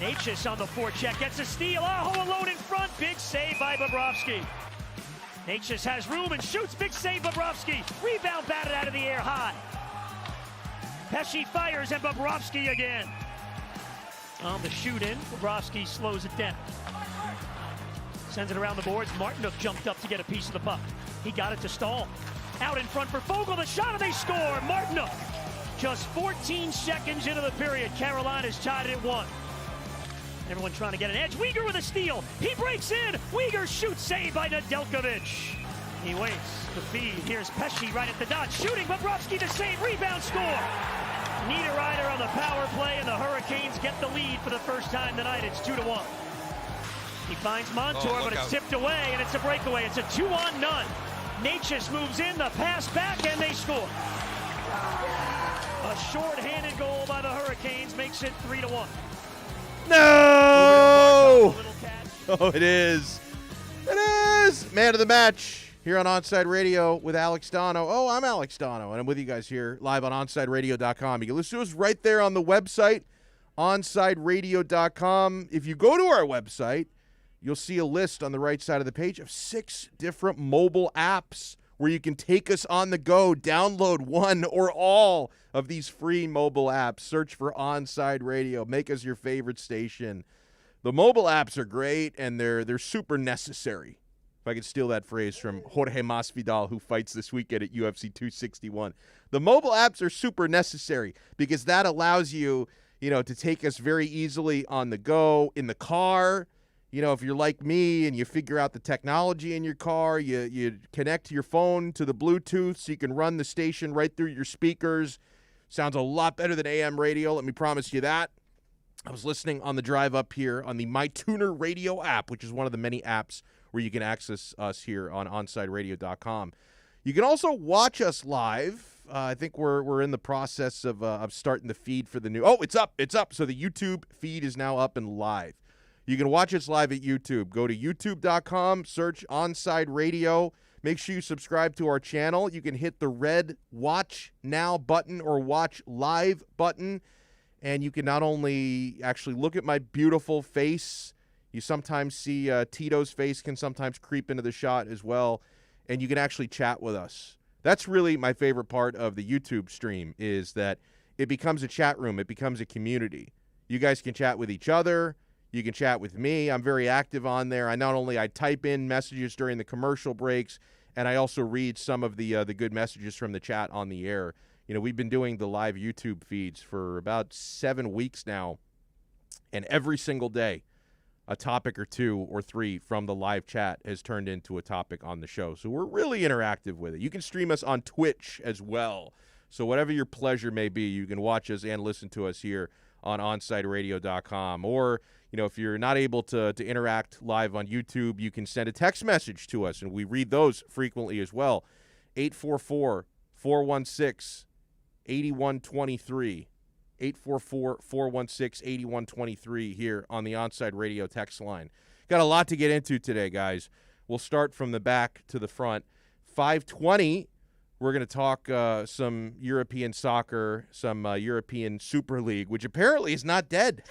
Natchez on the forecheck, gets a steal. Aho alone in front. Big save by Bobrovsky. Natchez has room and shoots. Big save, Bobrovsky. Rebound batted out of the air high. Pesce fires and Bobrovsky again. On the shoot in, Bobrovsky slows it down. Sends it around the boards. Martinook jumped up to get a piece of the puck. He got it to Stahl. Out in front for Fogle, the shot, and they score. Martinook. Just 14 seconds into the period. Carolina's tied it at 1. Everyone trying to get an edge. Weegar with a steal. He breaks in. Weegar shoots, saved by Nedeljkovic. He waits. The feed. Here's Pesce right at the dot. Shooting. Bobrovsky the save. Rebound score. Niederreiter on the power play, and the Hurricanes get the lead for the first time tonight. It's 2-1. He finds Montour, but it's tipped away, and it's a breakaway. It's a 2-on-none. Natchez moves in, the pass back, and they score. A short-handed goal by the Hurricanes makes it 3-1. No! Oh, it is. It is. Man of the match here on Onside Radio with Alex Donno. Oh, I'm Alex Donno, and I'm with you guys here live on OnsideRadio.com. You can listen to us right there on the website, OnsideRadio.com. If you go to our website, you'll see a list on the right side of the page of 6 different mobile apps where you can take us on the go, download one or all of these free mobile apps. Search for Onside Radio. Make us your favorite station. The mobile apps are great, and they're super necessary. If I could steal that phrase from Jorge Masvidal, who fights this weekend at UFC 261. The mobile apps are super necessary because that allows you, to take us very easily on the go, in the car. If you're like me and you figure out the technology in your car, you connect your phone to the Bluetooth so you can run the station right through your speakers. Sounds a lot better than AM radio, let me promise you that. I was listening on the drive up here on the MyTuner Radio app, which is one of the many apps where you can access us here on OnsideRadio.com. You can also watch us live. I think we're in the process of starting the feed for the new. Oh, it's up. So the YouTube feed is now up and live. You can watch us live at YouTube. Go to youtube.com, search Onside Radio. Make sure you subscribe to our channel. You can hit the red Watch Now button or Watch Live button, and you can not only actually look at my beautiful face, you sometimes see Tito's face can sometimes creep into the shot as well, and you can actually chat with us. That's really my favorite part of the YouTube stream, is that it becomes a chat room. It becomes a community. You guys can chat with each other. You can chat with me. I'm very active on there. I type in messages during the commercial breaks, and I also read some of the good messages from the chat on the air. We've been doing the live YouTube feeds for about 7 weeks now, and every single day, a topic or 2 or 3 from the live chat has turned into a topic on the show. So we're really interactive with it. You can stream us on Twitch as well. So whatever your pleasure may be, you can watch us and listen to us here on OnsideRadio.com. Or, if you're not able to interact live on YouTube, you can send a text message to us, and we read those frequently as well. 844-416-8123. 844-416-8123 here on the Onside Radio text line. Got a lot to get into today, guys. We'll start from the back to the front. 5:20, we're going to talk some European soccer, some European Super League, which apparently is not dead.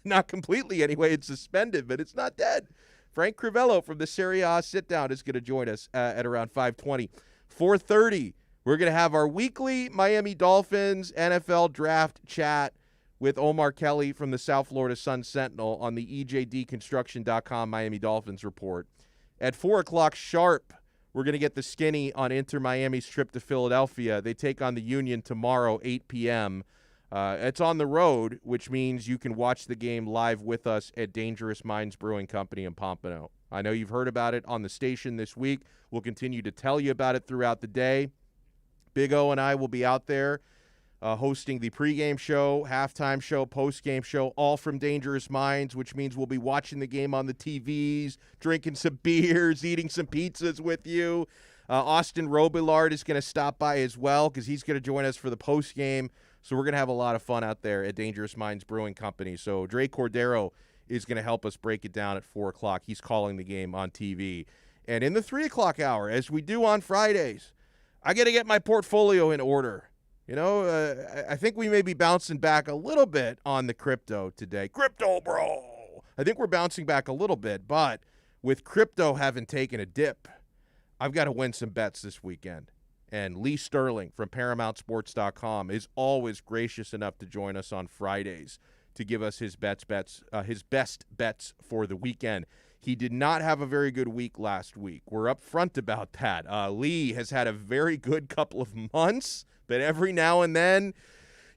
Not completely anyway. It's suspended, but it's not dead. Frank Crivello from the Serie A sit-down is going to join us at around 5:20. 4:30, we're going to have our weekly Miami Dolphins NFL draft chat with Omar Kelly from the South Florida Sun-Sentinel on the EJDconstruction.com Miami Dolphins report. At 4 o'clock sharp, we're going to get the skinny on Inter Miami's trip to Philadelphia. They take on the Union tomorrow, 8 p.m. It's on the road, which means you can watch the game live with us at Dangerous Minds Brewing Company in Pompano. I know you've heard about it on the station this week. We'll continue to tell you about it throughout the day. Big O and I will be out there hosting the pregame show, halftime show, postgame show, all from Dangerous Minds, which means we'll be watching the game on the TVs, drinking some beers, eating some pizzas with you. Austin Robillard is going to stop by as well because he's going to join us for the postgame. So we're going to have a lot of fun out there at Dangerous Minds Brewing Company. So Dre Cordero is going to help us break it down at 4 o'clock. He's calling the game on TV. And in the 3 o'clock hour, as we do on Fridays, I got to get my portfolio in order. I think we may be bouncing back a little bit on the crypto today. Crypto, bro! I think we're bouncing back a little bit, but with crypto having taken a dip, I've got to win some bets this weekend. And Lee Sterling from ParamountSports.com is always gracious enough to join us on Fridays to give us his best bets for the weekend. He did not have a very good week last week. We're upfront about that. Lee has had a very good couple of months, but every now and then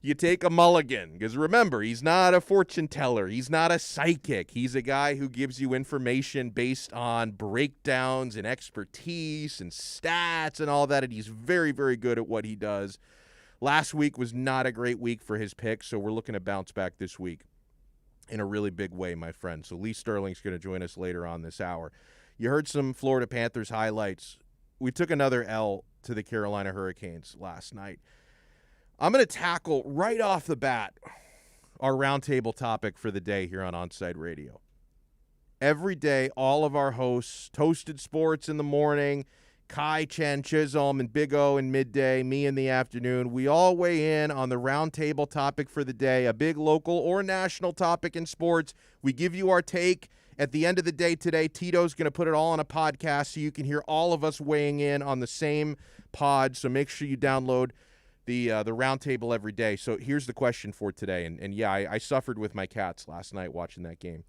you take a mulligan. Because remember, he's not a fortune teller. He's not a psychic. He's a guy who gives you information based on breakdowns and expertise and stats and all that. And he's very, very good at what he does. Last week was not a great week for his picks, so we're looking to bounce back this week in a really big way, my friend. So Lee Sterling's going to join us later on this hour. You heard some Florida Panthers highlights. We took another L to the Carolina Hurricanes last night. I'm going to tackle right off the bat our roundtable topic for the day here on Onside Radio. Every day, all of our hosts, Toasted Sports in the morning, Kai, Chen, Chisholm, and Big O in midday, me in the afternoon. We all weigh in on the roundtable topic for the day, a big local or national topic in sports. We give you our take. At the end of the day today, Tito's going to put it all on a podcast so you can hear all of us weighing in on the same pod. So make sure you download the roundtable every day. So here's the question for today. And yeah, I suffered with my cats last night watching that game.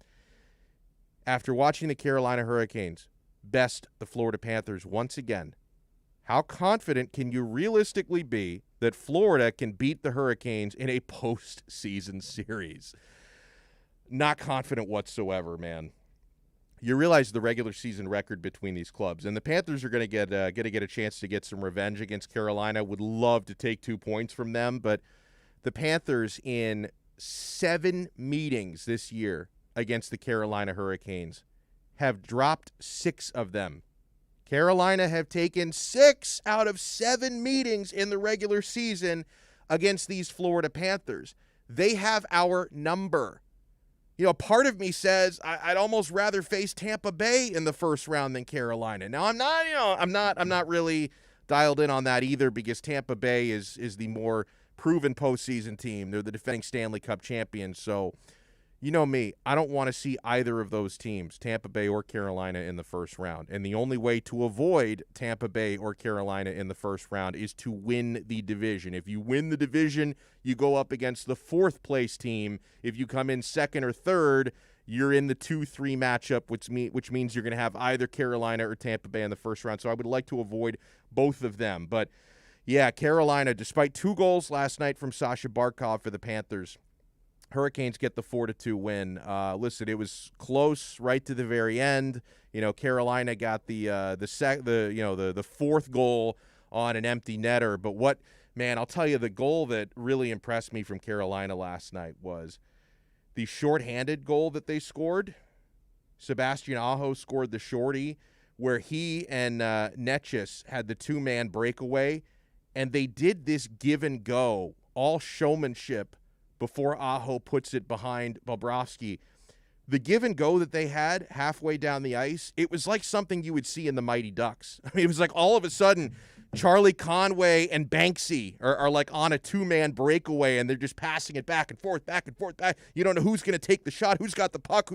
After watching the Carolina Hurricanes best the Florida Panthers once again, how confident can you realistically be that Florida can beat the Hurricanes in a postseason series? Not confident whatsoever, man. You realize the regular season record between these clubs, and the Panthers are going to get a chance to get some revenge against Carolina. Would love to take 2 points from them, but the Panthers in 7 meetings this year against the Carolina Hurricanes have dropped 6 of them. Carolina have taken 6 out of 7 meetings in the regular season against these Florida Panthers. They have our number. Part of me says I'd almost rather face Tampa Bay in the first round than Carolina. Now I'm not really dialed in on that either, because Tampa Bay is the more proven postseason team. They're the defending Stanley Cup champions. So, you know me, I don't want to see either of those teams, Tampa Bay or Carolina, in the first round. And the only way to avoid Tampa Bay or Carolina in the first round is to win the division. If you win the division, you go up against the 4th place team. If you come in 2nd or 3rd, you're in the 2-3 matchup, which means you're going to have either Carolina or Tampa Bay in the first round. So I would like to avoid both of them. But, yeah, Carolina, despite 2 goals last night from Sasha Barkov for the Panthers, Hurricanes get the 4-2 win. Listen, it was close right to the very end. Carolina got the 4th goal on an empty netter. But I'll tell you, the goal that really impressed me from Carolina last night was the shorthanded goal that they scored. Sebastian Aho scored the shorty where he and Netchis had the 2-man breakaway, and they did this give and go, all showmanship, before Aho puts it behind Bobrovsky. The give and go that they had halfway down the ice, it was like something you would see in the Mighty Ducks. I mean, it was like all of a sudden Charlie Conway and Banksy are like on a 2-man breakaway, and they're just passing it back and forth. You don't know who's going to take the shot, who's got the puck,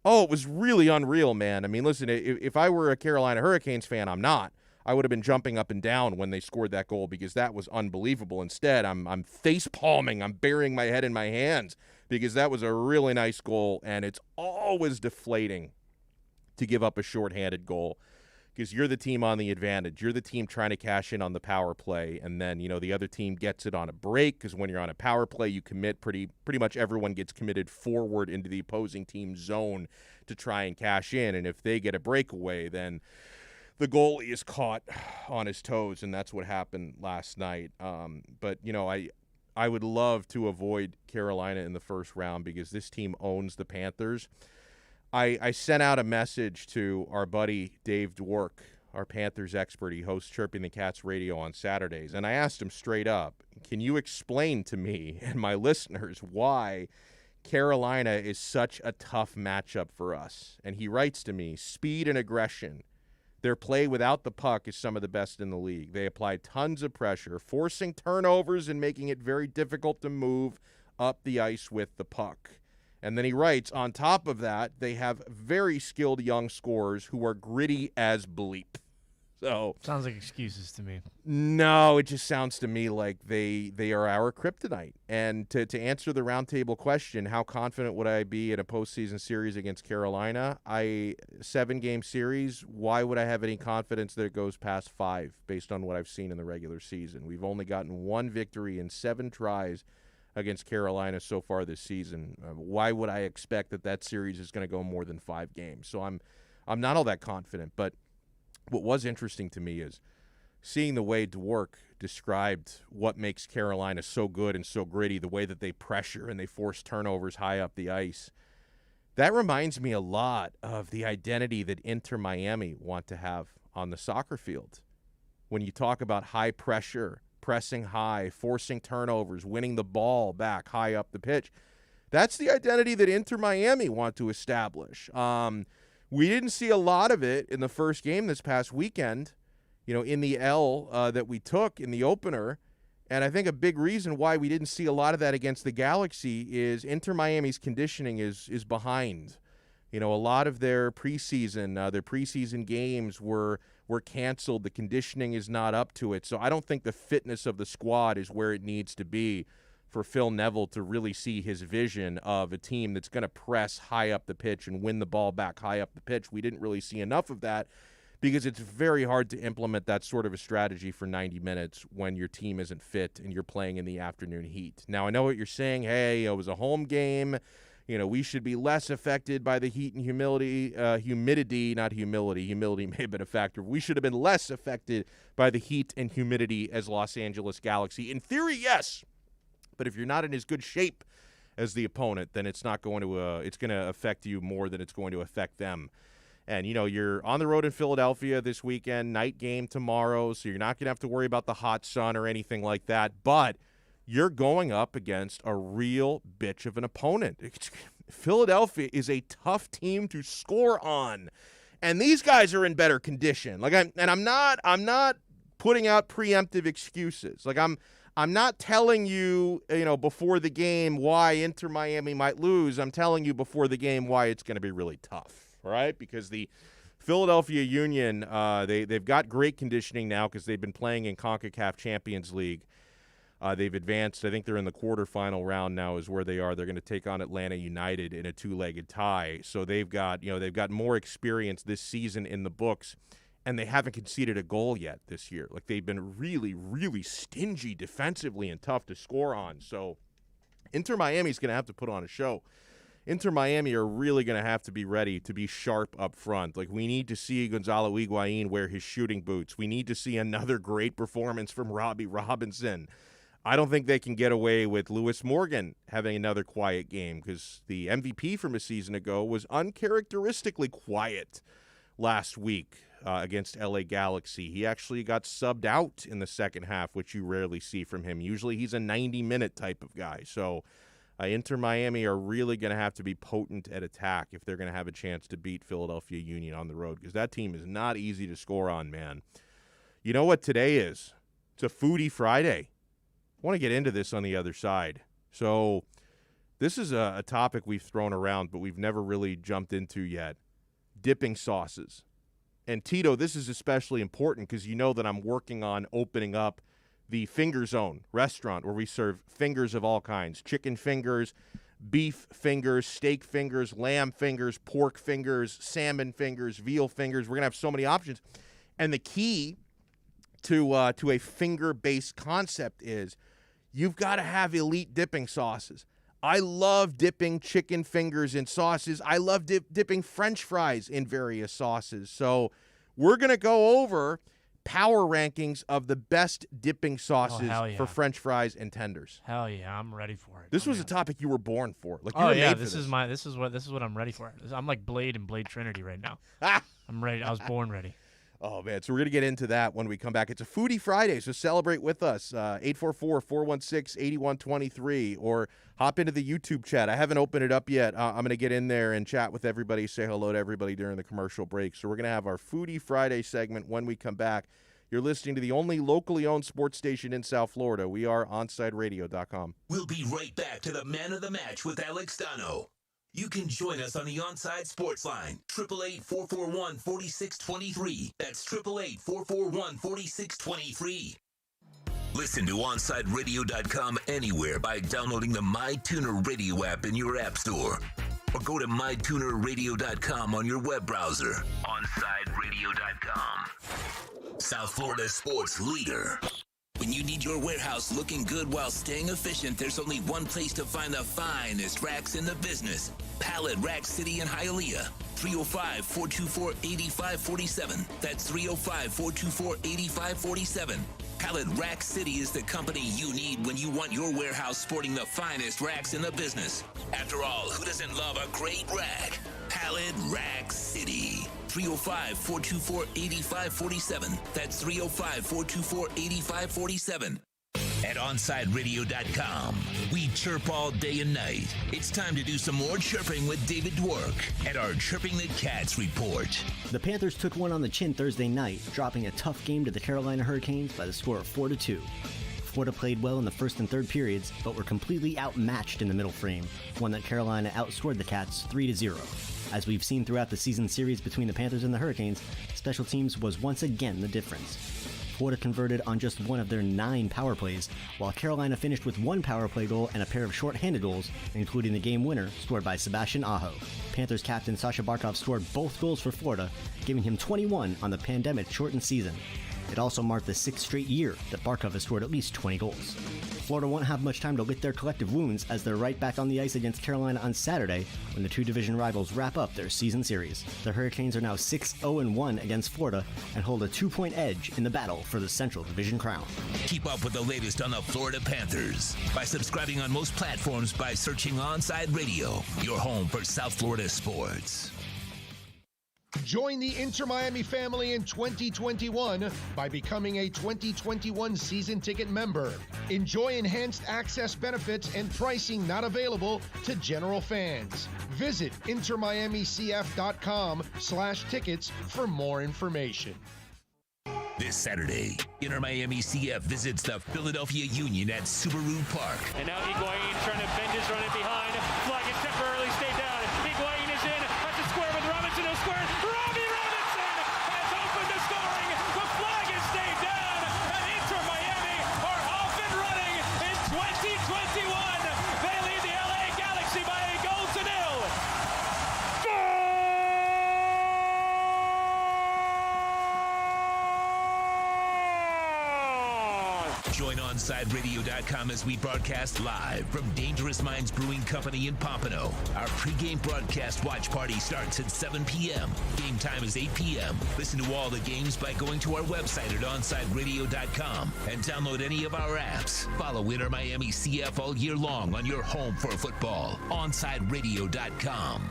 Oh, it was really unreal, man. I mean, listen, if I were a Carolina Hurricanes fan, I'm not. I would have been jumping up and down when they scored that goal, because that was unbelievable. Instead, I'm face palming. I'm burying my head in my hands, because that was a really nice goal, and it's always deflating to give up a shorthanded goal, because you're the team on the advantage. You're the team trying to cash in on the power play, and then the other team gets it on a break, because when you're on a power play, you commit pretty much everyone gets committed forward into the opposing team's zone to try and cash in, and if they get a breakaway, then the goalie is caught on his toes, and that's what happened last night. But I would love to avoid Carolina in the first round, because this team owns the Panthers. I sent out a message to our buddy Dave Dwork, our Panthers expert. He hosts Chirping the Cats Radio on Saturdays, and I asked him straight up, can you explain to me and my listeners why Carolina is such a tough matchup for us? And he writes to me, speed and aggression. Their play without the puck is some of the best in the league. They apply tons of pressure, forcing turnovers and making it very difficult to move up the ice with the puck. And then he writes, on top of that, they have very skilled young scorers who are gritty as bleep. So sounds like excuses to me. No, it just sounds to me like they are our kryptonite. And to answer the roundtable question, how confident would I be in a postseason series against Carolina? 7-game series, why would I have any confidence that it goes past 5 based on what I've seen in the regular season? We've only gotten 1 victory in 7 tries against Carolina so far this season. Why would I expect that series is going to go more than 5 games? So I'm not all that confident, but what was interesting to me is seeing the way Dwork described what makes Carolina so good and so gritty, the way that they pressure and they force turnovers high up the ice. That reminds me a lot of the identity that Inter Miami want to have on the soccer field. When you talk about high pressure, pressing high, forcing turnovers, winning the ball back high up the pitch, that's the identity that Inter Miami want to establish. We didn't see a lot of it in the first game this past weekend, in the L that we took in the opener. And I think a big reason why we didn't see a lot of that against the Galaxy is Inter Miami's conditioning is behind. A lot of their preseason games were canceled. The conditioning is not up to it. So I don't think the fitness of the squad is where it needs to be for Phil Neville to really see his vision of a team that's going to press high up the pitch and win the ball back high up the pitch. We didn't really see enough of that because it's very hard to implement that sort of a strategy for 90 minutes when your team isn't fit and you're playing in the afternoon heat. Now, I know what you're saying. Hey, it was a home game. We should be less affected by the heat and humidity, not humility. Humility may have been a factor. We should have been less affected by the heat and humidity as Los Angeles Galaxy. In theory, yes. But if you're not in as good shape as the opponent, then it's going to affect you more than it's going to affect them. And, you're on the road in Philadelphia this weekend, night game tomorrow, so you're not going to have to worry about the hot sun or anything like that. But you're going up against a real bitch of an opponent. Philadelphia is a tough team to score on. And these guys are in better condition. I'm not putting out preemptive excuses. I'm not telling you, before the game why Inter Miami might lose. I'm telling you before the game why it's going to be really tough, right? Because the Philadelphia Union, they've got great conditioning now because they've been playing in CONCACAF Champions League. They've advanced. I think they're in the quarterfinal round now is where they are. They're going to take on Atlanta United in a 2-legged tie. So they've got more experience this season in the books. And they haven't conceded a goal yet this year. They've been really, really stingy defensively and tough to score on. So Inter Miami's going to have to put on a show. Inter Miami are really going to have to be ready to be sharp up front. We need to see Gonzalo Higuain wear his shooting boots. We need to see another great performance from Robbie Robinson. I don't think they can get away with Lewis Morgan having another quiet game because the MVP from a season ago was uncharacteristically quiet last week against LA Galaxy. He actually got subbed out in the second half, which you rarely see from him. Usually he's a 90-minute type of guy. So Inter Miami are really going to have to be potent at attack if they're going to have a chance to beat Philadelphia Union on the road because that team is not easy to score on, man. You know what today is? It's a Foodie Friday. I want to get into this on the other side. So this is a topic we've thrown around, but we've never really jumped into yet. Dipping sauces. And Tito, this is especially important because you know that I'm working on opening up the Finger Zone restaurant where we serve fingers of all kinds. Chicken fingers, beef fingers, steak fingers, lamb fingers, pork fingers, salmon fingers, veal fingers. We're going to have so many options. And the key to a finger-based concept is you've got to have elite dipping sauces. I love dipping chicken fingers in sauces. I love dipping French fries in various sauces. So we're going to go over power rankings of the best dipping sauces for French fries and tenders. Hell yeah, I'm ready for it. This was a topic you were born for. This is what I'm ready for. I'm like Blade and Blade Trinity right now. I'm ready. I was born ready. Oh, man. So we're going to get into that when we come back. It's a Foodie Friday, so celebrate with us. 844-416-8123, or hop into the YouTube chat. I haven't opened it up yet. I'm going to get in there and chat with everybody, say hello to everybody during the commercial break. So we're going to have our Foodie Friday segment when we come back. You're listening to the only locally owned sports station in South Florida. We are OnsideRadio.com. We'll be right back to the Man of the Match with Alex Donno. You can join us on the Onside Sports Line, 888-441-4623. That's 888-441-4623. Listen to OnsideRadio.com anywhere by downloading the MyTuner Radio app in your app store. Or go to MyTunerRadio.com on your web browser. OnsideRadio.com. South Florida sports leader. When you need your warehouse looking good while staying efficient, there's only one place to find the finest racks in the business. Pallet Rack City in Hialeah. 305-424-8547. That's 305-424-8547. Pallet Rack City is the company you need when you want your warehouse sporting the finest racks in the business. After all, who doesn't love a great rack? Pallet Rack City. 305-424-8547. That's 305-424-8547. At OnsideRadio.com, we chirp all day and night. It's time to do some more chirping with David Dwork at our Chirping the Cats report. The Panthers took one on the chin Thursday night, dropping a tough game to the Carolina Hurricanes by the score of 4-2. Florida played well in the first and third periods, but were completely outmatched in the middle frame, one that Carolina outscored the Cats 3-0. As we've seen throughout the season series between the Panthers and the Hurricanes, special teams was once again the difference. Florida converted on just one of their 9 power plays, while Carolina finished with 1 power play goal and a pair of short-handed goals, including the game winner scored by Sebastian Aho. Panthers captain Sasha Barkov scored both goals for Florida, giving him 21 on the pandemic-shortened season. It also marked the 6th straight year that Barkov has scored at least 20 goals. Florida won't have much time to lick their collective wounds as they're right back on the ice against Carolina on Saturday when the two division rivals wrap up their season series. The Hurricanes are now 6-0-1 against Florida and hold a 2-point edge in the battle for the Central Division crown. Keep up with the latest on the Florida Panthers by subscribing on most platforms by searching Onside Radio, your home for South Florida sports. Join the Inter Miami family in 2021 by becoming a 2021 season ticket member. Enjoy enhanced access benefits and pricing not available to general fans. Visit intermiamicf.com/tickets for more information. This Saturday, Inter Miami CF visits the Philadelphia Union at Subaru Park. And now Higuain trying to bend his run it behind. Flag is temporarily stayed down. Higuain is in. That's a square with Robinson. No square. Robbie Robinson has opened the scoring. The flag is stayed down. And Inter Miami are off and running in 2021. They lead the LA Galaxy by a goal to nil. Join OnsideRadio.com as we broadcast live from Dangerous Minds Brewing Company in Pompano. Our pregame broadcast watch party starts at 7 p.m. Game time is 8 p.m. Listen to all the games by going to our website at OnsideRadio.com and download any of our apps. Follow Inter Miami CF all year long on your home for football. OnsideRadio.com.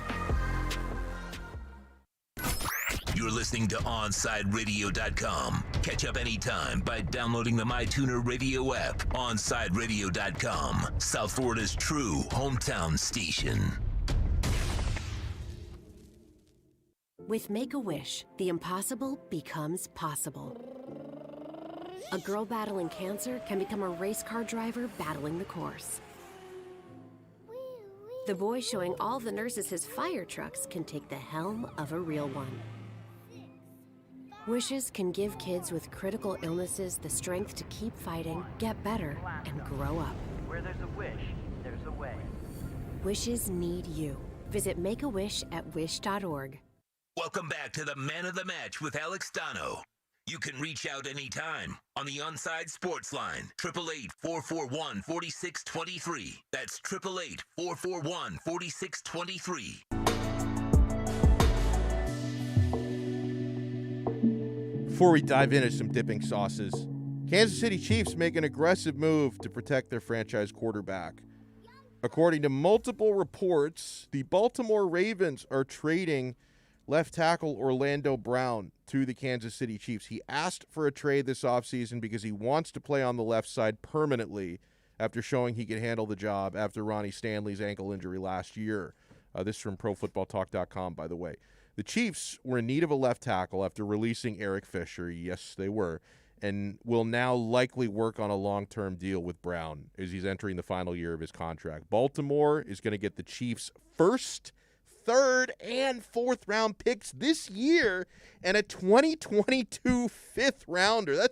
You're listening to OnsideRadio.com. Catch up anytime by downloading the MyTuner Radio app. OnsideRadio.com, South Florida's true hometown station. With Make-A-Wish, the impossible becomes possible. A girl battling cancer can become a race car driver battling the course. The boy showing all the nurses his fire trucks can take the helm of a real one. Wishes can give kids with critical illnesses the strength to keep fighting, get better, and grow up. Where there's a wish, there's a way. Wishes need you. Visit Make-A-Wish at wish.org. Welcome back to the Man of the Match with Alex Donno. You can reach out anytime on the Onside Sports Line, 888-441-4623. That's 888-441-4623. Before we dive into some dipping sauces, Kansas City Chiefs make an aggressive move to protect their franchise quarterback. According to multiple reports, the Baltimore Ravens are trading left tackle Orlando Brown to the Kansas City Chiefs. He asked for a trade this offseason because he wants to play on the left side permanently after showing he can handle the job after Ronnie Stanley's ankle injury last year. This is from ProFootballTalk.com, by the way. The Chiefs were in need of a left tackle after releasing Eric Fisher. Yes, they were. And will now likely work on a long-term deal with Brown as he's entering the final year of his contract. Baltimore is going to get the Chiefs' first, third, and fourth-round picks this year and a 2022 fifth-rounder.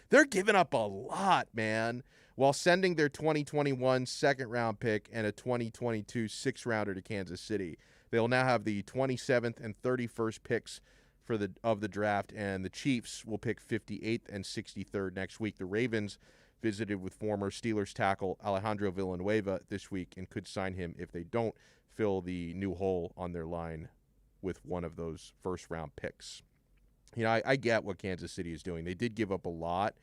They're giving up a lot, man, while sending their 2021 second-round pick and a 2022 sixth-rounder to Kansas City. They'll now have the 27th and 31st picks of the draft, and the Chiefs will pick 58th and 63rd next week. The Ravens visited with former Steelers tackle Alejandro Villanueva this week and could sign him if they don't fill the new hole on their line with one of those first-round picks. You know, I get what Kansas City is doing. They did give up a lot,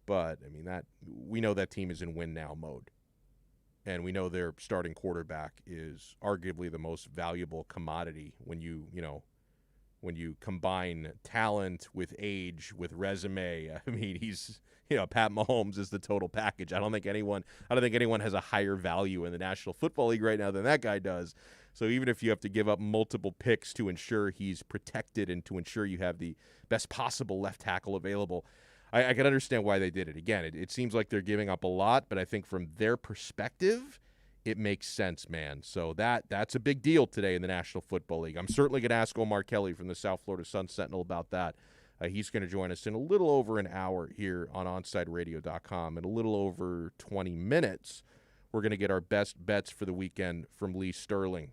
but, I mean, we know that team is in win-now mode. And we know their starting quarterback is arguably the most valuable commodity when you combine talent with age, with resume. I mean, Pat Mahomes is the total package. I don't think anyone has a higher value in the National Football League right now than that guy does. So even if you have to give up multiple picks to ensure he's protected and to ensure you have the best possible left tackle available, I can understand why they did it. Again, it seems like they're giving up a lot, but I think from their perspective, it makes sense, man. So that's a big deal today in the National Football League. I'm certainly going to ask Omar Kelly from the South Florida Sun-Sentinel about that. He's going to join us in a little over an hour here on OnSideRadio.com. In a little over 20 minutes, we're going to get our best bets for the weekend from Lee Sterling.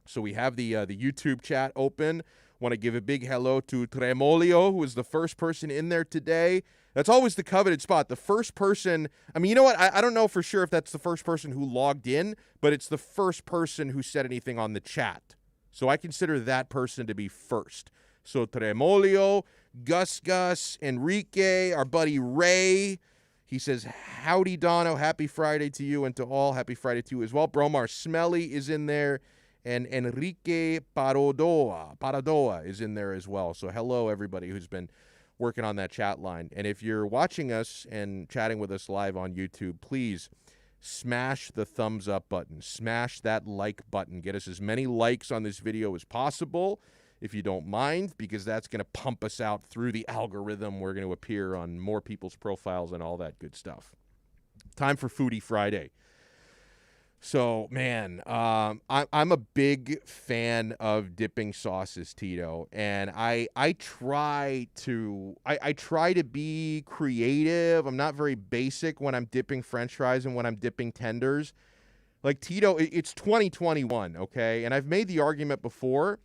So we have the YouTube chat open. Want to give a big hello to Tremolio, who is the first person in there today. That's always the coveted spot. The first person, I mean, you know what? I don't know for sure if that's the first person who logged in, but it's the first person who said anything on the chat. So I consider that person to be first. So Tremolio, Gus, Enrique, our buddy Ray. He says, howdy, Donno. Happy Friday to you and to all. Happy Friday to you as well. Bromar Smelly is in there. And Enrique Paradoa is in there as well. So hello, everybody who's been working on that chat line. And if you're watching us and chatting with us live on YouTube, please smash the thumbs up button. Smash that like button. Get us as many likes on this video as possible, if you don't mind, because that's going to pump us out through the algorithm. We're going to appear on more people's profiles and all that good stuff. Time for Foodie Friday. So, man, I'm a big fan of dipping sauces, Tito, and I try to be creative. I'm not very basic when I'm dipping French fries and when I'm dipping tenders. Like, Tito, it's 2021, okay? And I've made the argument before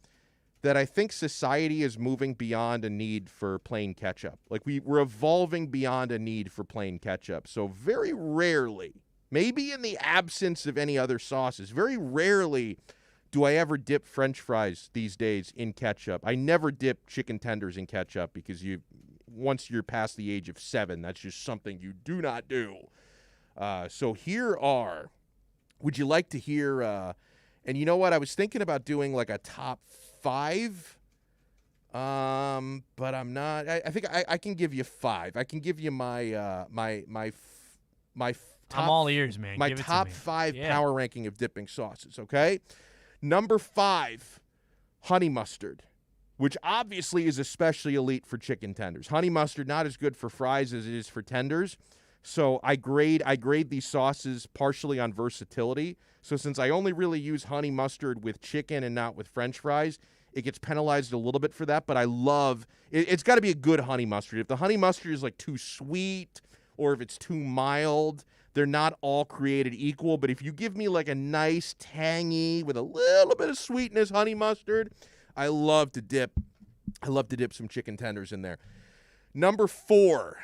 that I think society is moving beyond a need for plain ketchup. Like, we're evolving beyond a need for plain ketchup. So very rarely, maybe in the absence of any other sauces, very rarely do I ever dip French fries these days in ketchup. I never dip chicken tenders in ketchup because once you're past the age of 7, that's just something you do not do. So would you like to hear, and you know what? I was thinking about doing like a top 5, but I'm not. I think I can give you 5. I can give you my I'm all ears, man. My Give it to top me. 5 power ranking of dipping sauces, okay? Number 5, honey mustard, which obviously is especially elite for chicken tenders. Honey mustard, not as good for fries as it is for tenders. So I grade these sauces partially on versatility. So since I only really use honey mustard with chicken and not with French fries, it gets penalized a little bit for that. But I love it. It's got to be a good honey mustard. If the honey mustard is like too sweet or if it's too mild, they're not all created equal. But if you give me like a nice tangy with a little bit of sweetness honey mustard, I love to dip some chicken tenders in there. Number 4.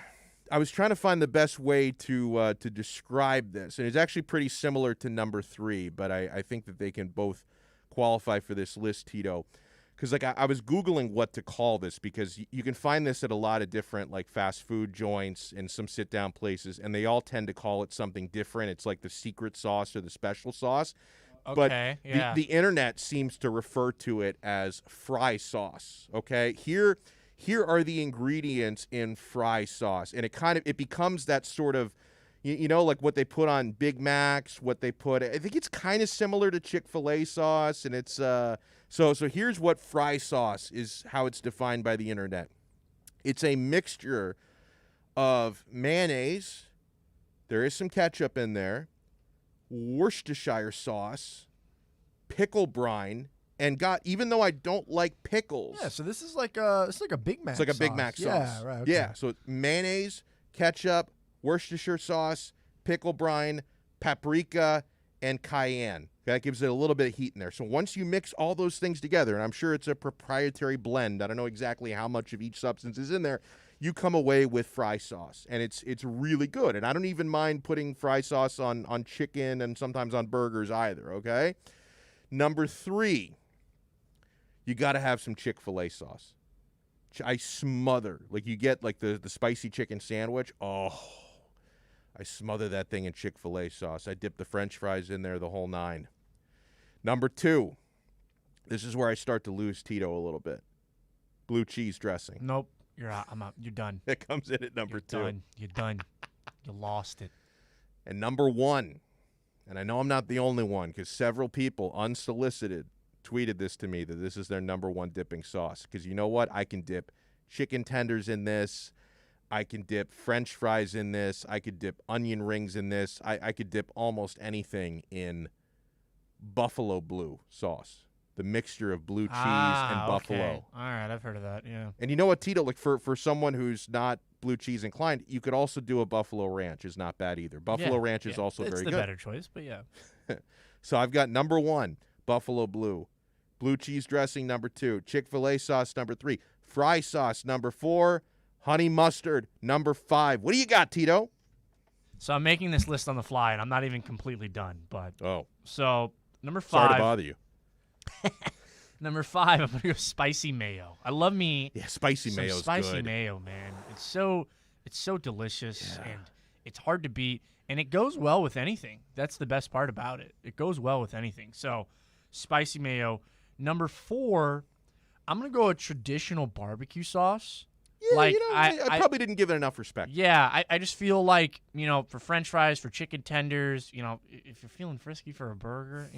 I was trying to find the best way to describe this, and it's actually pretty similar to number 3, but I think that they can both qualify for this list, Tito. Because like I was Googling what to call this, because you can find this at a lot of different like fast food joints and some sit-down places, and they all tend to call it something different. It's like the secret sauce or the special sauce. Okay, but yeah. the internet seems to refer to it as fry sauce. Okay, here are the ingredients in fry sauce, and it becomes that sort of, like what they put on Big Macs, what they put. I think it's kind of similar to Chick-fil-A sauce, and it's so here's what fry sauce is, how it's defined by the internet. It's a mixture of mayonnaise. There is some ketchup in there, Worcestershire sauce, pickle brine, and even though I don't like pickles. Yeah, so this is like a Big Mac sauce. It's like a Big Mac sauce. Yeah, right. Okay. Yeah, so mayonnaise, ketchup, Worcestershire sauce, pickle brine, paprika, and cayenne. That gives it a little bit of heat in there. So once you mix all those things together, and I'm sure it's a proprietary blend, I don't know exactly how much of each substance is in there, you come away with fry sauce, and it's really good. And I don't even mind putting fry sauce on chicken and sometimes on burgers either, okay? Number 3, you got to have some Chick-fil-A sauce. I smother. Like, you get, like, the spicy chicken sandwich. Oh, I smother that thing in Chick-fil-A sauce. I dip the French fries in there, the whole 9. Number 2, this is where I start to lose Tito a little bit. Blue cheese dressing. Nope. You're out. I'm out. You're done. That comes in at number 2. Done. You're done. You lost it. And number 1, and I know I'm not the only one because several people unsolicited tweeted this to me that this is their number 1 dipping sauce. Because you know what? I can dip chicken tenders in this. I can dip French fries in this. I could dip onion rings in this. I could dip almost anything in buffalo blue sauce. The mixture of blue cheese and buffalo. Okay. All right, I've heard of that, yeah. And you know what, Tito? Like for someone who's not blue cheese inclined, you could also do a buffalo ranch. Is not bad either. Buffalo ranch is also very good. It's the better choice, but yeah. So I've got number 1, buffalo blue cheese dressing number 2, Chick-fil-A sauce number 3, fry sauce number 4, honey mustard number 5. What do you got, Tito? So I'm making this list on the fly, and I'm not even completely done. But so number 5. Sorry to bother you. Number 5, I'm gonna go spicy mayo. I love me. Yeah, spicy mayo. Spicy mayo, man. It's so delicious, and it's hard to beat, and it goes well with anything. That's the best part about it. It goes well with anything. So, spicy mayo. Number 4, I'm gonna go a traditional barbecue sauce. Yeah, like, I probably didn't give it enough respect. Yeah, I just feel like, for French fries, for chicken tenders, if you're feeling frisky for a burger,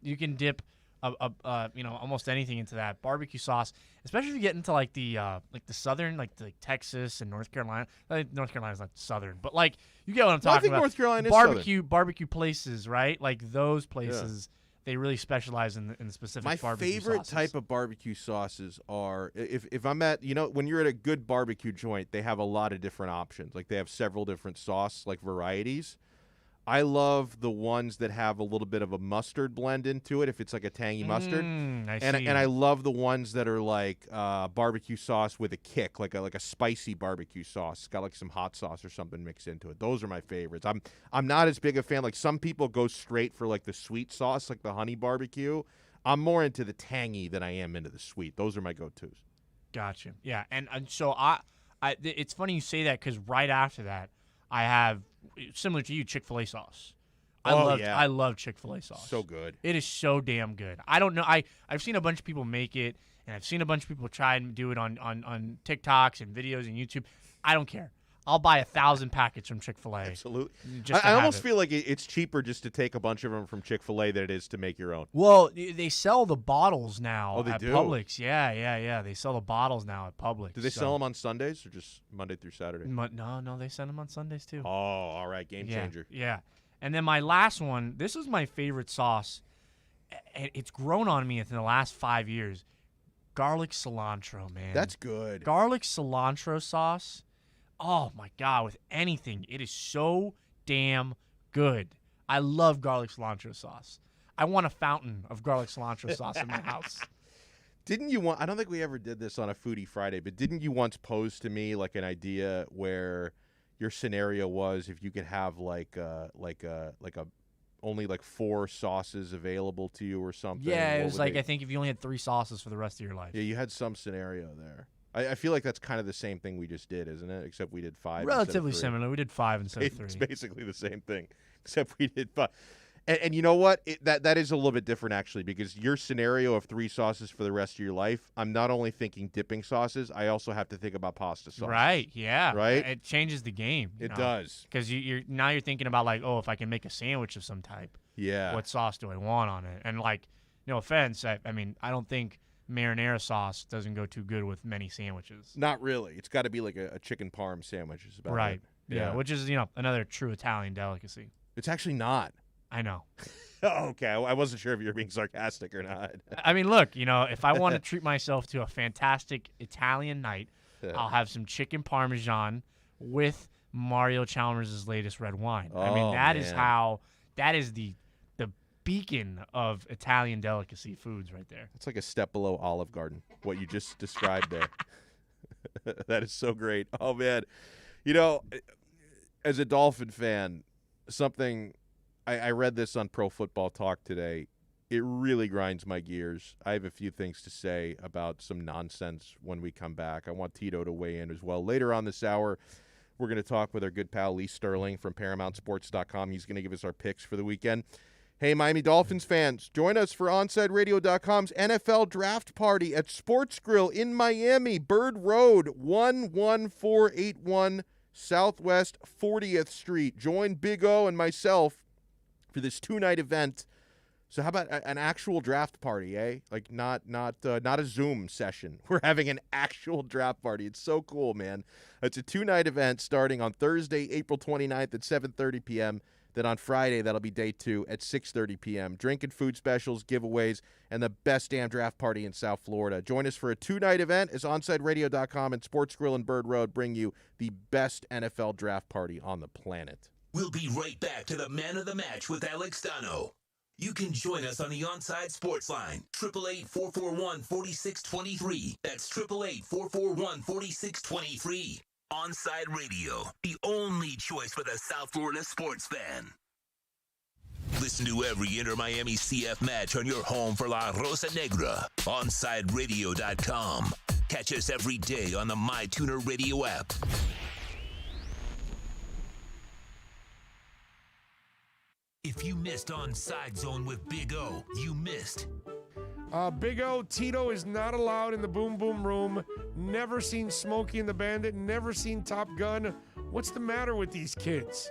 you can dip almost anything into that barbecue sauce, especially if you get into like the southern, like Texas and North Carolina. North Carolina's not southern, but like you get what I'm talking about. North Carolina is barbecue places, right? Like those places. Yeah. They really specialize in the specific barbecue sauces. My favorite type of barbecue sauces are, if I'm at, when you're at a good barbecue joint, they have a lot of different options. Like they have several different sauce, like varieties. I love the ones that have a little bit of a mustard blend into it, if it's like a tangy mustard. And I love the ones that are like barbecue sauce with a kick, like a spicy barbecue sauce. It's got like some hot sauce or something mixed into it. Those are my favorites. I'm not as big a fan. Like some people go straight for like the sweet sauce, like the honey barbecue. I'm more into the tangy than I am into the sweet. Those are my go-tos. Gotcha. Yeah, and so I it's funny you say that because right after that, I have, similar to you, Chick-fil-A sauce. I love Chick-fil-A sauce. So good. It is so damn good. I don't know. I've seen a bunch of people make it, and I've seen a bunch of people try and do it on TikToks and videos and YouTube. I don't care. I'll buy 1,000 packets from Chick-fil-A. Absolutely. I almost feel like it's cheaper just to take a bunch of them from Chick-fil-A than it is to make your own. Well, they sell the bottles now at do? Publix. Yeah. They sell the bottles now at Publix. Do they sell them on Sundays or just Monday through Saturday? No, they sell them on Sundays too. Oh, all right. Game changer. Yeah. And then my last one, this is my favorite sauce. It's grown on me in the last 5 years. Garlic cilantro, man. That's good. Garlic cilantro sauce. Oh, my God, with anything. It is so damn good. I love garlic cilantro sauce. I want a fountain of garlic cilantro sauce in my house. Didn't you want, I don't think we ever did this on a Foodie Friday, but didn't you once pose to me like an idea where your scenario was if you could have like a only like 4 sauces available to you or something? Yeah, it was like, I think if you only had 3 sauces for the rest of your life. Yeah, you had some scenario there. I feel like that's kind of the same thing we just did, isn't it? Except we did 5. Relatively similar. We did 5 instead of 3. It's basically the same thing, except we did 5. And you know what? That is a little bit different, actually, because your scenario of 3 sauces for the rest of your life, I'm not only thinking dipping sauces, I also have to think about pasta sauce. Right, yeah. Right? It changes the game. It does. Because now you're thinking about, like, oh, if I can make a sandwich of some type, Yeah. what sauce do I want on it? And, like, no offense, I mean, I don't think marinara sauce doesn't go too good with many sandwiches. Not really. It's got to be like a chicken parm sandwich is about Right. it. Yeah, which is, another true Italian delicacy. It's actually not. I know. Okay, I wasn't sure if you were being sarcastic or not. I mean, look, if I want to treat myself to a fantastic Italian night, I'll have some chicken parmesan with Mario Chalmers' latest red wine. I mean, that is the beacon of Italian delicacy foods right there. It's like a step below Olive Garden, what you just described there. That is so great. Oh, man. As a Dolphin fan, something I read this on Pro Football Talk today. It really grinds my gears. I have a few things to say about some nonsense when we come back. I want Tito to weigh in as well. Later on this hour, we're going to talk with our good pal Lee Sterling from ParamountSports.com. He's going to give us our picks for the weekend. Hey, Miami Dolphins fans, join us for OnSideRadio.com's NFL Draft Party at Sports Grill in Miami, Bird Road, 11481 Southwest 40th Street. Join Big O and myself for this 2-night event. So how about an actual draft party, eh? Like not a Zoom session. We're having an actual draft party. It's so cool, man. It's a 2-night event starting on Thursday, April 29th at 7:30 p.m. Then on Friday, that'll be day 2 at 6:30 p.m. Drink and food specials, giveaways, and the best damn draft party in South Florida. Join us for a 2-night event as OnSideRadio.com and Sports Grill and Bird Road bring you the best NFL draft party on the planet. We'll be right back to the man of the match with Alex Donno. You can join us on the Onside Sports Line, 888-441-4623. That's 888-441-4623. Onside Radio, the only choice for the South Florida sports fan. Listen to every Inter-Miami CF match on your home for La Rosa Negra, OnSideRadio.com. Catch us every day on the MyTuner Radio app. If you missed Onside Zone with Big O, you missed. Big O, Tito is not allowed in the Boom Boom Room. Never seen Smokey and the Bandit. Never seen Top Gun. What's the matter with these kids?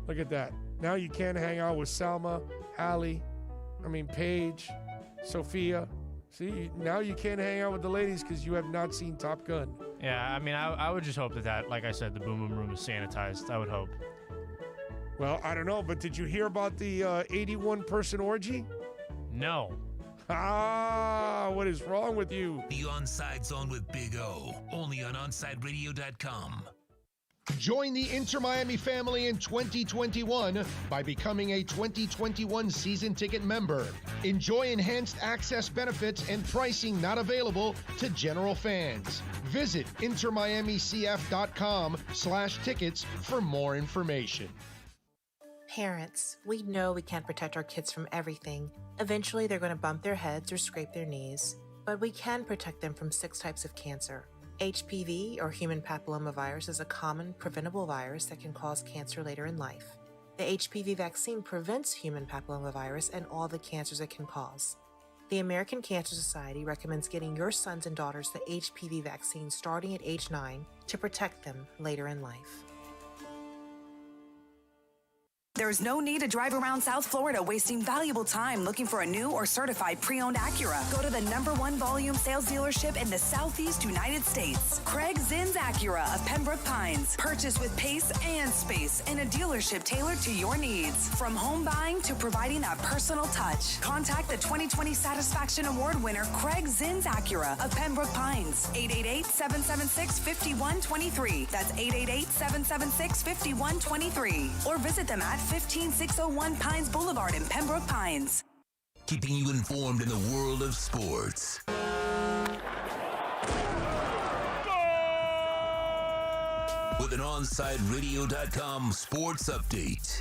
Look at that. Now you can't hang out with Salma, Paige, Sophia. See, now you can't hang out with the ladies because you have not seen Top Gun. Yeah, I mean, I would just hope that, like I said, the Boom Boom Room is sanitized. I would hope. Well, I don't know, but did you hear about the 81-person orgy? No. What is wrong with you? The Onside Zone with Big O, only on OnSideRadio.com. Join the Inter-Miami family in 2021 by becoming a 2021 season ticket member. Enjoy enhanced access benefits and pricing not available to general fans. Visit intermiamicf.com/tickets for more information. Parents, we know we can't protect our kids from everything. Eventually, they're going to bump their heads or scrape their knees. But we can protect them from 6 types of cancer. HPV, or human papillomavirus, is a common preventable virus that can cause cancer later in life. The HPV vaccine prevents human papillomavirus and all the cancers it can cause. The American Cancer Society recommends getting your sons and daughters the HPV vaccine starting at age 9 to protect them later in life. There's no need to drive around South Florida wasting valuable time looking for a new or certified pre-owned Acura. Go to the #1 volume sales dealership in the Southeast United States. Craig Zinn's Acura of Pembroke Pines. Purchase with pace and space in a dealership tailored to your needs. From home buying to providing that personal touch. Contact the 2020 Satisfaction Award winner Craig Zinn's Acura of Pembroke Pines. 888-776-5123. That's 888-776-5123. Or visit them at 15601 Pines Boulevard in Pembroke Pines. Keeping you informed in the world of sports. With an OnSideRadio.com sports update.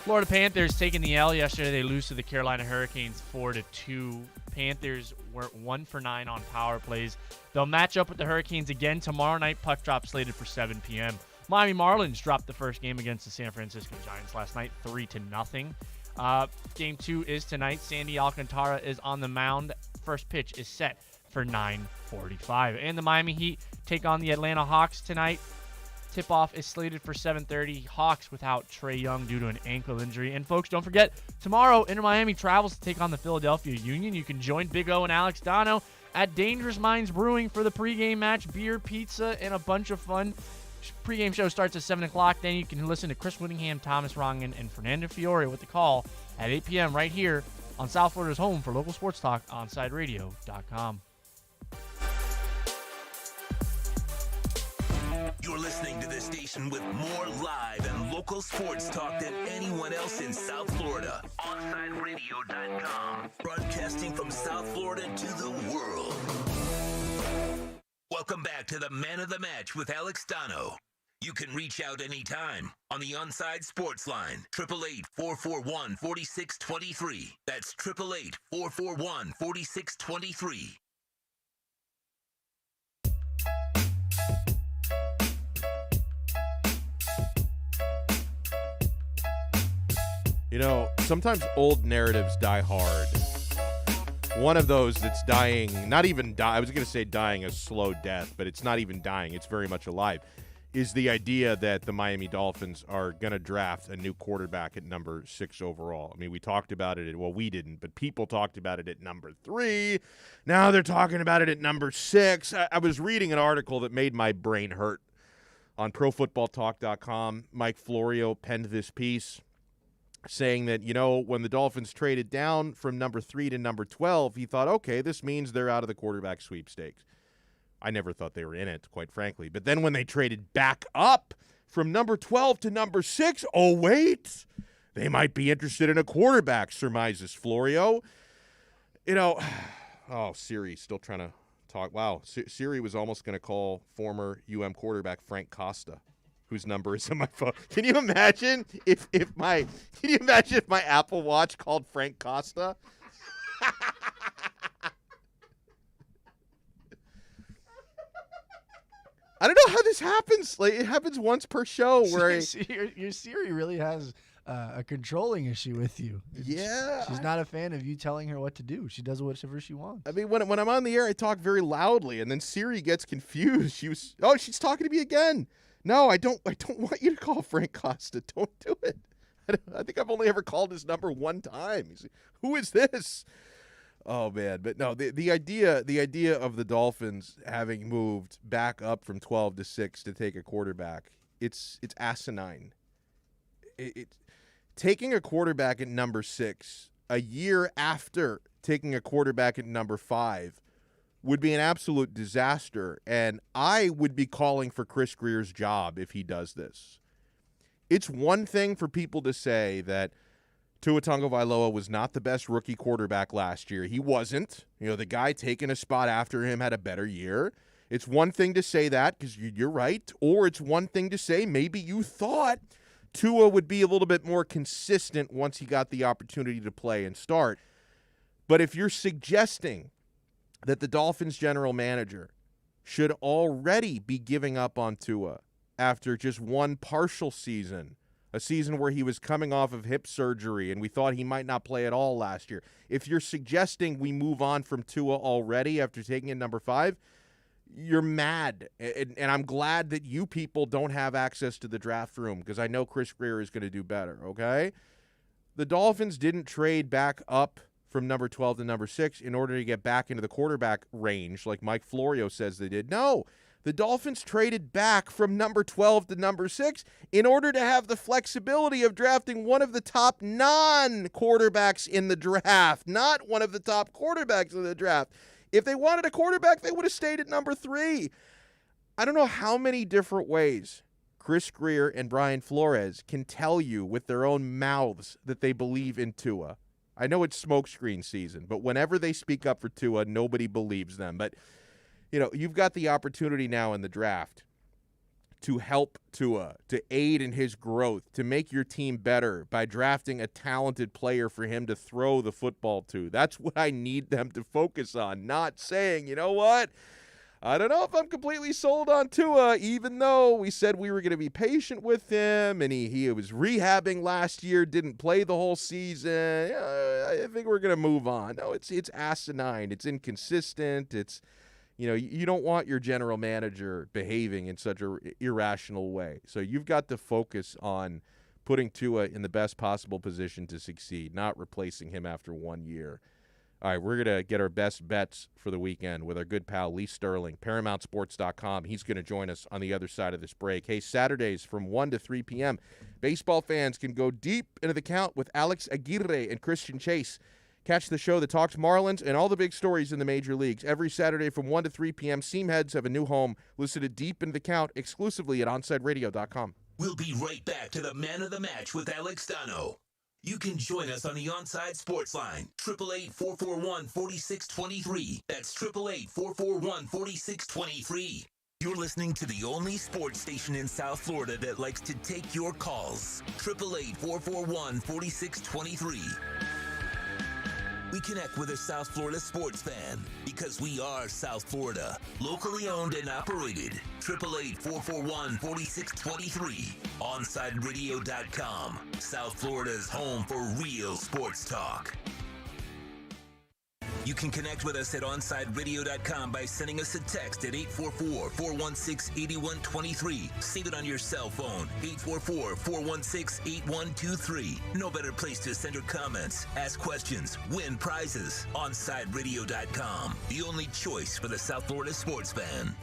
Florida Panthers taking the L yesterday. They lose to the Carolina Hurricanes 4-2. Panthers were 1 for 9 on power plays. They'll match up with the Hurricanes again tomorrow night. Puck drop slated for 7 p.m. Miami Marlins dropped the first game against the San Francisco Giants last night, 3-0. Game 2 is tonight. Sandy Alcantara is on the mound. First pitch is set for 9:45. And the Miami Heat take on the Atlanta Hawks tonight. Tip-off is slated for 7:30. Hawks without Trae Young due to an ankle injury. And folks, don't forget, tomorrow, Inter Miami travels to take on the Philadelphia Union. You can join Big O and Alex Donno at Dangerous Minds Brewing for the pregame match, beer, pizza, and a bunch of fun. Pregame show starts at 7 o'clock. Then you can listen to Chris Whittingham, Thomas Rongen, and Fernando Fiore with the call at 8 p.m. right here on South Florida's home for local sports talk, OnSideRadio.com. You're listening to the station with more live and local sports talk than anyone else in South Florida. OnSideRadio.com. Broadcasting from South Florida to the world. Welcome back to the Man of the Match with Alex Donno. You can reach out anytime on the Onside Sports Line, 888-441-4623. That's 888-441-4623. You know, sometimes old narratives die hard. One of those that's dying, not even die. I was going to say dying a slow death, but it's not even dying. It's very much alive. Is the idea that the Miami Dolphins are going to draft a new quarterback at number 6 overall. I mean, we talked about it. Well, we didn't, but people talked about it at number 3. Now they're talking about it at number 6. I was reading an article that made my brain hurt on ProFootballTalk.com. Mike Florio penned this piece saying that, you know, when the Dolphins traded down from number 3 to number 12, he thought, okay, this means they're out of the quarterback sweepstakes. I never thought they were in it, quite frankly. But then when they traded back up from number 12 to number 6, oh, wait, they might be interested in a quarterback, surmises Florio. You know, oh, Siri still trying to talk. Wow, Siri was almost going to call former quarterback Frank Costa, whose number is on my phone. Can you imagine if my Apple Watch called Frank Costa? I don't know how this happens. Like, it happens once per show where your Siri really has a controlling issue with you. Yeah. She's not a fan of you telling her what to do. She does whatever she wants. I mean, when I'm on the air, I talk very loudly, and then Siri gets confused. She's talking to me again. No, I don't want you to call Frank Costa. Don't do it. I think I've only ever called his number one time. Who is this? Oh man, but no, the idea of the Dolphins having moved back up from 12 to 6 to take a quarterback, it's asinine. Taking a quarterback at number 6 a year after taking a quarterback at number 5 would be an absolute disaster, and I would be calling for Chris Greer's job if he does this. It's one thing for people to say that Tua Tagovailoa was not the best rookie quarterback last year. He wasn't. You know, the guy taking a spot after him had a better year. It's one thing to say that because you're right, or it's one thing to say maybe you thought Tua would be a little bit more consistent once he got the opportunity to play and start. But if you're suggesting that the Dolphins general manager should already be giving up on Tua after just one partial season, a season where he was coming off of hip surgery and we thought he might not play at all last year. If you're suggesting we move on from Tua already after taking it number 5, you're mad. And I'm glad that you people don't have access to the draft room because I know Chris Greer is going to do better, okay? The Dolphins didn't trade back up from number 12 to number 6 in order to get back into the quarterback range like Mike Florio says they did. No. The Dolphins traded back from number 12 to number 6 in order to have the flexibility of drafting one of the top non-quarterbacks in the draft, not one of the top quarterbacks in the draft. If they wanted a quarterback, they would have stayed at number 3. I don't know how many different ways Chris Greer and Brian Flores can tell you with their own mouths that they believe in Tua. I know it's smokescreen season, but whenever they speak up for Tua, nobody believes them. But you know, you've got the opportunity now in the draft to help Tua, to aid in his growth, to make your team better by drafting a talented player for him to throw the football to. That's what I need them to focus on, not saying, you know what, I don't know if I'm completely sold on Tua, even though we said we were going to be patient with him, and he was rehabbing last year, didn't play the whole season. I think we're going to move on. No, it's asinine. It's inconsistent. It's, you don't want your general manager behaving in such an irrational way. So you've got to focus on putting Tua in the best possible position to succeed, not replacing him after 1 year. All right, we're going to get our best bets for the weekend with our good pal Lee Sterling, ParamountSports.com. He's going to join us on the other side of this break. Hey, Saturdays from 1 to 3 p.m., baseball fans can go deep into the count with Alex Aguirre and Christian Chase. Catch the show that talks Marlins and all the big stories in the major leagues. Every Saturday from 1 to 3 p.m., Seamheads have a new home. Listen to Deep into the Count exclusively at OnsideRadio.com. We'll be right back to the man of the match with Alex Donno. You can join us on the Onside Sports Line, 888-441-4623. That's 888-441-4623. You're listening to the only sports station in South Florida that likes to take your calls. 888-441-4623. We connect with a South Florida sports fan because we are South Florida. Locally owned and operated. 888-441-4623. OnsideRadio.com. South Florida's home for real sports talk. You can connect with us at OnsideRadio.com by sending us a text at 844-416-8123. Save it on your cell phone, 844-416-8123. No better place to send your comments, ask questions, win prizes. OnsideRadio.com, the only choice for the South Florida sports fan.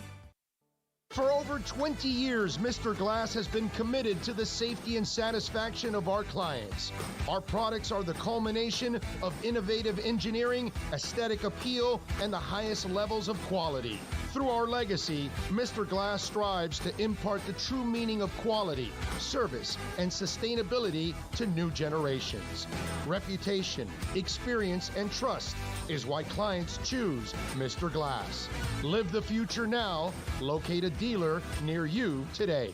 For over 20 years, Mr. Glass has been committed to the safety and satisfaction of our clients. Our products are the culmination of innovative engineering, aesthetic appeal, and the highest levels of quality. Through our legacy, Mr. Glass strives to impart the true meaning of quality, service, and sustainability to new generations. Reputation, experience, and trust is why clients choose Mr. Glass. Live the future now. Locate a dealer near you today.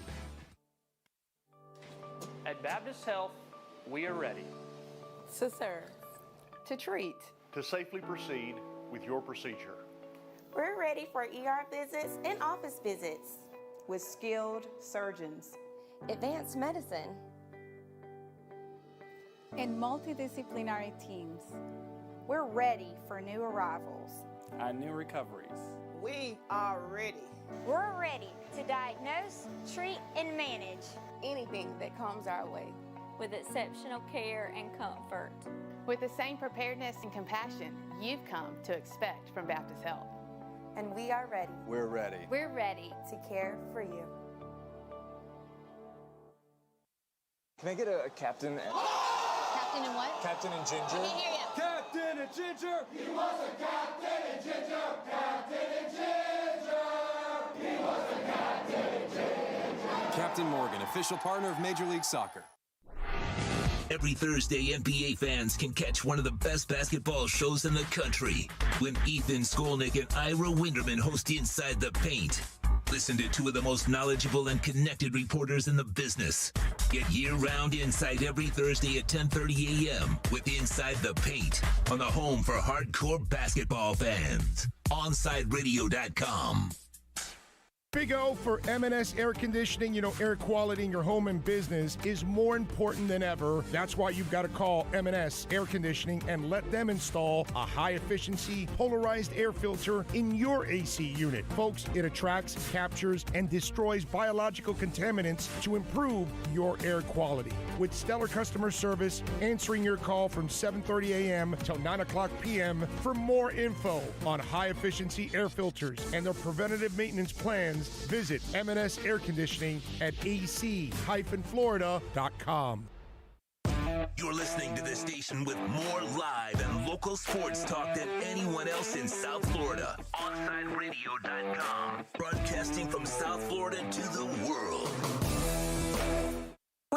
At Baptist Health, we are ready to serve, to treat, to safely proceed with your procedure. We're ready for ER visits and office visits with skilled surgeons, advanced medicine, and multidisciplinary teams. We're ready for new arrivals and new recoveries. We are ready. We're ready to diagnose, treat, and manage anything that comes our way with exceptional care and comfort. With the same preparedness and compassion you've come to expect from Baptist Health. And we are ready. We're ready. We're ready to care for you. Can I get a captain? Captain and what? Captain and Ginger. I can't hear you. Captain and Ginger. He was a captain and Ginger. Captain and Ginger. He was a captain and Ginger. Captain Morgan, official partner of Major League Soccer. Every Thursday, NBA fans can catch one of the best basketball shows in the country when Ethan Skolnick and Ira Winderman host Inside the Paint. Listen to two of the most knowledgeable and connected reporters in the business. Get year-round insight every Thursday at 10:30 a.m. with Inside the Paint on the home for hardcore basketball fans. OnsideRadio.com. Big O for M&S Air Conditioning. You know, air quality in your home and business is more important than ever. That's why you've got to call M&S Air Conditioning and let them install a high-efficiency polarized air filter in your AC unit. Folks, it attracts, captures, and destroys biological contaminants to improve your air quality. With stellar customer service, answering your call from 7:30 a.m. till 9 o'clock p.m. For more info on high-efficiency air filters and their preventative maintenance plans, visit M&S Air Conditioning at ac-florida.com. You're listening to the station with more live and local sports talk than anyone else in South Florida. OnsideRadio.com. Broadcasting from South Florida to the world.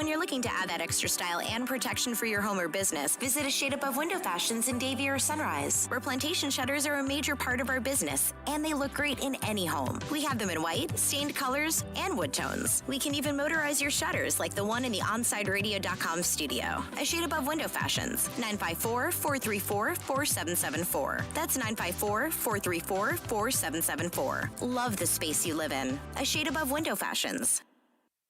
When you're looking to add that extra style and protection for your home or business, visit A Shade Above Window Fashions in Davie or Sunrise, where plantation shutters are a major part of our business, and they look great in any home. We have them in white, stained colors, and wood tones. We can even motorize your shutters like the one in the OnSideRadio.com studio. A Shade Above Window Fashions, 954-434-4774. That's 954-434-4774. Love the space you live in. A Shade Above Window Fashions.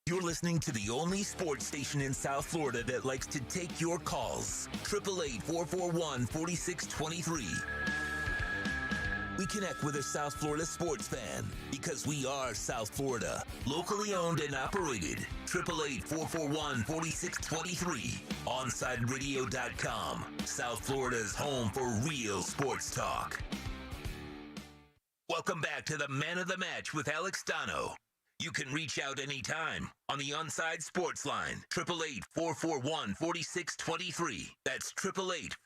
You're listening to the only sports station in South Florida that likes to take your calls. 888-441-4623. We connect with a South Florida sports fan because we are South Florida. Locally owned and operated. 888-441-4623. OnSideRadio.com. South Florida's home for real sports talk. Welcome back to the Man of the Match with Alex Donno. You can reach out anytime on the Onside Sports Line, 888-441-4623. That's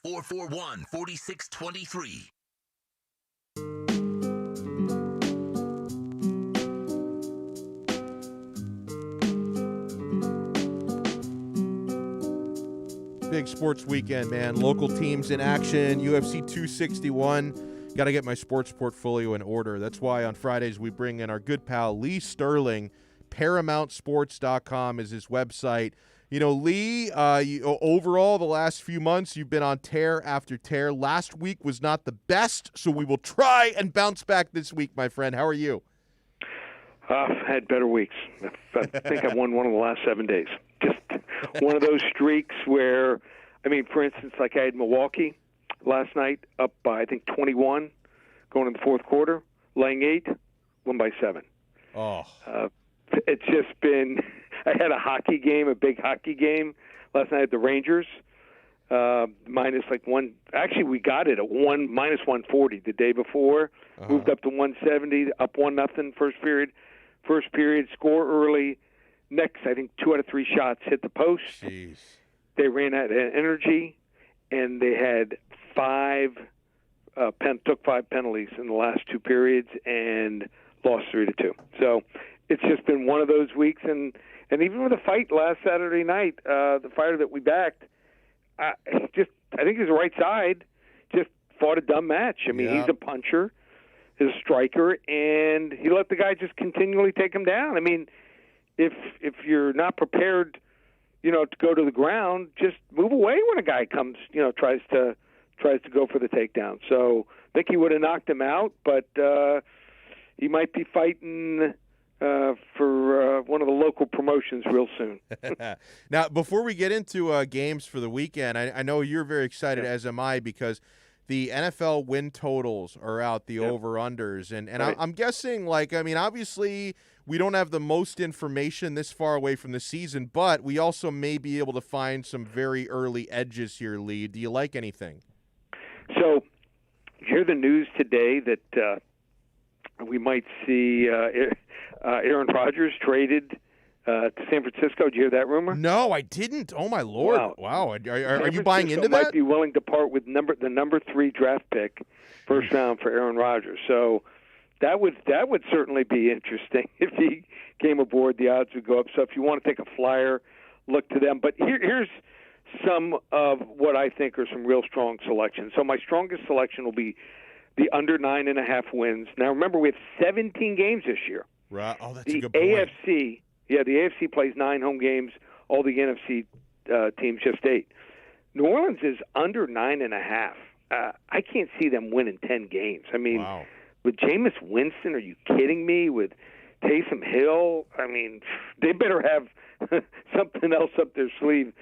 888-441-4623. Big sports weekend, man. Local teams in action. UFC 261. Got to get my sports portfolio in order. That's why on Fridays we bring in our good pal Lee Sterling. ParamountSports.com is his website. You know, Lee, overall the last few months you've been on tear after tear. Last week was not the best, so we will try and bounce back this week, my friend. How are you? I've had better weeks. I think I've won one of the last 7 days. Just one of those streaks where, I mean, for instance, like I had Milwaukee last night up by, I think, 21 going in the fourth quarter, laying 8, won by 7. Oh. It's just been – I had a hockey game, a big hockey game last night at the Rangers, minus like one – actually, we got it at minus 140 the day before, moved up to 170, up 1-0 first period. First period, score early. Next, I think 2 out of 3 shots hit the post. Jeez. They ran out of energy, and they had took 5 penalties in the last 2 periods and lost 3-2. So it's just been one of those weeks. And even with the fight last Saturday night, the fighter that we backed, I think he's the right side, just fought a dumb match. I mean, he's a puncher, he's a striker, and he let the guy just continually take him down. I mean, if you're not prepared, to go to the ground, just move away when a guy comes, tries to go for the takedown. So I think he would have knocked him out, but he might be fighting for one of the local promotions real soon. Now, before we get into games for the weekend, I know you're very excited, as am I, because the NFL win totals are out, the over-unders. And right. I'm guessing, obviously we don't have the most information this far away from the season, but we also may be able to find some very early edges here, Lee. Do you like anything? So, hear the news today that we might see Aaron Rodgers traded to San Francisco. Did you hear that rumor? No, I didn't. Oh, my Lord. Wow. Are you buying into that? Might be willing to part with the number 3 draft pick, first round for Aaron Rodgers. So that would certainly be interesting. If he came aboard, the odds would go up. So if you want to take a flyer, look to them. But here's some of what I think are some real strong selections. So my strongest selection will be the under 9.5 wins. Now, remember, we have 17 games this year. Right. Oh, that's a good point. AFC, the AFC plays 9 home games. All the NFC teams just 8. New Orleans is under 9.5. I can't see them winning 10 games. I mean, with Jameis Winston, are you kidding me? With Taysom Hill, I mean, they better have something else up their sleeve.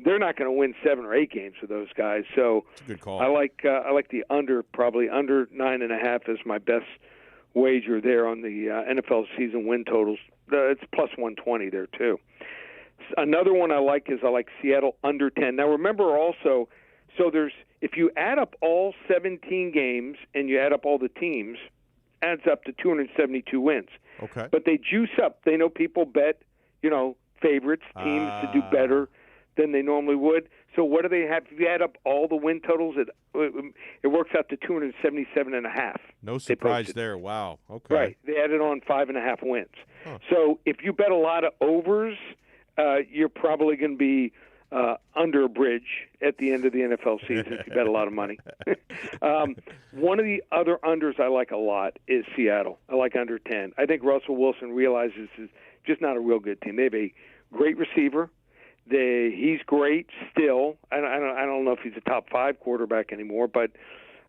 They're not going to win 7 or 8 games with those guys. So it's a good call. I like the under, probably under 9.5 is my best wager there on the NFL season win totals. It's plus 120 there too. Another one I like Seattle under 10. Now remember also, so if you add up all 17 games and you add up all the teams, adds up to 272 wins. Okay. But they juice up. They know people bet, favorites, teams to do better than they normally would. So what do they have? If you add up all the win totals, it works out to 277.5. No surprise there. Wow. Okay. Right. They added on 5.5 wins. Huh. So if you bet a lot of overs, you're probably going to be under a bridge at the end of the NFL season if you bet a lot of money. One of the other unders I like a lot is Seattle. I like under 10. I think Russell Wilson realizes this is just not a real good team. They have a great receiver. He's great still. I don't know if he's a top 5 quarterback anymore, but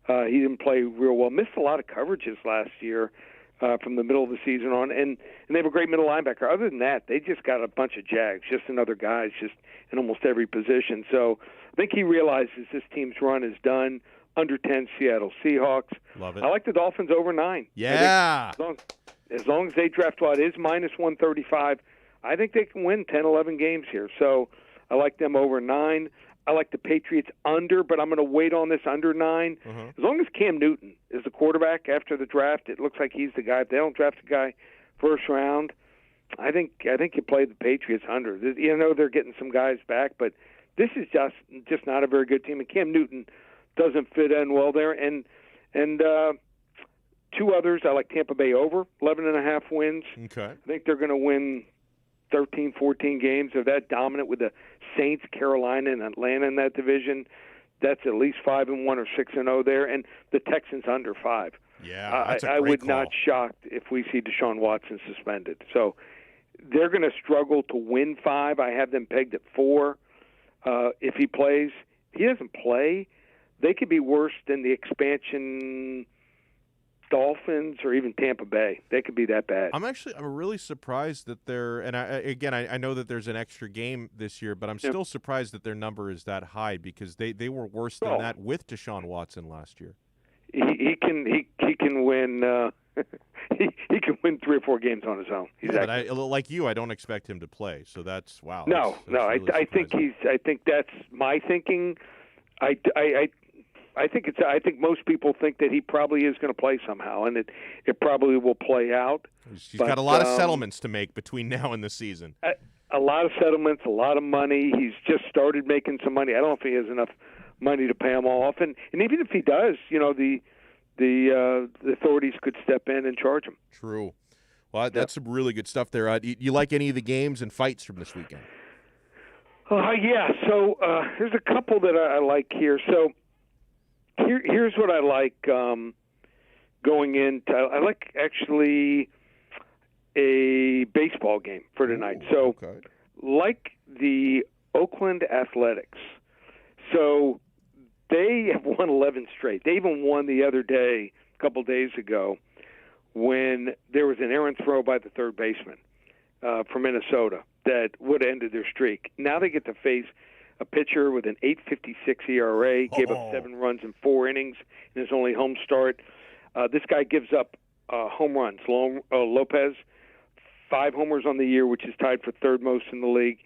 he didn't play real well. Missed a lot of coverages last year from the middle of the season on, and they have a great middle linebacker. Other than that, they just got a bunch of Jags, just another guys, just in almost every position. So I think he realizes this team's run is done. Under 10 Seattle Seahawks. Love it. I like the Dolphins over 9. Yeah. As long as they draft well, it is minus 135. I think they can win 10, 11 games here. So I like them over 9. I like the Patriots under, but I'm going to wait on this under 9. As long as Cam Newton is the quarterback after the draft, it looks like he's the guy. If they don't draft a guy first round, I think you play the Patriots under. You know they're getting some guys back, but this is just not a very good team. And Cam Newton doesn't fit in well there. And 2 others, I like Tampa Bay over 11.5 wins. Okay. I think they're going to win 13, 14 games. They're that dominant with the Saints, Carolina, and Atlanta in that division. That's at least 5-1 or 6-0 there. And the Texans under 5. Yeah, that's a great I would call. not shocked if we see Deshaun Watson suspended. So they're going to struggle to win 5. I have them pegged at 4. If he plays, if he doesn't play, they could be worse than the expansion Dolphins or even Tampa Bay. They could be that bad. I'm really surprised that they're, and I know that there's an extra game this year, but I'm still surprised that their number is that high because they were worse than that with Deshaun Watson last year. He can win. He can win 3 or 4 games on his own. But like you, I don't expect him to play. So that's wow. No. Really I think that's my thinking. I think most people think that he probably is going to play somehow, and it probably will play out. He's got a lot of settlements to make between now and the season. A lot of settlements, a lot of money. He's just started making some money. I don't know if he has enough money to pay him off, and even if he does, the authorities could step in and charge him. True. Well, that's some really good stuff there. You like any of the games and fights from this weekend? Yeah. So there's a couple that I like here. So here's what I like going into. I like actually a baseball game for tonight. Like the Oakland Athletics. So they have won 11 straight. They even won the other day, a couple days ago, when there was an errant throw by the third baseman from Minnesota that would have ended their streak. Now they get to face a pitcher with an 8.56 ERA, gave up 7 runs in 4 innings in his only home start. This guy gives up home runs. Lopez, 5 homers on the year, which is tied for third most in the league.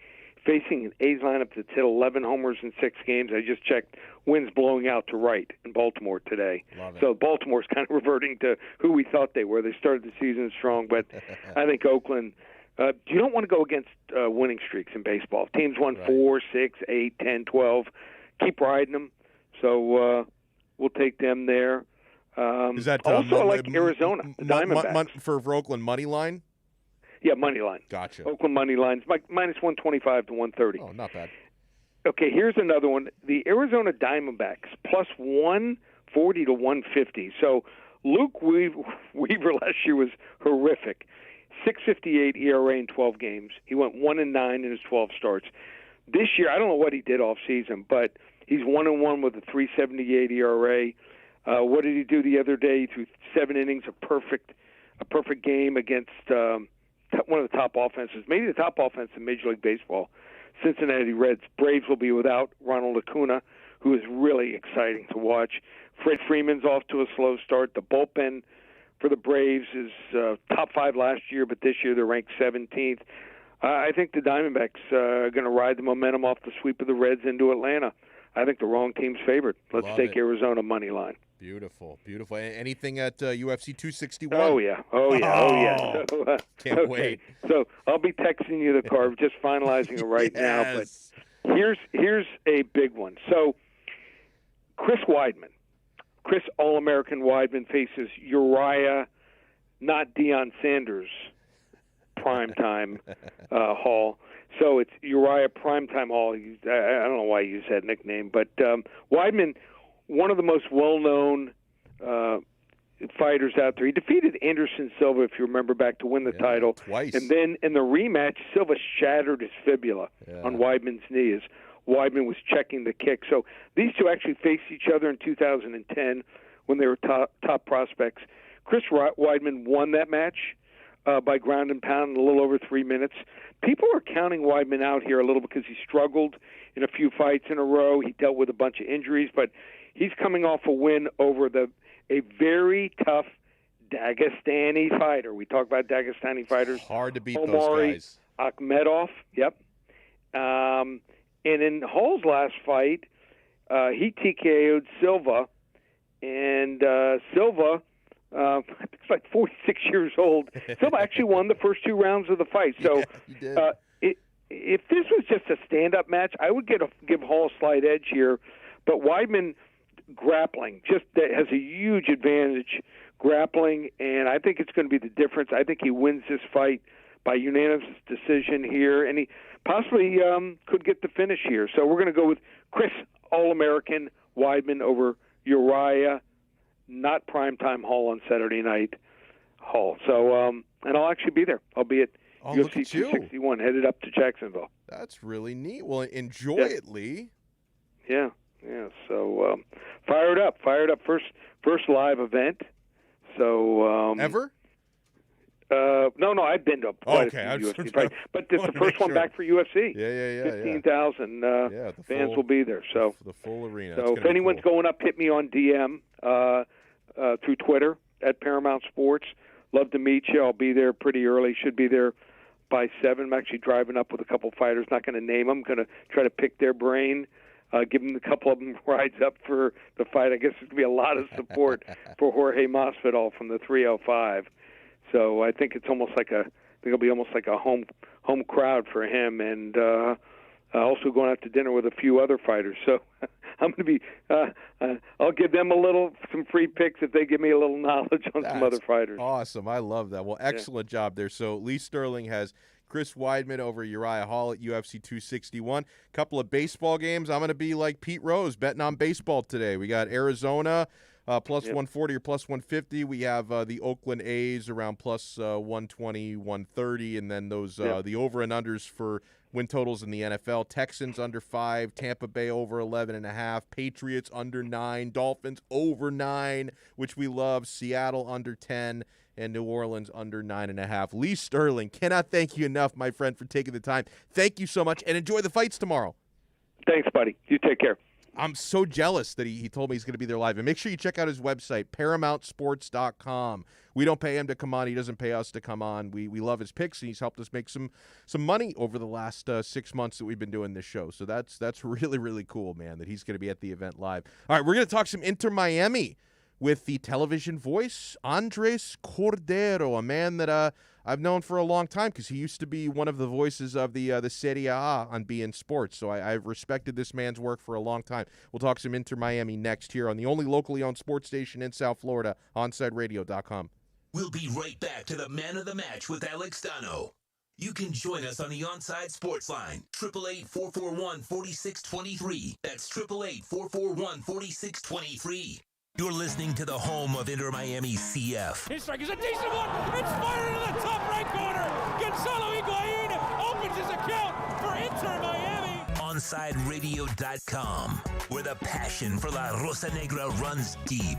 Facing an A's lineup that's hit 11 homers in 6 games. I just checked winds blowing out to right in Baltimore today. So Baltimore's kind of reverting to who we thought they were. They started the season strong, but I think Oakland you don't want to go against winning streaks in baseball. Teams won 4, 6, 8, 10, 12. Keep riding them. So we'll take them there. Is that also I like Arizona, the Diamondbacks. For Oakland money line? Yeah, money line. Gotcha. Oakland money lines, minus 125 to 130. Oh, not bad. Okay, here's another one. The Arizona Diamondbacks, plus 140 to 150. So Luke Weaver last year was horrific. 6.58 ERA in 12 games. He went 1-9 in his 12 starts. This year, I don't know what he did off season, but he's 1-1 with a 3.78 ERA. What did he do the other day? He threw 7 innings, a perfect game against one of the top offenses, maybe the top offense in Major League Baseball, Cincinnati Reds. Braves will be without Ronald Acuna, who is really exciting to watch. Fred Freeman's off to a slow start. The bullpen for the Braves is top 5 last year, but this year they're ranked 17th. I think the Diamondbacks are going to ride the momentum off the sweep of the Reds into Atlanta. I think the wrong team's favored. Let's take Arizona money line. Beautiful, beautiful. Anything at UFC 261? Oh yeah. So, can't wait. So I'll be texting you the card, just finalizing it right now. But here's a big one. So Chris All-American Weidman faces Uriah, not Deion Sanders, primetime Hall. So it's Uriah Primetime Hall. I don't know why he used that nickname, but Weidman, one of the most well-known fighters out there. He defeated Anderson Silva, if you remember back, to win the title. Twice. And then in the rematch, Silva shattered his fibula on Weidman's knee as Weidman was checking the kick. So these two actually faced each other in 2010 when they were top prospects. Chris Weidman won that match by ground and pound in a little over 3 minutes. People are counting Weidman out here a little because he struggled in a few fights in a row. He dealt with a bunch of injuries, but he's coming off a win over a very tough Dagestani fighter. We talk about Dagestani fighters. Hard to beat Omari those guys. Akhmedov, yep. And in Hall's last fight, he TKO'd Silva, and Silva, I think it's like 46 years old. Silva actually won the first 2 rounds of the fight. So if this was just a stand-up match, I would give Hall a slight edge here. But Weidman grappling just has a huge advantage grappling, and I think it's going to be the difference. I think he wins this fight by unanimous decision here, and he possibly could get the finish here. So we're going to go with Chris All-American Weidman over Uriah, not Primetime Hall on Saturday night Hall. So, and I'll actually be there. I'll be at UFC 261, headed up to Jacksonville. That's really neat. Well, enjoy it, Lee. Yeah. So fired up. First live event. So ever? No, I've been to quite a few UFC fights, but it's the first one back for UFC. Yeah. 15,000 fans will be there. So the full arena. So if anyone's going up, hit me on DM through Twitter at Paramount Sports. Love to meet you. I'll be there pretty early. Should be there by 7. I'm actually driving up with a couple fighters. Not going to name them. Going to try to pick their brain. Give them a couple of them rides up for the fight. I guess there's going to be a lot of support for Jorge Masvidal from the 305. So I think it'll be almost like a home crowd for him, and also going out to dinner with a few other fighters. So I'm going to be I'll give them some free picks if they give me a little knowledge on some other fighters. Awesome. I love that. Well, excellent job there. So Lee Sterling has Chris Weidman over Uriah Hall at UFC 261. Couple of baseball games. I'm going to be like Pete Rose betting on baseball today. We got Arizona plus 140 or plus 150. We have the Oakland A's around plus 120, 130, and then those the over and unders for win totals in the NFL. Texans under 5, Tampa Bay over 11.5, Patriots under 9, Dolphins over 9, which we love, Seattle under 10, and New Orleans under 9.5. Lee Sterling, cannot thank you enough, my friend, for taking the time. Thank you so much, and enjoy the fights tomorrow. Thanks, buddy. You take care. I'm so jealous that he told me he's going to be there live. And make sure you check out his website, ParamountSports.com. We don't pay him to come on. He doesn't pay us to come on. We love his picks, and he's helped us make some money over the last 6 months that we've been doing this show. So that's really, really cool, man, that he's going to be at the event live. All right, we're going to talk some Inter Miami with the television voice, Andres Cordero, a man that I've known for a long time because he used to be one of the voices of the Serie A on beIN Sports. So I've respected this man's work for a long time. We'll talk some Inter Miami next here on the only locally owned sports station in South Florida, OnSideRadio.com. We'll be right back to the man of the match with Alex Donno. You can join us on the Onside Sports Line, 888-441-4623. That's 888-441-4623. You're listening to the home of Inter Miami CF. His strike is a decent one. It's fired into the top right corner. Gonzalo Higuain opens his account for Inter Miami. OnSideRadio.com, where the passion for La Rosa Negra runs deep.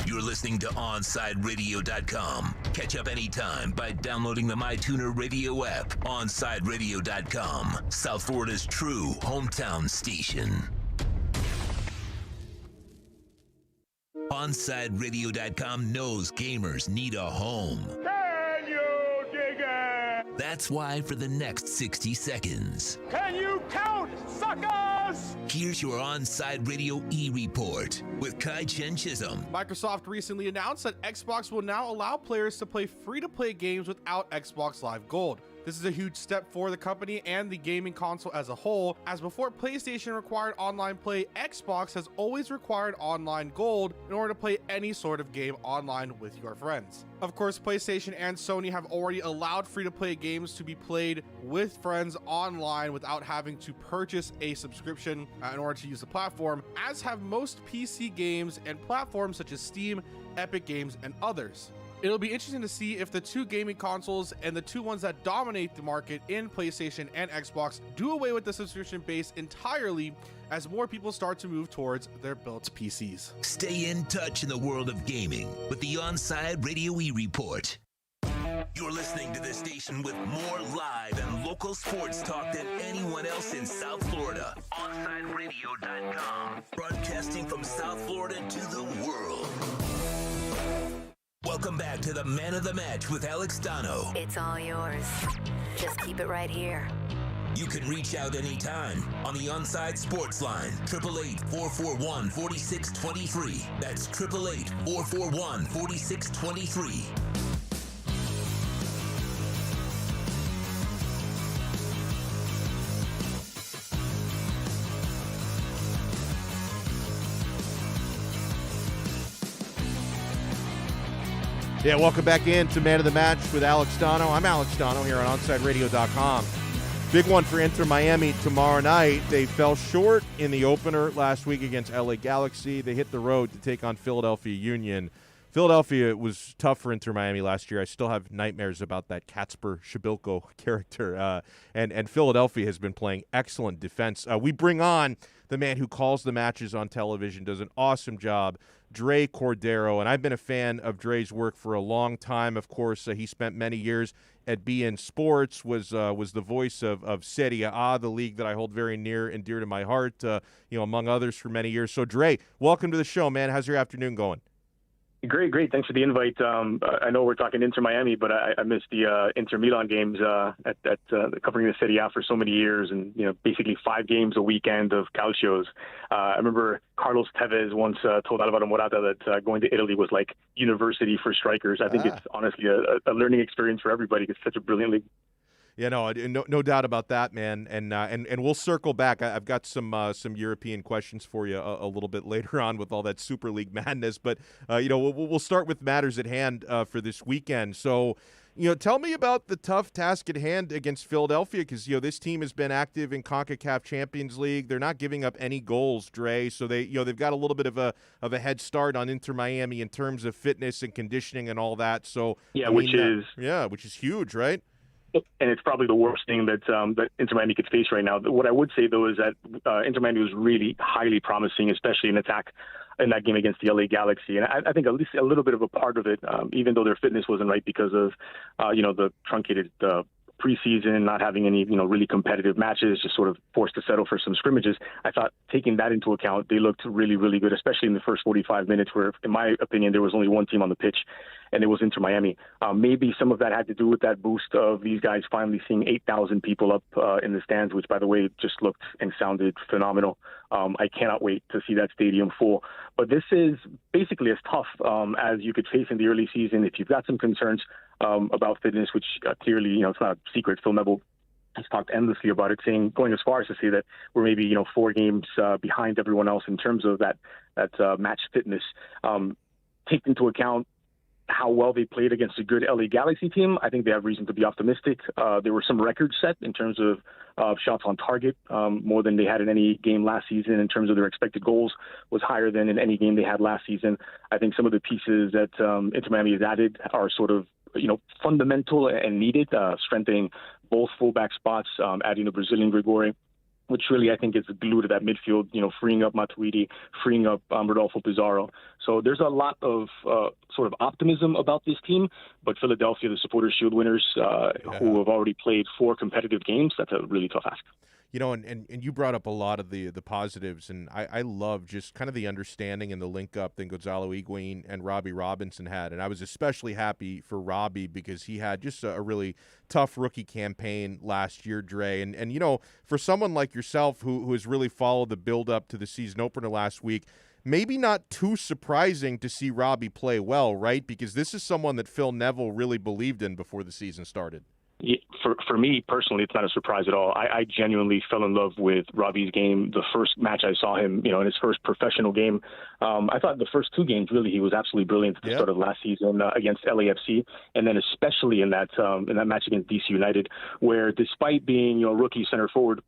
You're listening to OnSideRadio.com. Catch up anytime by downloading the MyTuner Radio app. OnSideRadio.com, South Florida's true hometown station. OnSideRadio.com knows gamers need a home. Can you dig it? That's why for the next 60 seconds, Can you count, suckers? here's your OnSide Radio E-Report with Kai Chen Chisholm. Microsoft recently announced that Xbox will now allow players to play free-to-play games without Xbox Live Gold. This is a huge step for the company and the gaming console as a whole, as before PlayStation required online play, Xbox has always required online gold in order to play any sort of game online with your friends. Of course, PlayStation and Sony have already allowed free-to-play games to be played with friends online without having to purchase a subscription in order to use the platform, as have most PC games and platforms such as Steam, Epic Games, and others. It'll be interesting to see if the two gaming consoles and the two ones that dominate the market in PlayStation and Xbox do away with the subscription base entirely as more people start to move towards their built PCs. Stay in touch in the world of gaming with the Onside Radio E Report. You're listening to the station with more live and local sports talk than anyone else in South Florida. OnsideRadio.com. Broadcasting from South Florida to the world. Welcome back to the Man of the Match with Alex Donno. It's all yours. Just keep it right here. You can reach out anytime on the Onside Sports Line, 888-441-4623. That's 888-441-4623. Yeah, welcome back in to Man of the Match with Alex Donno. I'm Alex Donno here on OnsideRadio.com. Big one for Inter Miami tomorrow night. They fell short in the opener last week against LA Galaxy. They hit the road to take on Philadelphia Union. Philadelphia was tough for Inter Miami last year. I still have nightmares about that Kacper Shabilko character. And Philadelphia has been playing excellent defense. We bring on the man who calls the matches on television, does an awesome job, Dre Cordero. And I've been a fan of Dre's work for a long time. Of course, he spent many years at BN Sports, was the voice of Serie A, the league that I hold very near and dear to my heart, among others for many years. So, Dre, welcome to the show, man. How's your afternoon going? Great. Thanks for the invite. I know we're talking Inter Miami, but I missed the Inter Milan games at covering the Serie A for so many years, and basically 5 games a weekend of calcios. I remember Carlos Tevez once told Alvaro Morata that going to Italy was like university for strikers. I think it's honestly a learning experience for everybody. It's such a brilliant league. Yeah, no doubt about that, man. And we'll circle back. I've got some European questions for you a little bit later on with all that Super League madness. But we'll start with matters at hand for this weekend. So, tell me about the tough task at hand against Philadelphia, because this team has been active in CONCACAF Champions League. They're not giving up any goals, Dre. So they've got a little bit of a head start on Inter Miami in terms of fitness and conditioning and all that. So which is huge, right? And it's probably the worst thing that Inter Miami could face right now. What I would say, though, is that Inter Miami was really highly promising, especially in attack in that game against the LA Galaxy. And I think at least a little bit of a part of it, even though their fitness wasn't right because of, the truncated preseason, not having any, really competitive matches, just sort of forced to settle for some scrimmages. I thought taking that into account, they looked really, really good, especially in the first 45 minutes where, in my opinion, there was only one team on the pitch, and it was Inter Miami. Maybe some of that had to do with that boost of these guys finally seeing 8,000 people up in the stands, which, by the way, just looked and sounded phenomenal. I cannot wait to see that stadium full. But this is basically as tough as you could face in the early season. If you've got some concerns about fitness, which clearly, it's not a secret. Phil Neville has talked endlessly about it, going as far as to say that we're maybe, 4 games behind everyone else in terms of that match fitness. Take into account how well they played against a good LA Galaxy team. I think they have reason to be optimistic. There were some records set in terms of shots on target, more than they had in any game last season. In terms of their expected goals, was higher than in any game they had last season. I think some of the pieces that Inter Miami has added are sort of fundamental and needed, strengthening both fullback spots, adding the Brazilian Gregore, which really I think is the glue to that midfield, freeing up Matuidi, freeing up Rodolfo Pizarro. So there's a lot of sort of optimism about this team, but Philadelphia, the Supporters' Shield winners, who have already played 4 competitive games, that's a really tough ask. And you brought up a lot of the positives, and I love just kind of the understanding and the link-up that Gonzalo Higuain and Robbie Robinson had. And I was especially happy for Robbie because he had just a really tough rookie campaign last year, Dre. And for someone like yourself who has really followed the build-up to the season opener last week, maybe not too surprising to see Robbie play well, right? Because this is someone that Phil Neville really believed in before the season started. For me personally, it's not a surprise at all. I genuinely fell in love with Robbie's game. The first match I saw him, in his first professional game, I thought the first two games really he was absolutely brilliant at the start of last season against LAFC, and then especially in that match against DC United, where despite being rookie center forward,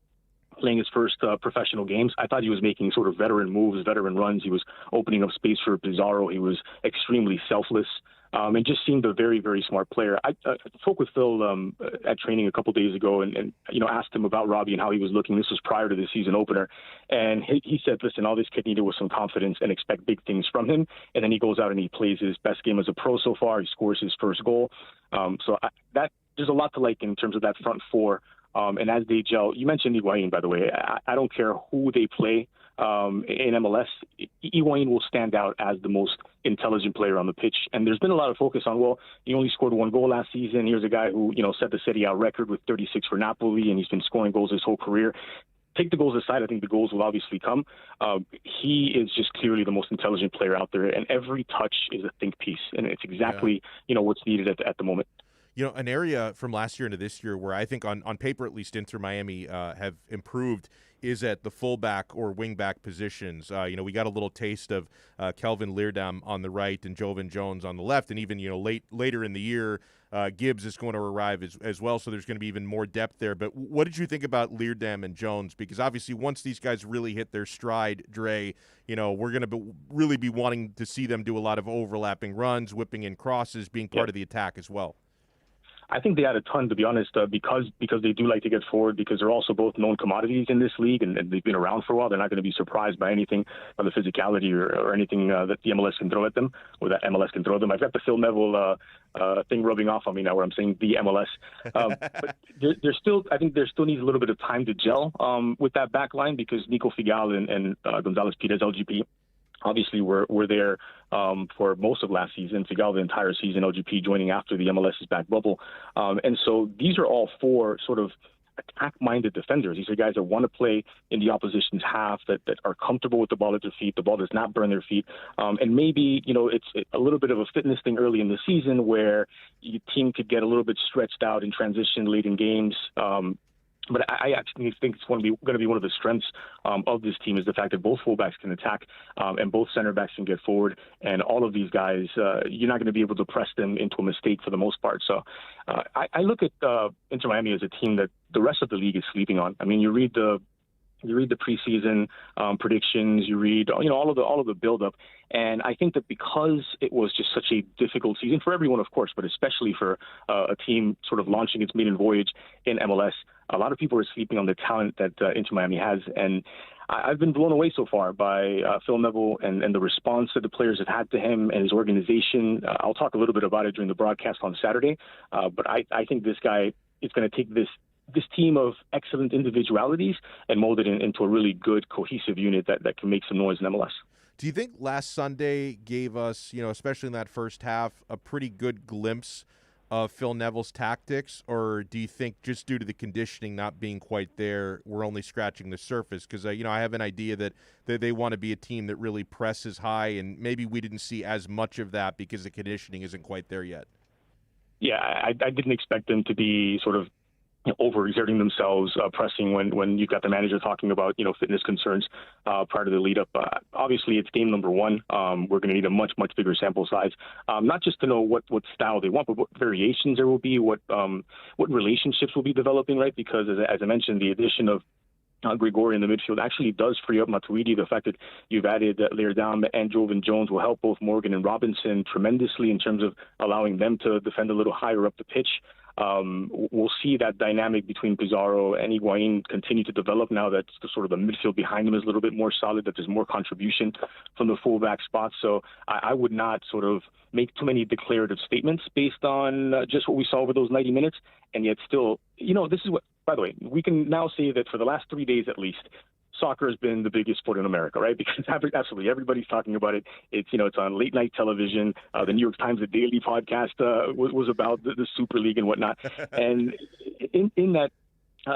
playing his first professional games, I thought he was making sort of veteran moves, veteran runs. He was opening up space for Pizarro. He was extremely selfless. And just seemed a very, very smart player. I spoke with Phil at training a couple days ago and asked him about Robbie and how he was looking. This was prior to the season opener. And he said, listen, all this kid needed was some confidence and expect big things from him. And then he goes out and he plays his best game as a pro so far. He scores his first goal. There's a lot to like in terms of that front four. And as they gel, you mentioned Higuain, by the way. I don't care who they play in MLS. Higuain will stand out as the most intelligent player on the pitch. And there's been a lot of focus on, well, he only scored one goal last season. Here's a guy who, set the Serie A record with 36 for Napoli, and he's been scoring goals his whole career. Take the goals aside, I think the goals will obviously come. He is just clearly the most intelligent player out there, and every touch is a think piece, and it's exactly, what's needed at the moment. An area from last year into this year where I think on paper at least Inter Miami have improved is at the fullback or wingback positions. We got a little taste of Kelvin Leerdam on the right and Jovan Jones on the left, and even later in the year Gibbs is going to arrive as well, so there's going to be even more depth there. But what did you think about Leerdam and Jones? Because obviously once these guys really hit their stride, Dre, we're going to really be wanting to see them do a lot of overlapping runs, whipping in crosses, being part of the attack as well. I think they add a ton, to be honest, because they do like to get forward, because they're also both known commodities in this league, and they've been around for a while. They're not going to be surprised by anything, by the physicality or anything that the MLS can throw at them, or that MLS can throw them. I've got the Phil Neville thing rubbing off on me now, where I'm saying the MLS. But I think there still needs a little bit of time to gel with that back line, because Nico Figal and Gonzalez Pires, LGP, obviously were there for most of last season. Figal the entire season, LGP joining after the MLS's back bubble. And so these are all four sort of attack-minded defenders. These are guys that want to play in the opposition's half, that are comfortable with the ball at their feet. The ball does not burn their feet. And maybe, it's a little bit of a fitness thing early in the season where your team could get a little bit stretched out in transition late in games. But I actually think it's going to be one of the strengths of this team, is the fact that both fullbacks can attack and both center backs can get forward. And all of these guys, you're not going to be able to press them into a mistake for the most part. So I look at Inter Miami as a team that the rest of the league is sleeping on. I mean, you read the preseason predictions, you read all of the buildup, and I think that because it was just such a difficult season for everyone, of course, but especially for a team sort of launching its maiden voyage in MLS, a lot of people are sleeping on the talent that Inter Miami has, and I've been blown away so far by Phil Neville and the response that the players have had to him and his organization. I'll talk a little bit about it during the broadcast on Saturday, but I think this guy is going to take this team of excellent individualities and mold it into a really good, cohesive unit that can make some noise in MLS. Do you think last Sunday gave us, especially in that first half, a pretty good glimpse of Phil Neville's tactics? Or do you think just due to the conditioning not being quite there, we're only scratching the surface? Because, I have an idea that they want to be a team that really presses high, and maybe we didn't see as much of that because the conditioning isn't quite there yet. Yeah, I didn't expect them to be sort of overexerting themselves, pressing when you've got the manager talking about fitness concerns prior to the lead up. Obviously, it's game number one. We're going to need a much bigger sample size, not just to know what style they want, but what variations there will be, what relationships will be developing, right? Because as I mentioned, the addition of Grigori in the midfield actually does free up Matuidi. The fact that you've added Leerdam and Jovan Jones will help both Morgan and Robinson tremendously in terms of allowing them to defend a little higher up the pitch. We'll see that dynamic between Pizarro and Higuain continue to develop now that the midfield behind them is a little bit more solid, that there's more contribution from the fullback spots. So I would not sort of make too many declarative statements based on just what we saw over those 90 minutes. And yet still, this is what, by the way, we can now say that for the last 3 days at least, soccer has been the biggest sport in America, right? Because absolutely everybody's talking about it. It's it's on late night television. The New York Times The Daily podcast was about the Super League and whatnot. And in that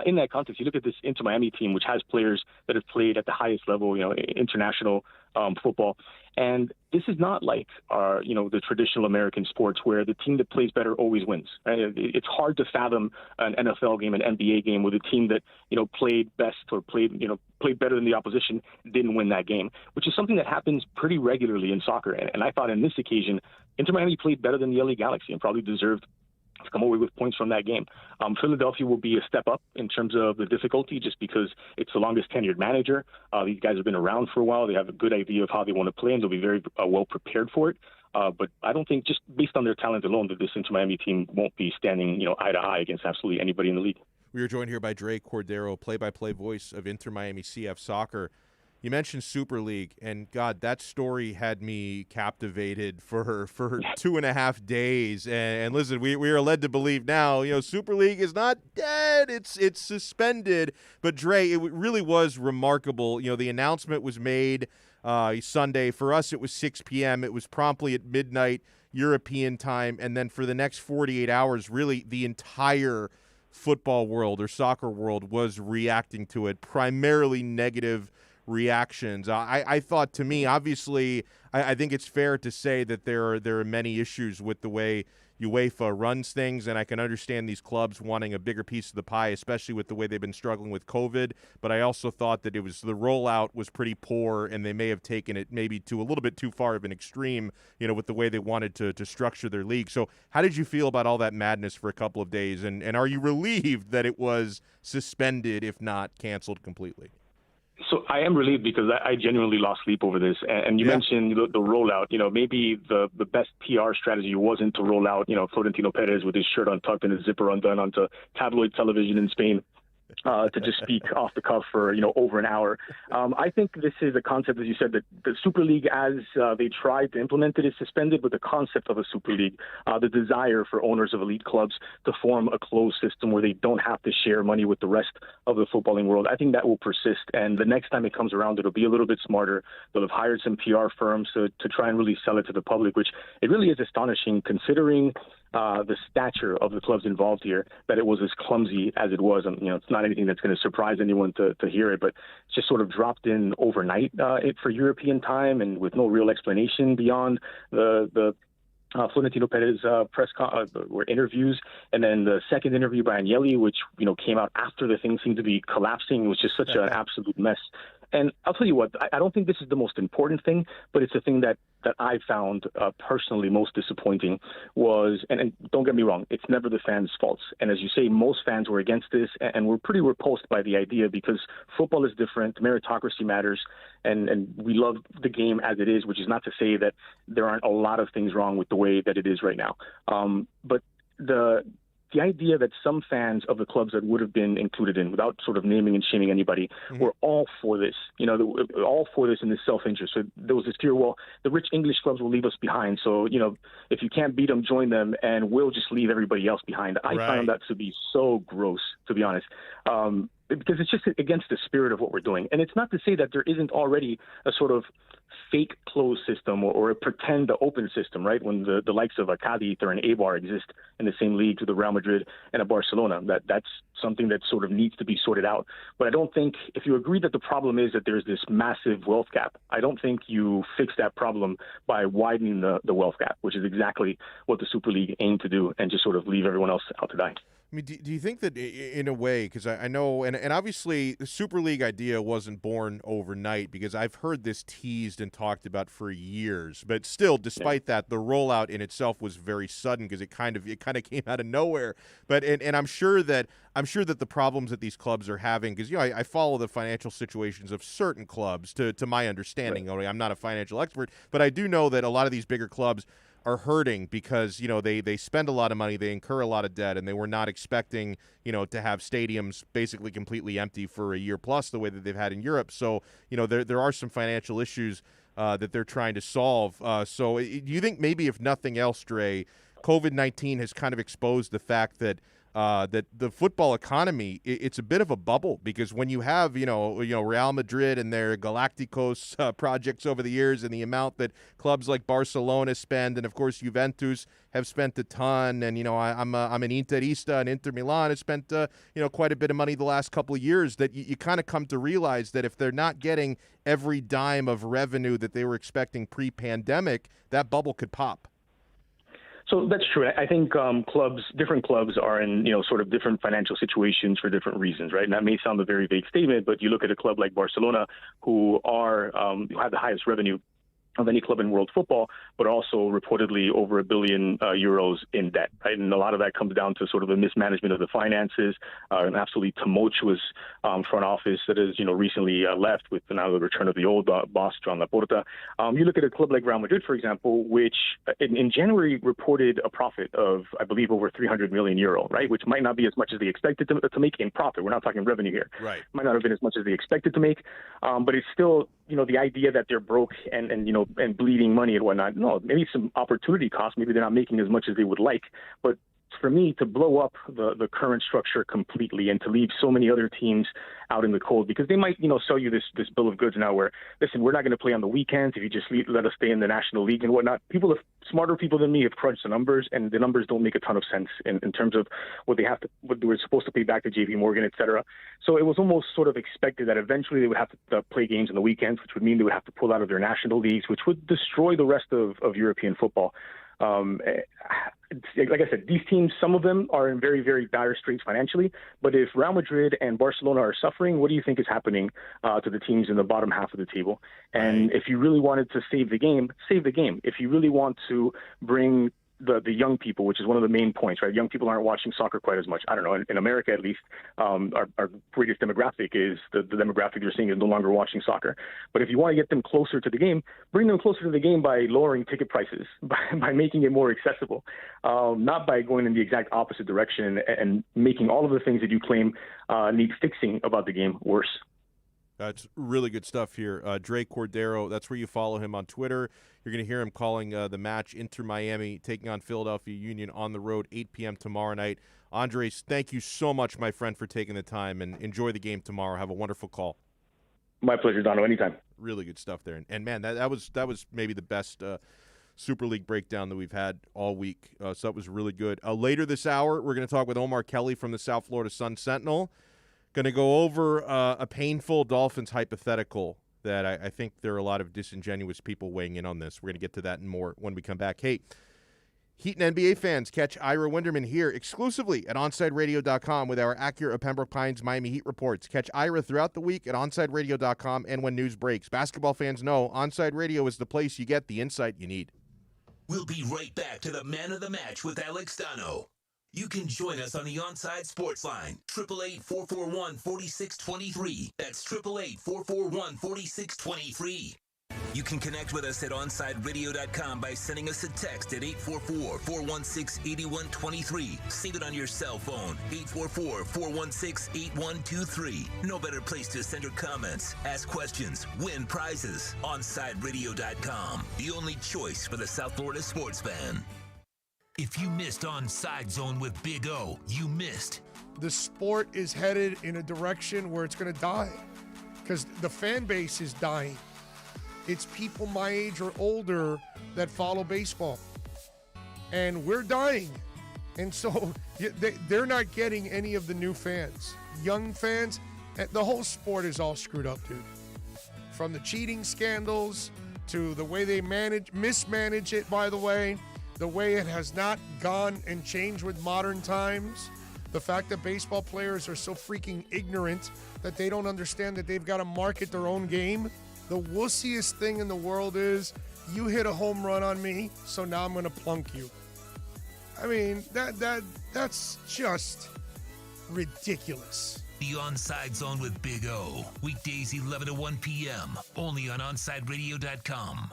in that context, you look at this Inter Miami team, which has players that have played at the highest level, international football. And this is not like the traditional American sports where the team that plays better always wins. Right? It's hard to fathom an NFL game, an NBA game, with a team that played best or played better than the opposition didn't win that game, which is something that happens pretty regularly in soccer. And I thought in this occasion, Inter Miami played better than the LA Galaxy and probably deserved to come away with points from that game. Philadelphia will be a step up in terms of the difficulty just because it's the longest tenured manager. These guys have been around for a while. They have a good idea of how they want to play, and they'll be very well prepared for it. But I don't think, just based on their talent alone, that this Inter Miami team won't be standing eye to eye against absolutely anybody in the league. We are joined here by Dre Cordero, play-by-play voice of Inter Miami CF Soccer. You mentioned Super League, and God, that story had me captivated for 2.5 days. And listen, we are led to believe now, Super League is not dead; it's suspended. But Dre, it really was remarkable. The announcement was made Sunday. For us, it was 6 p.m. It was promptly at midnight European time, and then for the next 48 hours, really the entire football world or soccer world was reacting to it, primarily negative reactions. I thought, to me, obviously, I think it's fair to say that there are many issues with the way UEFA runs things, and I can understand these clubs wanting a bigger piece of the pie, especially with the way they've been struggling with COVID. But I also thought that the rollout was pretty poor, and they may have taken it maybe to a little bit too far of an extreme, with the way they wanted to structure their league. So how did you feel about all that madness for a couple of days, and are you relieved that it was suspended, if not canceled completely? So I am relieved because I genuinely lost sleep over this. And you mentioned the rollout. Maybe the best PR strategy wasn't to roll out, Florentino Perez with his shirt untucked and his zipper undone onto tabloid television in Spain. To just speak off the cuff for over an hour. I think this is a concept, as you said, that the Super League, as they tried to implement it, is suspended. But the concept of a Super League, the desire for owners of elite clubs to form a closed system where they don't have to share money with the rest of the footballing world, I think that will persist. And the next time it comes around, it'll be a little bit smarter. They'll have hired some PR firms to try and really sell it to the public, which it really is astonishing considering the stature of the clubs involved here, that it was as clumsy as it was. And, it's not anything that's going to surprise anyone to hear it, but it's just sort of dropped in overnight for European time and with no real explanation beyond the Florentino Perez were interviews, and then the second interview by Agnelli, which came out after the thing seemed to be collapsing, was just such an absolute mess. And I'll tell you what, I don't think this is the most important thing, but it's the thing that I found personally most disappointing was, and don't get me wrong, it's never the fans' faults. And as you say, most fans were against this and were pretty repulsed by the idea because football is different, meritocracy matters, and we love the game as it is, which is not to say that there aren't a lot of things wrong with the way that it is right now. But the idea that some fans of the clubs that would have been included in, without sort of naming and shaming anybody, were all for this, all for this in this self-interest. So there was this fear, well, the rich English clubs will leave us behind. So, if you can't beat them, join them, and we'll just leave everybody else behind. I found that to be so gross, to be honest. Because it's just against the spirit of what we're doing. And it's not to say that there isn't already a sort of fake closed system or a pretend open system, right? When the likes of a Cadiz or an Eibar exist in the same league to the Real Madrid and a Barcelona, that's something that sort of needs to be sorted out. But I don't think, if you agree that the problem is that there's this massive wealth gap, I don't think you fix that problem by widening the wealth gap, which is exactly what the Super League aimed to do, and just sort of leave everyone else out to die. I mean, do you think that in a way, because I know, and obviously the Super League idea wasn't born overnight, because I've heard this teased and talked about for years, but still, despite that, the rollout in itself was very sudden because it kind of came out of nowhere. But and I'm sure that the problems that these clubs are having, because I follow the financial situations of certain clubs to my understanding. Right. I'm not a financial expert, but I do know that a lot of these bigger clubs are hurting because they spend a lot of money, they incur a lot of debt, and they were not expecting to have stadiums basically completely empty for a year plus the way that they've had in Europe. So there are some financial issues that they're trying to solve. So do you think maybe if nothing else, Dre, COVID-19 has kind of exposed the fact that that the football economy, it's a bit of a bubble, because when you have, Real Madrid and their Galacticos projects over the years, and the amount that clubs like Barcelona spend, and of course Juventus have spent a ton, and I'm an Interista, and Inter Milan has spent quite a bit of money the last couple of years, that you kind of come to realize that if they're not getting every dime of revenue that they were expecting pre-pandemic, that bubble could pop. So that's true. I think different clubs are in, sort of different financial situations for different reasons, right? And that may sound a very vague statement, but you look at a club like Barcelona, who have the highest revenue of any club in world football, but also reportedly over €1 billion in debt, right? And a lot of that comes down to sort of the mismanagement of the finances, an absolutely tumultuous front office that has, recently left with now the return of the old boss, John Laporta. You look at a club like Real Madrid, for example, which in January reported a profit of, I believe, over €300 million, right? Which might not be as much as they expected to make in profit. We're not talking revenue here. Right. Might not have been as much as they expected to make, but it's still, the idea that they're broke and bleeding money and whatnot. No, maybe some opportunity costs. Maybe they're not making as much as they would like. But for me, to blow up the current structure completely and to leave so many other teams out in the cold, because they might, sell you this bill of goods now where, listen, we're not going to play on the weekends if you just let us stay in the National League and whatnot. Smarter people than me have crunched the numbers, and the numbers don't make a ton of sense in terms of what they were supposed to pay back to JP Morgan, et cetera. So it was almost sort of expected that eventually they would have to play games on the weekends, which would mean they would have to pull out of their national leagues, which would destroy the rest of European football. Like I said, these teams, some of them are in very, very dire straits financially. But if Real Madrid and Barcelona are suffering, what do you think is happening to the teams in the bottom half of the table? And if you really wanted to save the game, save the game. If you really want to bring the young people, which is one of the main points, right? Young people aren't watching soccer quite as much. I don't know. In America, at least, our greatest demographic is the demographic you're seeing is no longer watching soccer. But if you want to get them closer to the game, bring them closer to the game by lowering ticket prices, by making it more accessible, not by going in the exact opposite direction and making all of the things that you claim need fixing about the game worse. That's really good stuff here. Dre Cordero, that's where you follow him on Twitter. You're going to hear him calling the match Inter Miami taking on Philadelphia Union on the road, 8 p.m. tomorrow night. Andres, thank you so much, my friend, for taking the time, and enjoy the game tomorrow. Have a wonderful call. My pleasure, Donno. Anytime. Really good stuff there. And man, that was maybe the best Super League breakdown that we've had all week. So that was really good. Later this hour, we're going to talk with Omar Kelly from the South Florida Sun-Sentinel. Going to go over a painful Dolphins hypothetical that I think there are a lot of disingenuous people weighing in on this. We're going to get to that and more when we come back. Hey, Heat and NBA fans, catch Ira Winderman here exclusively at OnsideRadio.com with our Acura Pembroke Pines Miami Heat reports. Catch Ira throughout the week at OnsideRadio.com and when news breaks. Basketball fans know Onside Radio is the place you get the insight you need. We'll be right back to the Man of the Match with Alex Donno. You can join us on the Onside Sports Line, 888-441-4623. That's 888-441-4623. You can connect with us at OnsideRadio.com by sending us a text at 844-416-8123. Save it on your cell phone, 844-416-8123. No better place to send your comments, ask questions, win prizes. OnsideRadio.com, the only choice for the South Florida sports fan. If you missed Onside Zone with Big O, you missed. The sport is headed in a direction where it's going to die because the fan base is dying. It's people my age or older that follow baseball. And we're dying. And so they're not getting any of the new fans. Young fans, the whole sport is all screwed up, dude. From the cheating scandals to the way they mismanage it, by the way. The way it has not gone and changed with modern times. The fact that baseball players are so freaking ignorant that they don't understand that they've got to market their own game. The wussiest thing in the world is you hit a home run on me, so now I'm going to plunk you. I mean, that's just ridiculous. The Onside Zone with Big O. Weekdays 11 to 1 p.m. Only on OnsideRadio.com.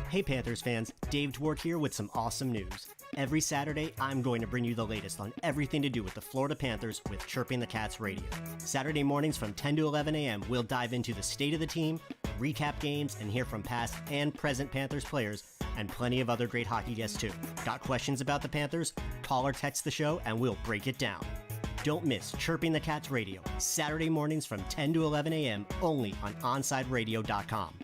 Hey Panthers fans, Dave Dwork here with some awesome news. Every Saturday, I'm going to bring you the latest on everything to do with the Florida Panthers with Chirping the Cats Radio. Saturday mornings from 10 to 11 a.m., we'll dive into the state of the team, recap games, and hear from past and present Panthers players, and plenty of other great hockey guests too. Got questions about the Panthers? Call or text the show and we'll break it down. Don't miss Chirping the Cats Radio, Saturday mornings from 10 to 11 a.m., only on OnSideRadio.com.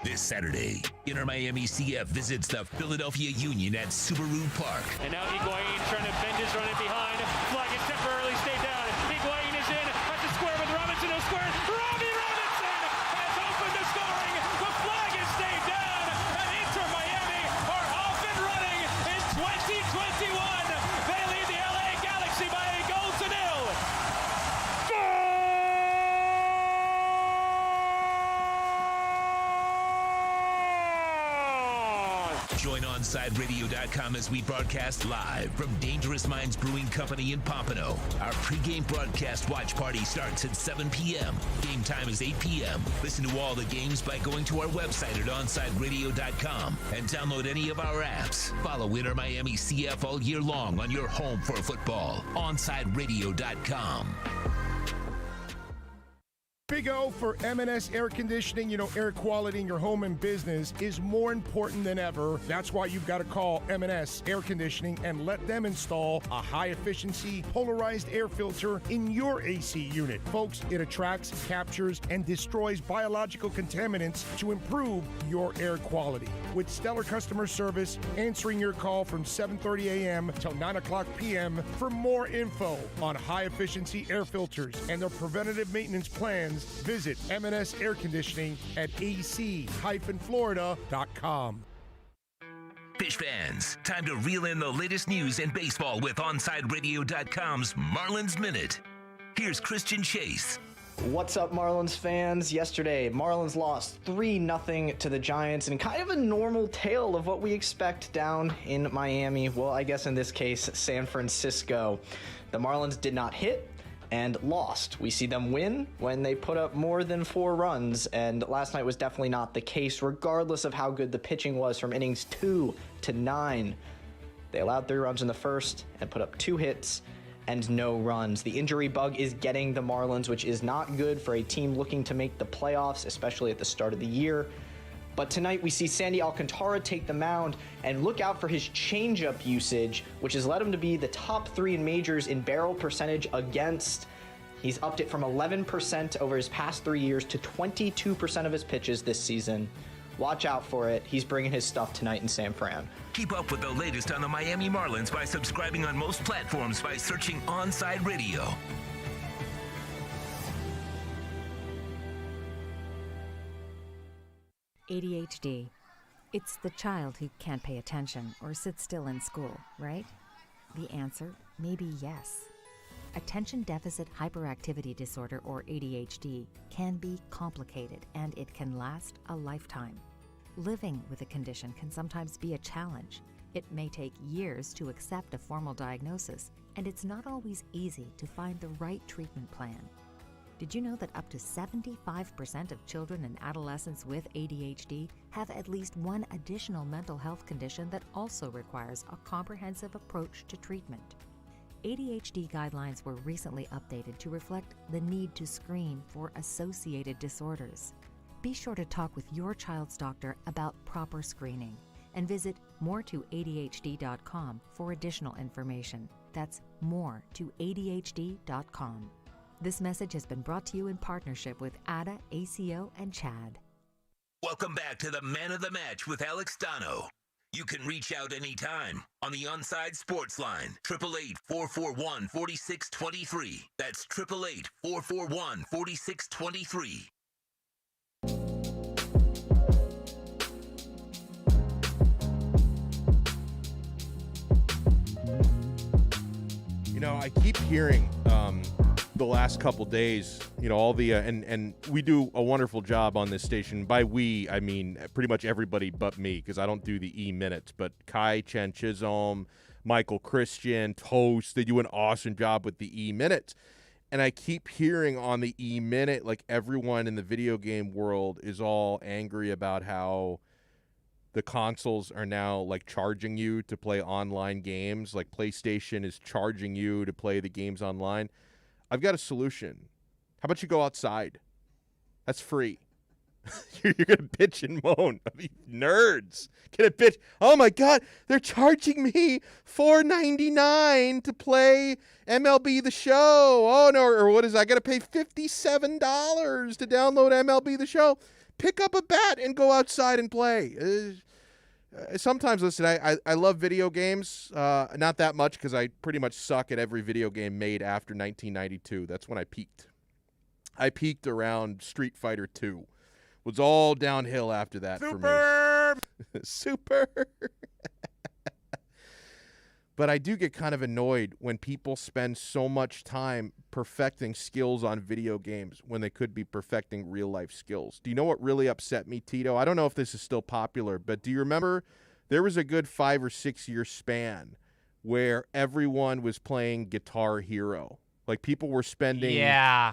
This Saturday, Inter Miami CF visits the Philadelphia Union at Subaru Park. And now Higuain trying to bend his run in behind. Flag is temporarily stayed down. Higuain is in at the square with Robinson. No square. Robbie Robinson has opened the scoring. The flag is stayed down. And Inter Miami are off and running in 2021. They lead the LA Galaxy by a goal to nil. Join OnSideRadio.com as we broadcast live from Dangerous Minds Brewing Company in Pompano. Our pregame broadcast watch party starts at 7 p.m. Game time is 8 p.m. Listen to all the games by going to our website at OnSideRadio.com and download any of our apps. Follow Inter Miami CF all year long on your home for football. OnSideRadio.com. Big O for M&S Air Conditioning. You know, air quality in your home and business is more important than ever. That's why you've got to call M&S Air Conditioning and let them install a high-efficiency polarized air filter in your AC unit. Folks, it attracts, captures, and destroys biological contaminants to improve your air quality. With stellar customer service, answering your call from 7:30 a.m. till 9 o'clock p.m. For more info on high-efficiency air filters and their preventative maintenance plans, visit M&S Air Conditioning at ac-florida.com. Fish fans, time to reel in the latest news in baseball with OnSideRadio.com's Marlins Minute. Here's Christian Chase. What's up, Marlins fans? Yesterday, Marlins lost 3-0 to the Giants in kind of a normal tale of what we expect down in Miami. Well, I guess in this case, San Francisco. The Marlins did not hit and lost. We see them win when they put up more than 4 runs, and last night was definitely not the case, regardless of how good the pitching was from innings 2 to 9. They allowed 3 runs in the first and put up 2 hits and no runs. The injury bug is getting the Marlins, which is not good for a team looking to make the playoffs, especially at the start of the year. But tonight we see Sandy Alcantara take the mound, and look out for his changeup usage, which has led him to be the top 3 in majors in barrel percentage against. He's upped it from 11% over his past 3 years to 22% of his pitches this season. Watch out for it. He's bringing his stuff tonight in San Fran. Keep up with the latest on the Miami Marlins by subscribing on most platforms by searching Onside Radio. ADHD. It's the child who can't pay attention or sit still in school, right? The answer may be yes. Attention Deficit Hyperactivity Disorder, or ADHD, can be complicated and it can last a lifetime. Living with a condition can sometimes be a challenge. It may take years to accept a formal diagnosis, and it's not always easy to find the right treatment plan. Did you know that up to 75% of children and adolescents with ADHD have at least one additional mental health condition that also requires a comprehensive approach to treatment? ADHD guidelines were recently updated to reflect the need to screen for associated disorders. Be sure to talk with your child's doctor about proper screening and visit moretoadhd.com for additional information. That's moretoadhd.com. This message has been brought to you in partnership with ADA, ACO, and CHAD. Welcome back to the Man of the Match with Alex Donno. You can reach out anytime on the Onside Sports Line, 888-441-4623. That's 888-441-4623. You know, I keep hearing the last couple days, you know, all the and we do a wonderful job on this station. By we, I mean pretty much everybody but me, because I don't do the E-minutes. But Kai, Chen Chisholm, Michael Christian, Toast, they do an awesome job with the E-minutes. And I keep hearing on the E-minute, like everyone in the video game world is all angry about how the consoles are now like charging you to play online games. Like PlayStation is charging you to play the games online. I've got a solution. How about you go outside? That's free. You're going to bitch and moan. I mean, nerds. Get a bitch. Oh, my God. They're charging me $4.99 to play MLB The Show. Oh, no. Or what is that? I got to pay $57 to download MLB The Show. Pick up a bat and go outside and play. Sometimes, listen, I love video games. Not that much because I pretty much suck at every video game made after 1992. That's when I peaked. I peaked around Street Fighter 2. Was all downhill after that for me. Super. But I do get kind of annoyed when people spend so much time perfecting skills on video games when they could be perfecting real-life skills. Do you know what really upset me, Tito? I don't know if this is still popular, but do you remember there was a good 5 or 6 year span where everyone was playing Guitar Hero? Like people were spending.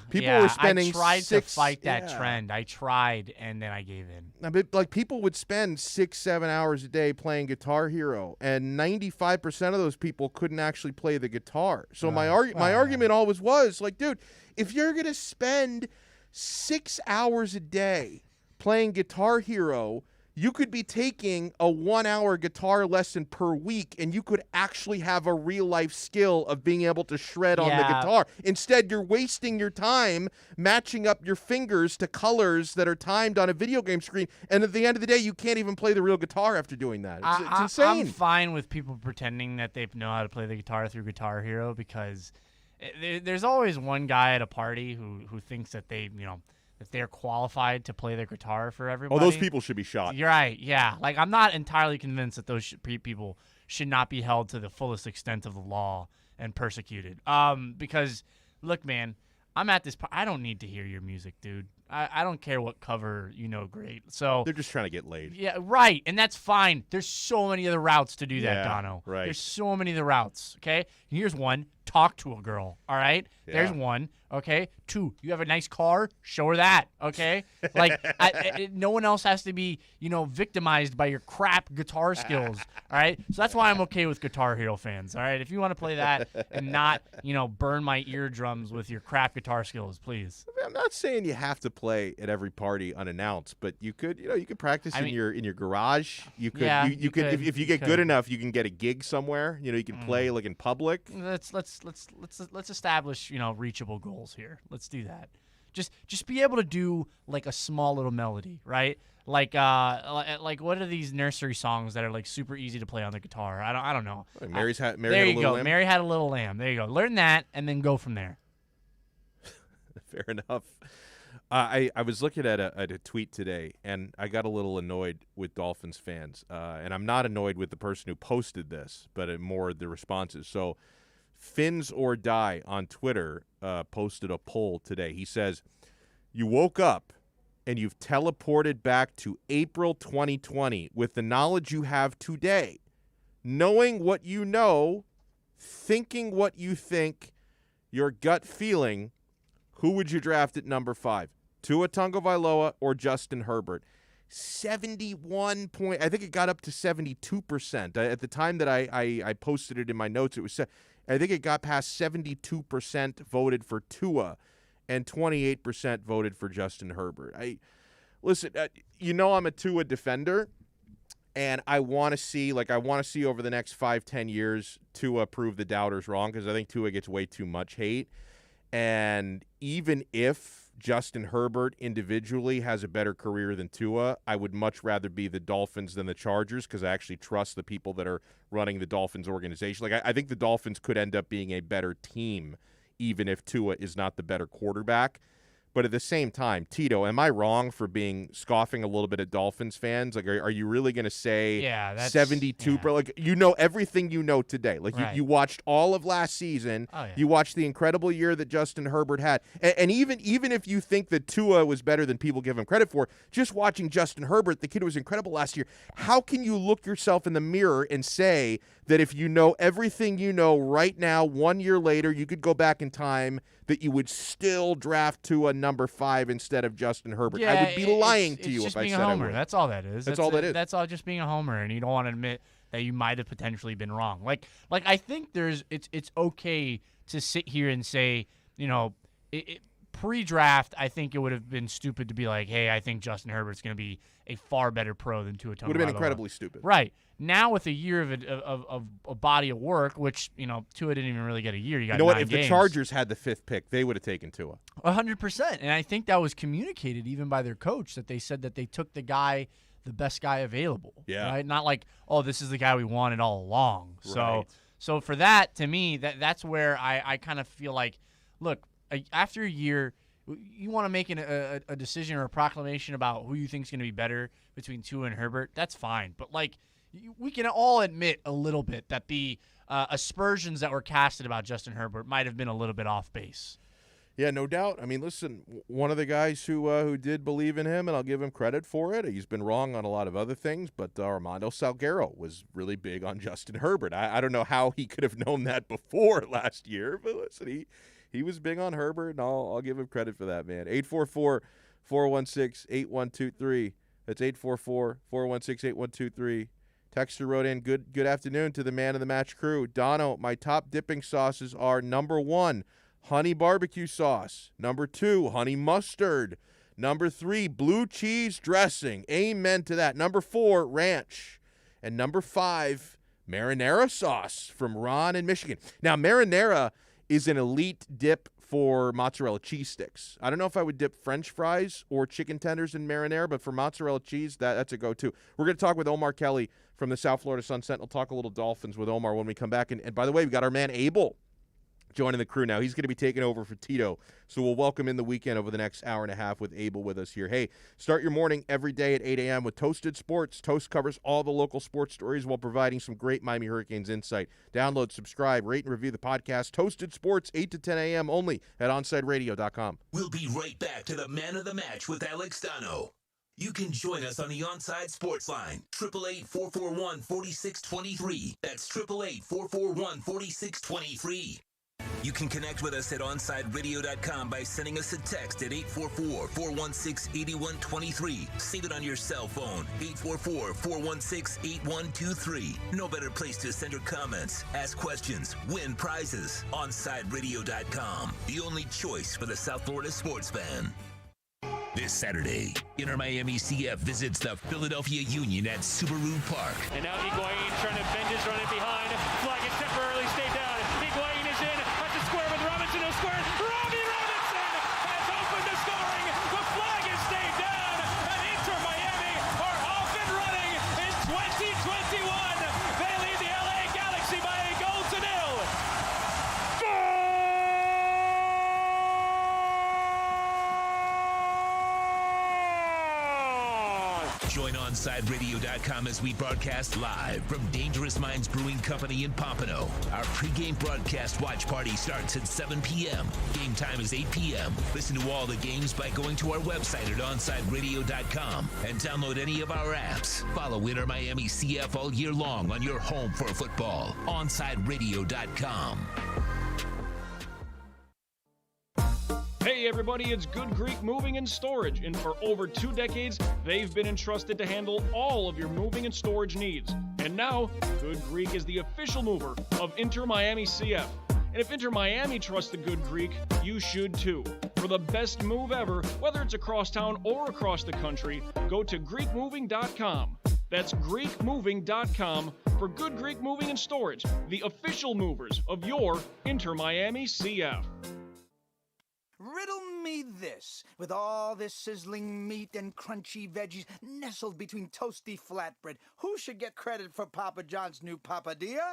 People were spending. I tried to fight that trend. I tried, and then I gave in. But like people would spend 6-7 hours a day playing Guitar Hero, and 95% of those people couldn't actually play the guitar. So my argument always was like, dude, if you're gonna spend 6 hours a day playing Guitar Hero, you could be taking a 1 hour guitar lesson per week, and you could actually have a real life skill of being able to shred on the guitar. Instead, you're wasting your time matching up your fingers to colors that are timed on a video game screen. And at the end of the day, you can't even play the real guitar after doing that. It's insane. I'm fine with people pretending that they know how to play the guitar through Guitar Hero because there's always one guy at a party who thinks that that they're qualified to play their guitar for everybody. Oh, those people should be shot. You're right, yeah. Like, I'm not entirely convinced that those people should not be held to the fullest extent of the law and persecuted. Because, look, man, I'm at this I don't need to hear your music, dude. I don't care what cover you know great. So they're just trying to get laid. Yeah, right, and that's fine. There's so many other routes to do that, Donno. Right. There's so many other routes, okay? Here's one. Talk to a girl, all right? Yeah. There's one, okay? 2, you have a nice car? Show her that, okay? Like, no one else has to be, victimized by your crap guitar skills, all right? So that's why I'm okay with Guitar Hero fans, all right? If you want to play that and not, burn my eardrums with your crap guitar skills, please. I'm not saying you have to play at every party unannounced, but you could, you could practice in your garage. You could, you could if you get good enough, you can get a gig somewhere. You can play like in public. Let's establish reachable goals here. Let's do that. Just be able to do like a small little melody, right? Like what are these nursery songs that are like super easy to play on the guitar? I don't know. Like Mary there Had a you Little go. Lamb? Mary Had a Little Lamb. There you go. Learn that and then go from there. Fair enough. I was looking at a tweet today, and I got a little annoyed with Dolphins fans. And I'm not annoyed with the person who posted this, but more the responses. So Fins or Die on Twitter posted a poll today. He says, you woke up and you've teleported back to April 2020 with the knowledge you have today, knowing what you know, thinking what you think, your gut feeling. Who would you draft at number 5? Tua Tagovailoa or Justin Herbert? 71 point. I think it got up to 72%. At the time that I posted it in my notes, it was. I think it got past 72% voted for Tua, and 28% voted for Justin Herbert. Listen. I'm a Tua defender, and I want to see over the next 5-10 years Tua prove the doubters wrong, because I think Tua gets way too much hate. And even if Justin Herbert individually has a better career than Tua, I would much rather be the Dolphins than the Chargers, because I actually trust the people that are running the Dolphins organization. Like, I think the Dolphins could end up being a better team even if Tua is not the better quarterback. But at the same time, Tito, am I wrong for scoffing a little bit at Dolphins fans? Like, are you really going to say 72? Yeah. Like, everything you know today. Like, right. you watched all of last season. Oh, yeah. You watched the incredible year that Justin Herbert had. And even if you think that Tua was better than people give him credit for, just watching Justin Herbert, the kid was incredible last year. How can you look yourself in the mirror and say that if you know everything you know right now, 1 year later, you could go back in time, that you would still draft Tua number 5 instead of Justin Herbert. Yeah, I would be lying to you just if I being said a I homer. would. That's all that is. That's all that is. That's all just being a homer, and you don't want to admit that you might have potentially been wrong. Like I think it's okay to sit here and say, pre-draft, I think it would have been stupid to be like, hey, I think Justin Herbert's going to be a far better pro than Tua Tagovailoa. Would have been incredibly stupid. Right. Now with a year of a body of work, which, Tua didn't even really get a year. You got 9 If games. the Chargers had the 5th pick, they would have taken Tua. 100%. And I think that was communicated even by their coach, that they said that they took the best guy available. Yeah. Right? Not like, oh, this is the guy we wanted all along. Right. So for that, to me, that's where I kind of feel like, look, after a year, you want to make a decision or a proclamation about who you think is going to be better between Tua and Herbert, that's fine. But, we can all admit a little bit that the aspersions that were casted about Justin Herbert might have been a little bit off base. Yeah, no doubt. I mean, listen, one of the guys who did believe in him, and I'll give him credit for it. He's been wrong on a lot of other things, but Armando Salguero was really big on Justin Herbert. I don't know how he could have known that before last year, but listen, he was big on Herbert, and I'll give him credit for that, man. 844-416-8123. That's 844-416-8123. Texter wrote in, good afternoon to the man of the match crew. Donno, my top dipping sauces are number 1, honey barbecue sauce. Number 2, honey mustard. Number 3, blue cheese dressing. Amen to that. Number 4, ranch. And number 5, marinara sauce from Ron in Michigan. Now, marinara is an elite dip for mozzarella cheese sticks. I don't know if I would dip French fries or chicken tenders in marinara, but for mozzarella cheese, that's a go-to. We're going to talk with Omar Kelly from the South Florida Sun Sentinel. Talk a little Dolphins with Omar when we come back. And by the way, we got our man Abel joining the crew now. He's going to be taking over for Tito, so we'll welcome in the weekend over the next hour and a half with Abel with us here. Hey, start your morning every day at 8 a.m. with Toasted Sports. Toast covers all the local sports stories while providing some great Miami Hurricanes insight. Download, subscribe, rate, and review the podcast. Toasted Sports, 8 to 10 a.m. only at OnsideRadio.com. We'll be right back to the Man of the Match with Alex Donno. You can join us on the Onside Sports Line, 888-441-4623. That's 888-441-4623. You can connect with us at OnsideRadio.com by sending us a text at 844-416-8123. Save it on your cell phone, 844-416-8123. No better place to send your comments, ask questions, win prizes. OnsideRadio.com, the only choice for the South Florida sports fan. This Saturday, Inter Miami CF visits the Philadelphia Union at Subaru Park. And now Higuain trying to bend his run it behind. Flag is temporarily stayed down. Higuain is in at the square with Robinson. He'll square. Robbie Robinson has opened the scoring. The flag is stayed down. And Inter Miami are off and running in 2021. They lead the LA Galaxy by a goal to nil. Join OnsideRadio.com as we broadcast live from Dangerous Minds Brewing Company in Pompano. Our pregame broadcast watch party starts at 7 p.m. Game time is 8 p.m. Listen to all the games by going to our website at OnsideRadio.com and download any of our apps. Follow Inter Miami CF all year long on your home for football. OnsideRadio.com. Hey everybody, it's Good Greek Moving and Storage, and for over 2 decades, they've been entrusted to handle all of your moving and storage needs. And now, Good Greek is the official mover of Inter Miami CF. And if Inter Miami trusts the Good Greek, you should too. For the best move ever, whether it's across town or across the country, go to GreekMoving.com. That's GreekMoving.com for Good Greek Moving and Storage, the official movers of your Inter Miami CF. Riddle me this, with all this sizzling meat and crunchy veggies nestled between toasty flatbread, who should get credit for Papa John's new papadilla?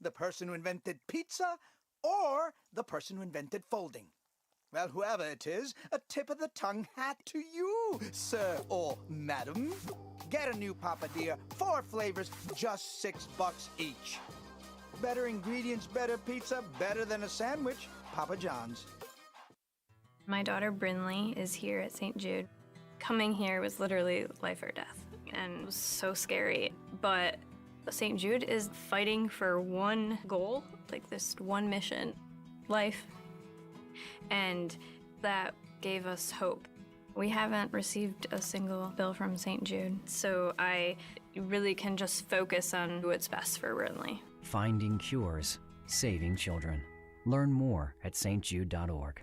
The person who invented pizza or the person who invented folding? Well, whoever it is, a tip of the tongue hat to you, sir or madam. Get a new papadilla, 4 flavors, just $6 each. Better ingredients, better pizza, better than a sandwich, Papa John's. My daughter Brinley is here at St. Jude. Coming here was literally life or death, and it was so scary. But St. Jude is fighting for one goal, like this one mission, life. And that gave us hope. We haven't received a single bill from St. Jude, so I really can just focus on what's best for Brinley. Finding cures, saving children. Learn more at stjude.org.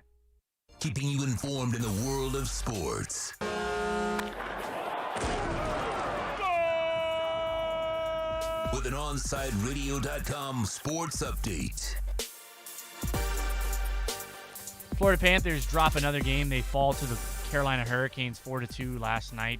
Keeping you informed in the world of sports. With an OnsideRadio.com sports update. Florida Panthers drop another game. They fall to the Carolina Hurricanes 4-2 last night.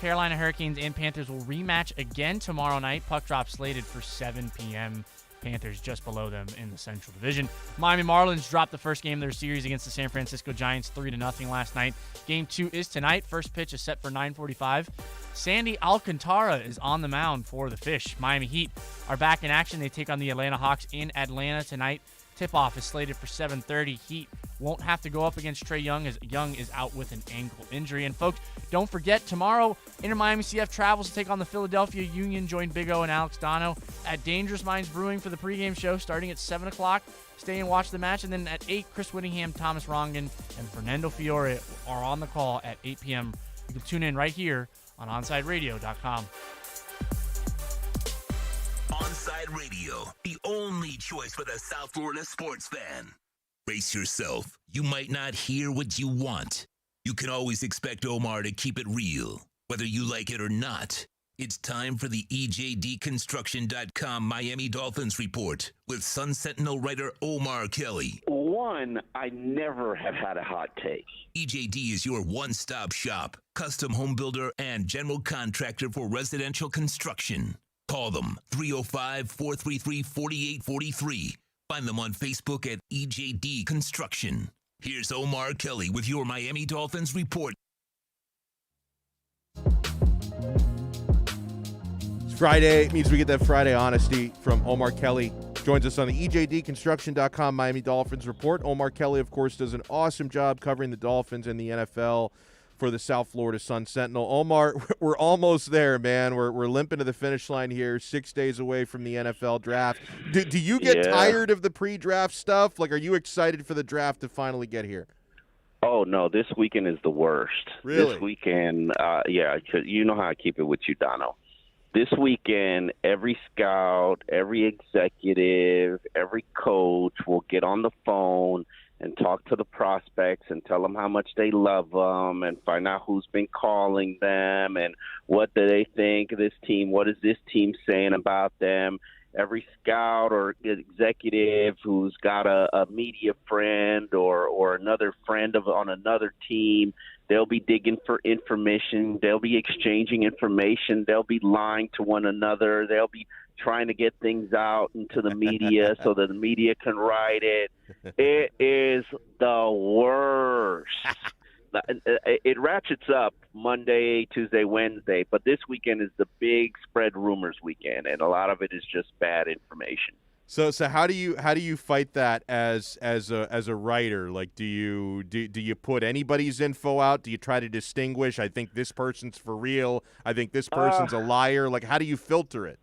Carolina Hurricanes and Panthers will rematch again tomorrow night. Puck drop slated for 7 p.m. Panthers just below them in the Central Division. Miami Marlins dropped the first game of their series against the San Francisco Giants 3-0 last night. Game 2 is tonight. First pitch is set for 9:45. Sandy Alcantara is on the mound for the Fish. Miami Heat are back in action. They take on the Atlanta Hawks in Atlanta tonight. Tip-off is slated for 7:30. Heat won't have to go up against Trae Young as Young is out with an ankle injury. And folks, don't forget, tomorrow, Inter Miami CF travels to take on the Philadelphia Union. Join Big O and Alex Donno at Dangerous Minds Brewing for the pregame show starting at 7 o'clock. Stay and watch the match. And then at 8, Chris Whittingham, Thomas Rongan, and Fernando Fiore are on the call at 8 p.m. You can tune in right here on OnsideRadio.com. Onside Radio, the only choice for the South Florida sports fan. Brace yourself. You might not hear what you want. You can always expect Omar to keep it real, whether you like it or not. It's time for the EJDconstruction.com Miami Dolphins report with Sun Sentinel writer Omar Kelly. One, I never have had a hot take. EJD is your one-stop shop, custom home builder, and general contractor for residential construction. Call them 305-433-4843. Find them on Facebook at EJD Construction. Here's Omar Kelly with your Miami Dolphins report. It's Friday. It means we get that Friday honesty from Omar Kelly. Joins us on the EJDconstruction.com Miami Dolphins report. Omar Kelly, of course, does an awesome job covering the Dolphins and the NFL for the South Florida Sun Sentinel. Omar, we're almost there, man. We're limping to the finish line here, 6 days away from the NFL draft. Do you get tired of the pre-draft stuff? Like, are you excited for the draft to finally get here? Oh, no, this weekend is the worst. Really? This weekend, yeah, 'cause you know how I keep it with you, Donno. This weekend, every scout, every executive, every coach will get on the phone and talk to the prospects and tell them how much they love them and find out who's been calling them and what do they think of this team, what is this team saying about them. Every scout or executive who's got a media friend or another friend on another team, they'll be digging for information. They'll be exchanging information. They'll be lying to one another. They'll be trying to get things out into the media so that the media can write it. It is the worst. It ratchets up Monday, Tuesday, Wednesday, but this weekend is the big spread rumors weekend, and a lot of it is just bad information. So how do you fight that as a writer? Like, do you put anybody's info out? Do you try to distinguish? I think this person's for real. I think this person's a liar. Like, how do you filter it?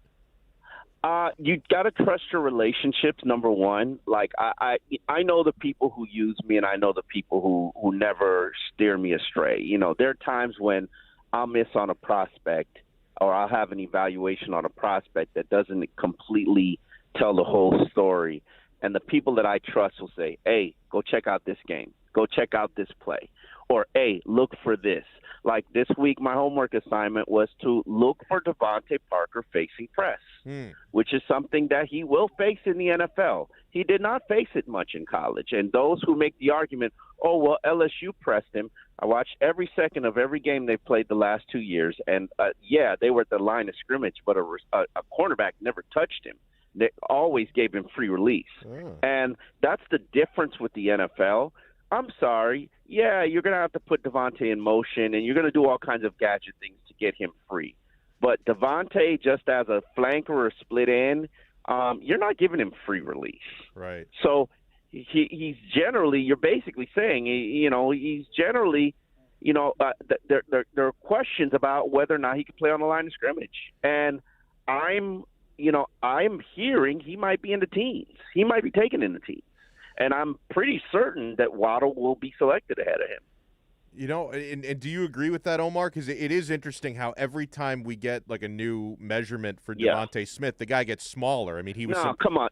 You got to trust your relationships, number one. Like, I know the people who use me, and I know the people who never steer me astray. You know, there are times when I'll miss on a prospect or I'll have an evaluation on a prospect that doesn't completely tell the whole story. And the people that I trust will say, hey, go check out this game. Go check out this play. Or, hey, look for this. Like this week, my homework assignment was to look for Devontae Parker facing press, which is something that he will face in the NFL. He did not face it much in college. And those who make the argument, oh, well, LSU pressed him. I watched every second of every game they played the last 2 years. And, yeah, they were at the line of scrimmage, but a cornerback never touched him. They always gave him free release. And that's the difference with the NFL. I'm sorry. Yeah, you're going to have to put Devontae in motion, and you're going to do all kinds of gadget things to get him free. But Devontae, just as a flanker or a split end, you're not giving him free release. Right. So he's generally, you're basically saying, you know, he's generally, you know, there are questions about whether or not he can play on the line of scrimmage. And I'm hearing he might be in the teens. He might be taken in the teens. and I'm pretty certain that Waddle will be selected ahead of him. You know, and do you agree with that, Omar? Because it is interesting how every time we get like a new measurement for Devontae Smith, the guy gets smaller. I mean, he was. No, come on,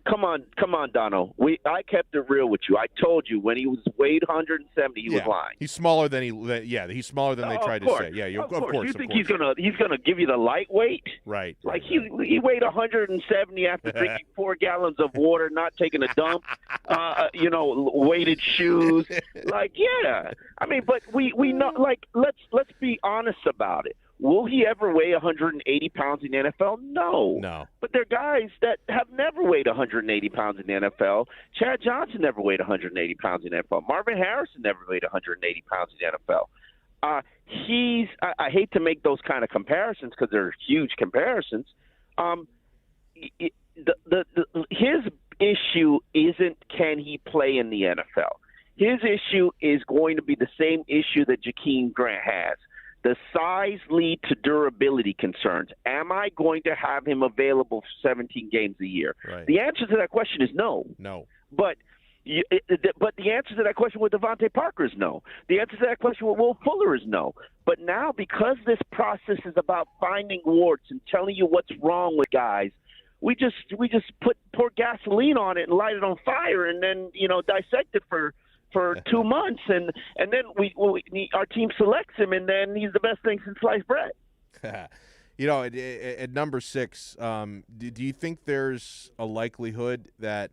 Donno. I kept it real with you. I told you when he was weighed 170, he was lying. He's smaller than he's smaller than they tried to say. Yeah, of course. You think he's gonna give you the lightweight? Right. Like he weighed 170 after drinking 4 gallons of water, not taking a dump, weighted shoes. Like, yeah. I mean, but we know, like, let's be honest about it. Will he ever weigh 180 pounds in the NFL? No. But there are guys that have never weighed 180 pounds in the NFL. Chad Johnson never weighed 180 pounds in the NFL. Marvin Harrison never weighed 180 pounds in the NFL. I hate to make those kind of comparisons because they're huge comparisons. His issue isn't can he play in the NFL. His issue is going to be the same issue that Jakeem Grant has. The size lead to durability concerns. Am I going to have him available for 17 games a year? Right. The answer to that question is no. No. But the answer to that question with Devontae Parker is no. The answer to that question with Will Fuller is no. But now, because this process is about finding warts and telling you what's wrong with guys, we just pour gasoline on it and light it on fire, and then dissect it for 2 months, and then our team selects him, and then he's the best thing since sliced bread. At number 6, do you think there's a likelihood that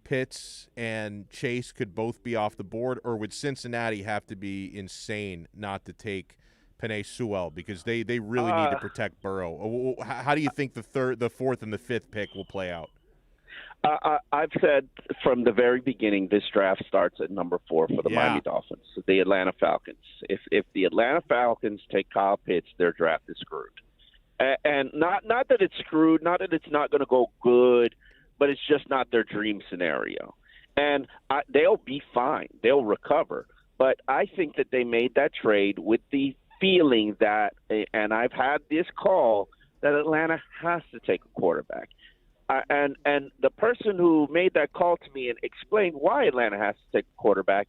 Pitts and Chase could both be off the board, or would Cincinnati have to be insane not to take Penei Sewell because they really need to protect Burrow? How do you think the 4th, and the 5th pick will play out? I've said from the very beginning, this draft starts at number 4 for the Miami Dolphins, the Atlanta Falcons. If the Atlanta Falcons take Kyle Pitts, their draft is screwed. And not that it's screwed, not that it's not going to go good, but it's just not their dream scenario. And they'll be fine. They'll recover. But I think that they made that trade with the feeling that, and I've had this call, that Atlanta has to take a quarterback. And the person who made that call to me and explained why Atlanta has to take a quarterback,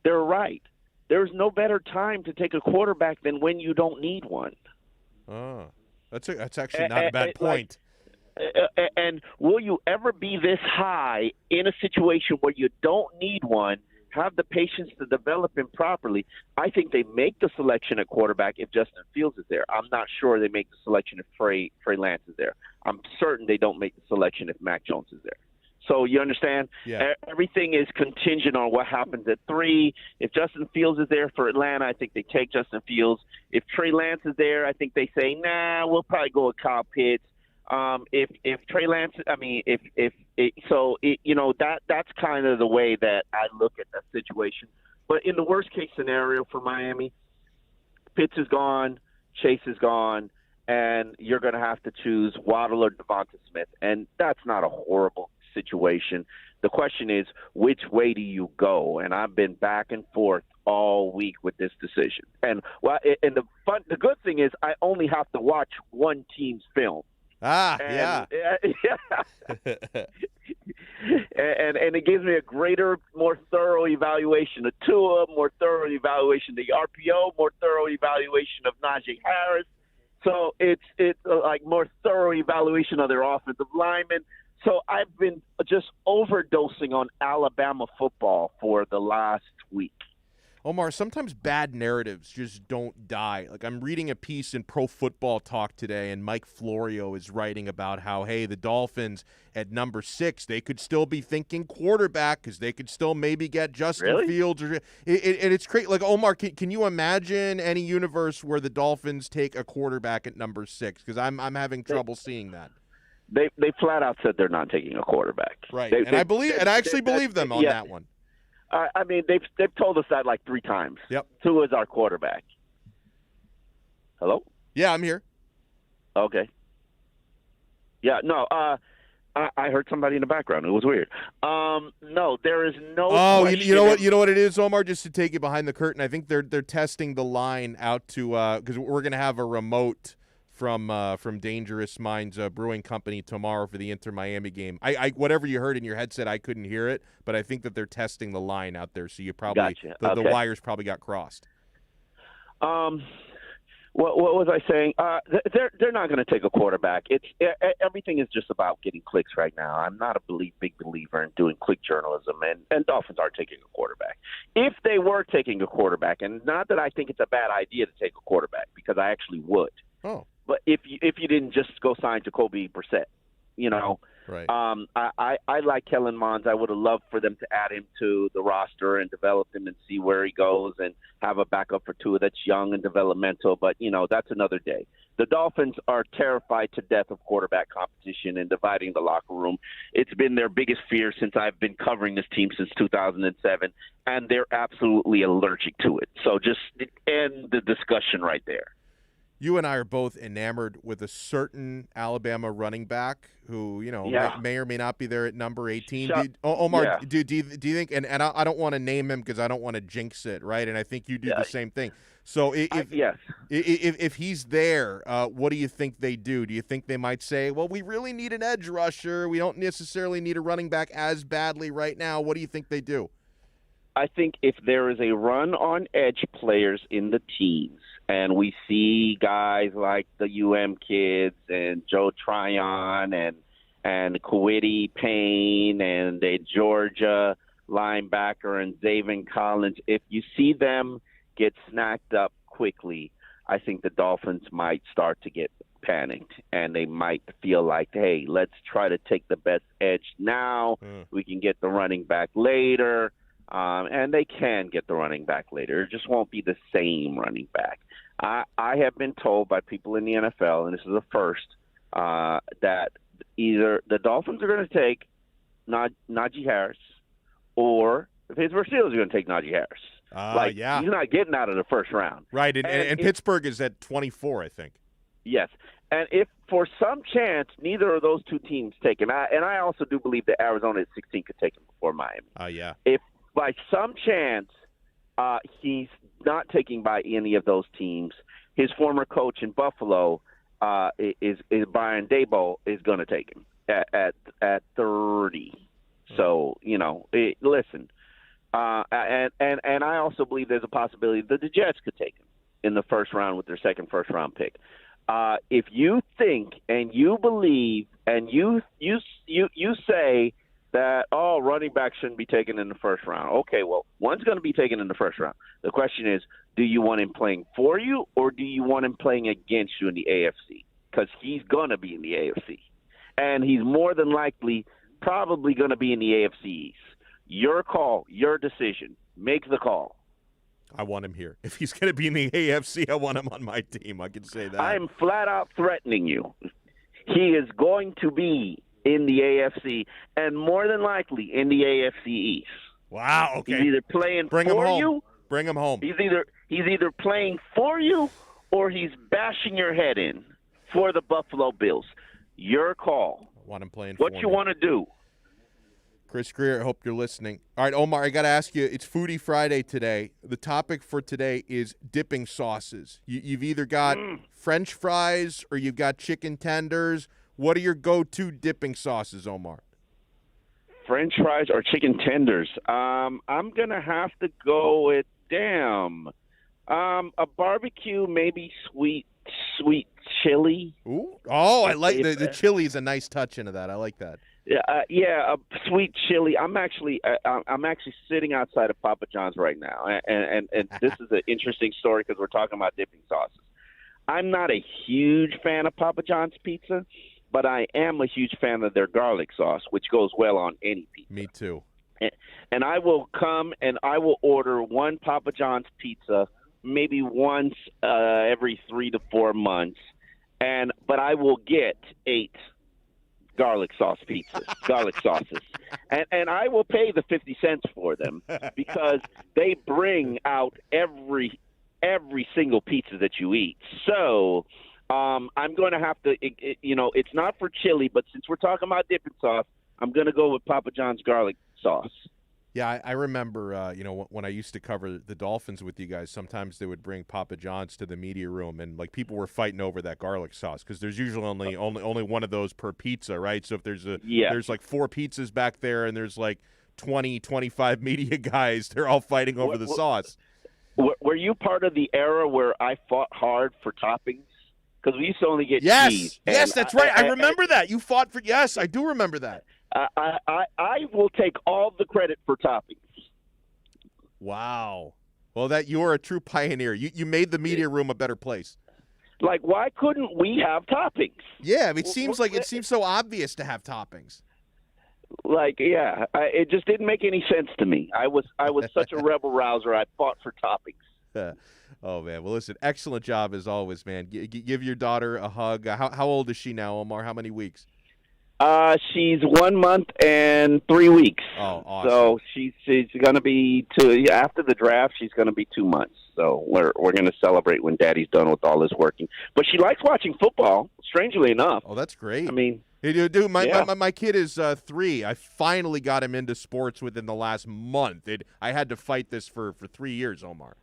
they're right. There's no better time to take a quarterback than when you don't need one. Oh, that's actually not a bad point. And will you ever be this high in a situation where you don't need one, have the patience to develop him properly? I think they make the selection at quarterback if Justin Fields is there. I'm not sure they make the selection if Trey Lance is there. I'm certain they don't make the selection if Mac Jones is there. So you understand? Yeah. Everything is contingent on what happens at 3. If Justin Fields is there for Atlanta, I think they take Justin Fields. If Trey Lance is there, I think they say, nah, we'll probably go with Kyle Pitts. If Trey Lance, that's kind of the way that I look at that situation. But in the worst case scenario for Miami, Pitts is gone, Chase is gone, and you're going to have to choose Waddle or Devonta Smith, and that's not a horrible situation. The question is, which way do you go? And I've been back and forth all week with this decision. And the good thing is, I only have to watch one team's film. Yeah. And it gives me a greater, more thorough evaluation of Tua, more thorough evaluation of the RPO, more thorough evaluation of Najee Harris. So it's like more thorough evaluation of their offensive linemen. So I've been just overdosing on Alabama football for the last week. Omar, sometimes bad narratives just don't die. Like, I'm reading a piece in Pro Football Talk today, and Mike Florio is writing about how, hey, the Dolphins at number 6, they could still be thinking quarterback because they could still maybe get Justin Fields. And it's crazy. Like, Omar, can you imagine any universe where the Dolphins take a quarterback at number 6? Because I'm having trouble seeing that. They flat out said they're not taking a quarterback. Right, I actually believe them on that one. I mean, they've told us that like 3 times. Yep. Tua is our quarterback. Hello? Yeah, I'm here. Okay. Yeah, no, I heard somebody in the background. It was weird. No, there is no question. You know what it is, Omar, just to take you behind the curtain, I think they're testing the line out to because we're going to have a remote from Dangerous Minds Brewing Company tomorrow for the Inter Miami game. I whatever you heard in your headset, I couldn't hear it, but I think that they're testing the line out there, so you probably Gotcha. the Okay. wires probably got crossed. What was I saying? They're not going to take a quarterback. Everything is just about getting clicks right now. I'm not a big believer in doing click journalism, and Dolphins aren't taking a quarterback. If they were taking a quarterback, and not that I think it's a bad idea to take a quarterback, because I actually would. Oh. But if you didn't just go sign Jacoby Brissett, right? I like Kellen Mond. I would have loved for them to add him to the roster and develop him and see where he goes and have a backup for Tua that's young and developmental. But that's another day. The Dolphins are terrified to death of quarterback competition and dividing the locker room. It's been their biggest fear since I've been covering this team since 2007, and they're absolutely allergic to it. So just end the discussion right there. You and I are both enamored with a certain Alabama running back who, may or may not be there at number 18. Omar, do you think, and I don't want to name him because I don't want to jinx it, right? And I think you do the same thing. So if he's there, what do you think they do? Do you think they might say, well, we really need an edge rusher. We don't necessarily need a running back as badly right now. What do you think they do? I think if there is a run on edge players in the teams, and we see guys like the kids and Joe Tryon and Kwity Payne and the Georgia linebacker and Zaven Collins, if you see them get snacked up quickly, I think the Dolphins might start to get panicked, and they might feel like, hey, let's try to take the best edge now. We can get the running back later. And they can get the running back later. It just won't be the same running back. I have been told by people in the NFL, and this is the first, that either the Dolphins are going to take Najee Harris, or the Pittsburgh Steelers are going to take Najee Harris. He's not getting out of the first round. Right, and Pittsburgh is at 24, I think. Yes, and if for some chance neither of those two teams take him, and I also do believe that Arizona at 16 could take him before Miami. Yeah. If by some chance he's not taken by any of those teams, his former coach in Buffalo is Brian Daboll is going to take him at 30. So listen, and I also believe there's a possibility that the Jets could take him in the first round with their second first round pick. If you think and you believe and you say that, running back shouldn't be taken in the first round. Okay, well, one's going to be taken in the first round. The question is, do you want him playing for you, or do you want him playing against you in the AFC? Because he's going to be in the AFC. And he's more than likely probably going to be in the AFC East. Your call, your decision. Make the call. I want him here. If he's going to be in the AFC, I want him on my team. I can say that. I am flat out threatening you. He is going to be in the AFC, and more than likely in the AFC East. Wow, okay. He's either playing Bring for him home. you. Bring him home. He's either playing for you, or he's bashing your head in for the Buffalo Bills. Your call. I want him playing what for you me. want to do. Chris Greer, I hope you're listening. All right, Omar, I got to ask you, it's Foodie Friday today. The topic for today is dipping sauces. You've either got French fries or you've got chicken tenders. What are your go-to dipping sauces, Omar? French fries or chicken tenders? I'm going to have to go with, a barbecue, maybe sweet chili. Ooh. Oh, I like the chili is a nice touch into that. I like that. A sweet chili. I'm actually sitting outside of Papa John's right now, and this is an interesting story because we're talking about dipping sauces. I'm not a huge fan of Papa John's pizza, but I am a huge fan of their garlic sauce, which goes well on any pizza. Me too. And I will come and I will order one Papa John's pizza maybe once every 3 to 4 months, but I will get 8 garlic sauces, and I will pay the 50 cents for them because they bring out every single pizza that you eat. So I'm going to have to, it's not for chili, but since we're talking about dipping sauce, I'm going to go with Papa John's garlic sauce. Yeah, I remember, when I used to cover the Dolphins with you guys, sometimes they would bring Papa John's to the media room, and like people were fighting over that garlic sauce because there's usually only one of those per pizza, right? So if there's like 4 pizzas back there, and there's like 20, 25 media guys, they're all fighting over the sauce. Were you part of the era where I fought hard for toppings? Because we used to only get cheese. Yes, that's right. I remember that. You fought for. Yes, I do remember that. I will take all the credit for toppings. Wow. Well, you're a true pioneer. You made the media room a better place. Like, why couldn't we have toppings? Yeah, it seems so obvious to have toppings. Like, yeah, it just didn't make any sense to me. I was such a rebel rouser. I fought for toppings. Oh man, well listen, excellent job as always, man. Give your daughter a hug. How old is she now, Omar? How many weeks? She's 1 month and 3 weeks. Oh, awesome. So she's going to be after the draft. She's going to be 2 months. So we're going to celebrate when Daddy's done with all his working. But she likes watching football. Strangely enough. Oh, that's great. I mean, hey, dude, my kid is 3. I finally got him into sports within the last month. I had to fight this for 3 years, Omar.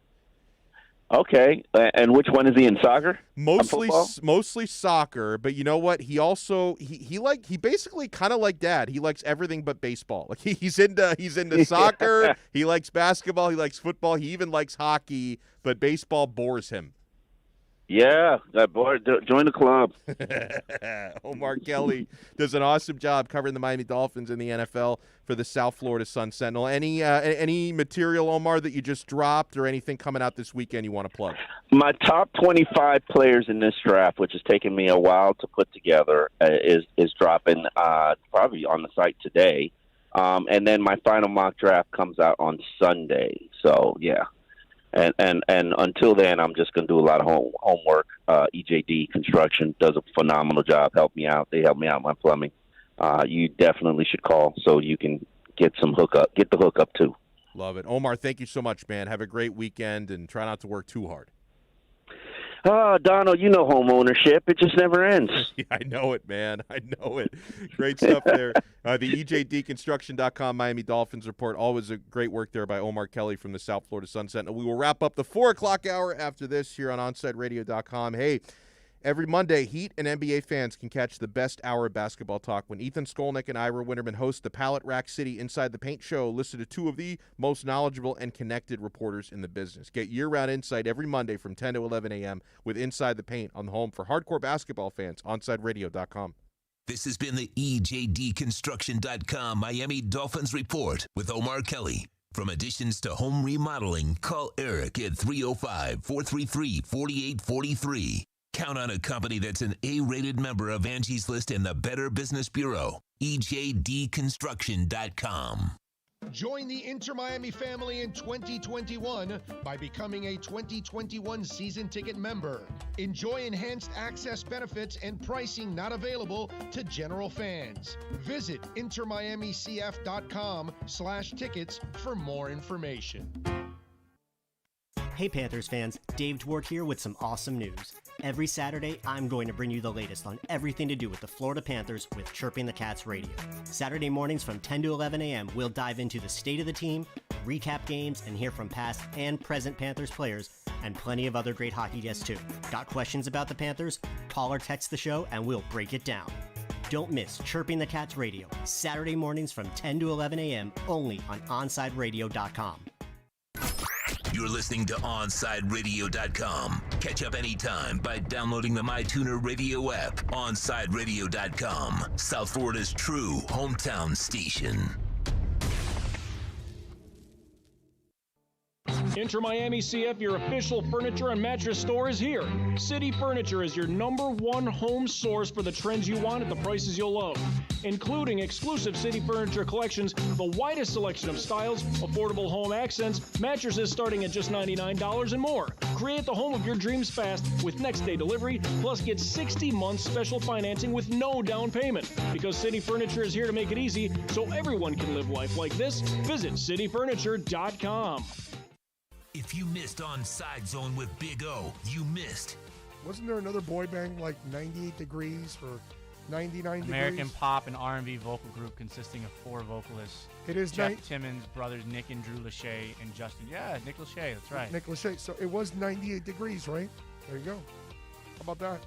Okay, and which one is he in, soccer? Mostly soccer, but you know what? He also he basically kind of like Dad. He likes everything but baseball. Like he's into soccer. He likes basketball. He likes football. He even likes hockey, but baseball bores him. Yeah, boy, join the club. Omar Kelly does an awesome job covering the Miami Dolphins in the NFL for the South Florida Sun Sentinel. Any material, Omar, that you just dropped or anything coming out this weekend you want to plug? My top 25 players in this draft, which has taken me a while to put together, is dropping probably on the site today. And then my final mock draft comes out on Sunday. So, yeah. And until then, I'm just going to do a lot of homework. EJD Construction does a phenomenal job. Help me out. They help me out with my plumbing. You definitely should call so you can get the hookup too. Love it. Omar, thank you so much, man. Have a great weekend and try not to work too hard. Donno, you know home ownership. It just never ends. Yeah, I know it, man. I know it. Great stuff there. The EJDconstruction.com Miami Dolphins report. Always a great work there by Omar Kelly from the South Florida Sun Sentinel. We will wrap up the 4 o'clock hour after this here on OnSideRadio.com. Hey, every Monday, Heat and NBA fans can catch the best hour of basketball talk when Ethan Skolnick and Ira Winterman host the Palette Rack City Inside the Paint show. Listen to 2 of the most knowledgeable and connected reporters in the business. Get year-round insight every Monday from 10 to 11 a.m. with Inside the Paint on the home for hardcore basketball fans, OnSideRadio.com. This has been the EJDconstruction.com Miami Dolphins report with Omar Kelly. From additions to home remodeling, call Eric at 305-433-4843. Count on a company that's an A-rated member of Angie's List and the Better Business Bureau. EJDconstruction.com. Join the Inter Miami family in 2021 by becoming a 2021 season ticket member. Enjoy enhanced access benefits and pricing not available to general fans. Visit intermiamicf.com/tickets for more information. Hey Panthers fans, Dave Dwork here with some awesome news. Every Saturday, I'm going to bring you the latest on everything to do with the Florida Panthers with Chirping the Cats Radio. Saturday mornings from 10 to 11 a.m., we'll dive into the state of the team, recap games, and hear from past and present Panthers players, and plenty of other great hockey guests too. Got questions about the Panthers? Call or text the show and we'll break it down. Don't miss Chirping the Cats Radio, Saturday mornings from 10 to 11 a.m., only on OnSideRadio.com. You're listening to OnSideRadio.com. Catch up anytime by downloading the MyTuner Radio app. OnSideRadio.com, South Florida's true hometown station. Inter Miami CF, your official furniture and mattress store, is here. City Furniture is your #1 home source for the trends you want at the prices you'll love, including exclusive City Furniture collections, the widest selection of styles, affordable home accents, mattresses starting at just $99 and more. Create the home of your dreams fast with next-day delivery, plus get 60 months special financing with no down payment. Because City Furniture is here to make it easy so everyone can live life like this, visit cityfurniture.com. If you missed On Side Zone with Big O, you missed. Wasn't there another boy band like 98 Degrees for 99 American degrees. pop and R&B vocal group consisting of 4 vocalists. It is Jeff night. Timmons, brothers Nick and Drew Lachey, and Justin. Yeah, Nick Lachey, that's right. Nick Lachey. So it was 98 degrees, right? There you go. How about that?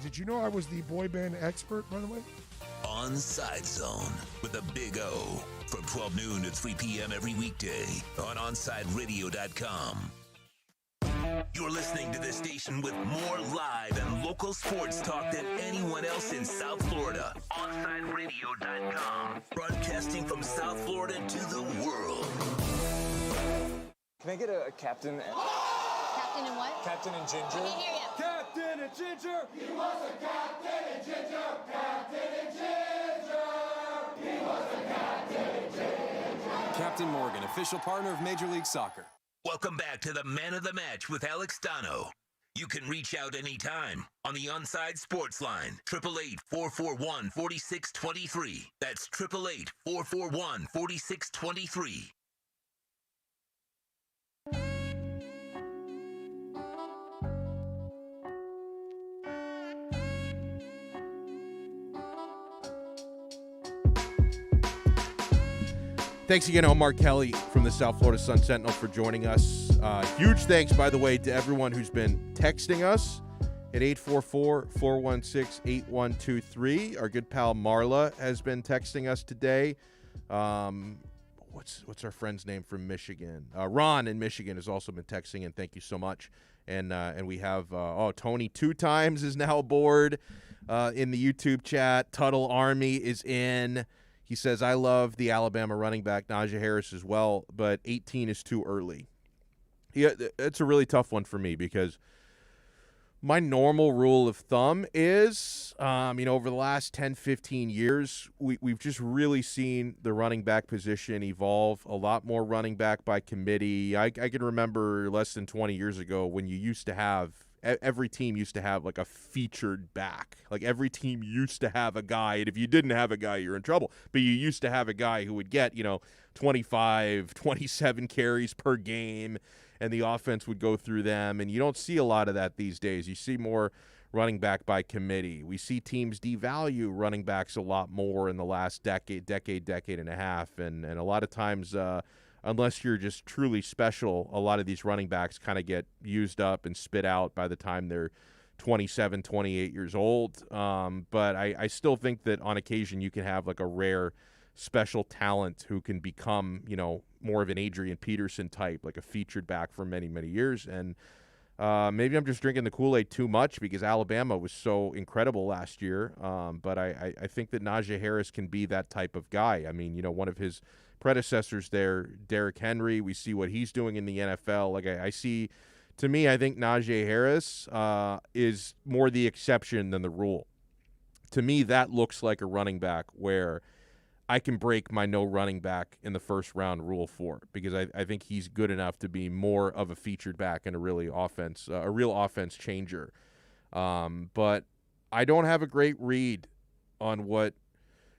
Did you know I was the boy band expert, by the way? Onside Zone with a big O from 12 noon to 3 p.m. every weekday on OnsideRadio.com. You're listening to the station with more live and local sports talk than anyone else in South Florida. OnsideRadio.com. Broadcasting from South Florida to the world. Can I get a captain? Captain and what? Captain and Ginger. I can't hear you. Captain and Ginger. He was a captain and Ginger. Captain and Ginger. He was a captain and Ginger. Captain Morgan, official partner of Major League Soccer. Welcome back to the Man of the Match with Alex Donno. You can reach out anytime on the Onside Sports Line, 888-441-4623. That's 888-441-4623. Thanks again, Omar Kelly from the South Florida Sun Sentinel, for joining us. Huge thanks, by the way, to everyone who's been texting us at 844-416-8123. Our good pal Marla has been texting us today. What's our friend's name from Michigan? Ron in Michigan has also been texting, and thank you so much. And we have Tony 2 times is now aboard in the YouTube chat. Tuttle Army is in. He says, I love the Alabama running back, Najee Harris, as well, but 18 is too early. Yeah, it's a really tough one for me because my normal rule of thumb is, over the last 10, 15 years, we've just really seen the running back position evolve. A lot more running back by committee. I can remember less than 20 years ago when you used to have every team used to have like a featured back. Like every team used to have a guy, and if you didn't have a guy, you're in trouble. But you used to have a guy who would get, 25, 27 carries per game, and the offense would go through them. And you don't see a lot of that these days. You see more running back by committee. We see teams devalue running backs a lot more in the last decade and a half. And a lot of times, unless you're just truly special, a lot of these running backs kind of get used up and spit out by the time they're 27, 28 years old. But I still think that on occasion you can have like a rare special talent who can become, more of an Adrian Peterson type, like a featured back for many, many years. And maybe I'm just drinking the Kool-Aid too much because Alabama was so incredible last year. But I think that Najee Harris can be that type of guy. I mean, one of his predecessors there, Derrick Henry, we see what he's doing in the NFL. Like I see, to me, I think Najee Harris is more the exception than the rule. To me, that looks like a running back where I can break my no running back in the first round rule for, because I think he's good enough to be more of a featured back and a real offense changer. But I don't have a great read on what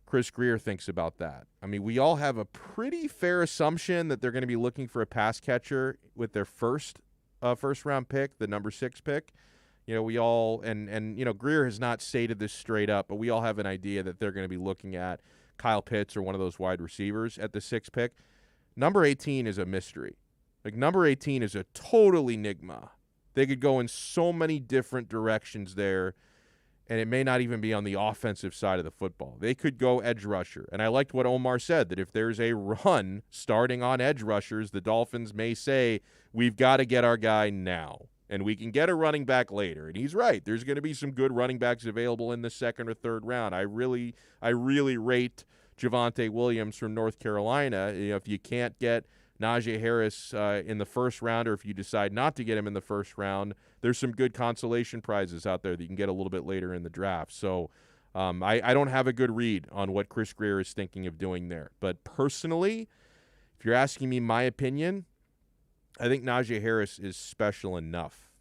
Chris Grier thinks about that. I mean, we all have a pretty fair assumption that they're going to be looking for a pass catcher with their first round pick, the number 6 pick. We all and Grier has not stated this straight up, but we all have an idea that they're going to be looking at Kyle Pitts or one of those wide receivers at the 6th pick. Number 18 is a mystery. Like number 18 is a total enigma. They could go in so many different directions there. And it may not even be on the offensive side of the football. They could go edge rusher. And I liked what Omar said, that if there's a run starting on edge rushers, the Dolphins may say, we've got to get our guy now. And we can get a running back later. And he's right. There's going to be some good running backs available in the 2nd or 3rd round. I really rate Javonte Williams from North Carolina. If you can't get Najee Harris in the 1st round, or if you decide not to get him in the 1st round, there's some good consolation prizes out there that you can get a little bit later in the draft. So I don't have a good read on what Chris Grier is thinking of doing there. But personally, if you're asking me my opinion, I think Najee Harris is special enough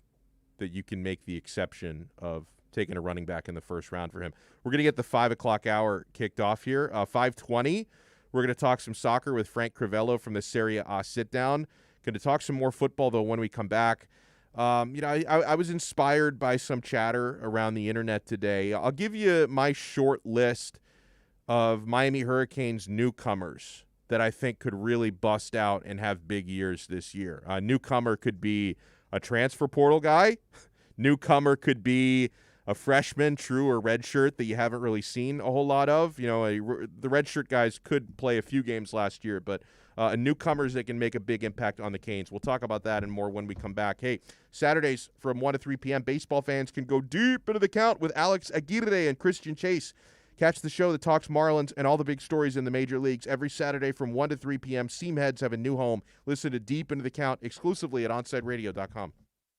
that you can make the exception of taking a running back in the 1st round for him. We're going to get the 5 o'clock hour kicked off here. 5:20, we're going to talk some soccer with Frank Crivello from the Serie A sit-down. Going to talk some more football, though, when we come back. I was inspired by some chatter around the internet today. I'll give you my short list of Miami Hurricanes newcomers that I think could really bust out and have big years this year. A newcomer could be a transfer portal guy. Newcomer could be a freshman, true or redshirt that you haven't really seen a whole lot of. The redshirt guys could play a few games last year, but newcomers that can make a big impact on the Canes. We'll talk about that and more when we come back. Hey, Saturdays from 1 to 3 p.m., baseball fans can go deep into the count with Alex Aguirre and Christian Chase. Catch the show that talks Marlins and all the big stories in the major leagues every Saturday from 1 to 3 p.m. Seamheads have a new home. Listen to Deep Into the Count exclusively at OnSideRadio.com.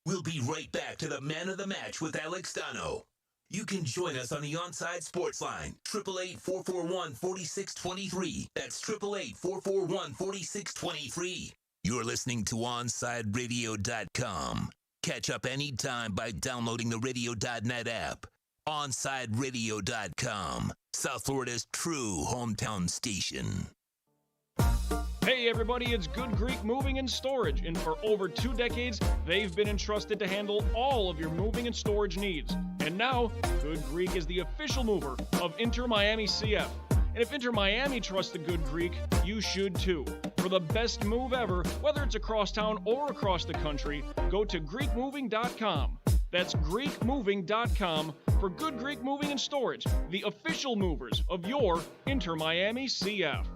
We'll be right back to the Man of the Match with Alex Donno. You can join us on the Onside Sports Line, 888-441-4623. That's 888-441-4623. You're listening to OnSideRadio.com. Catch up anytime by downloading the Radio.net app. OnSideRadio.com, South Florida's true hometown station. Hey everybody, it's Good Greek Moving and Storage, and for over 2 decades, they've been entrusted to handle all of your moving and storage needs. And now, Good Greek is the official mover of Inter Miami CF. And if Inter Miami trusts the Good Greek, you should too. For the best move ever, whether it's across town or across the country, go to GreekMoving.com. That's GreekMoving.com for Good Greek Moving and Storage, the official movers of your Inter Miami CF.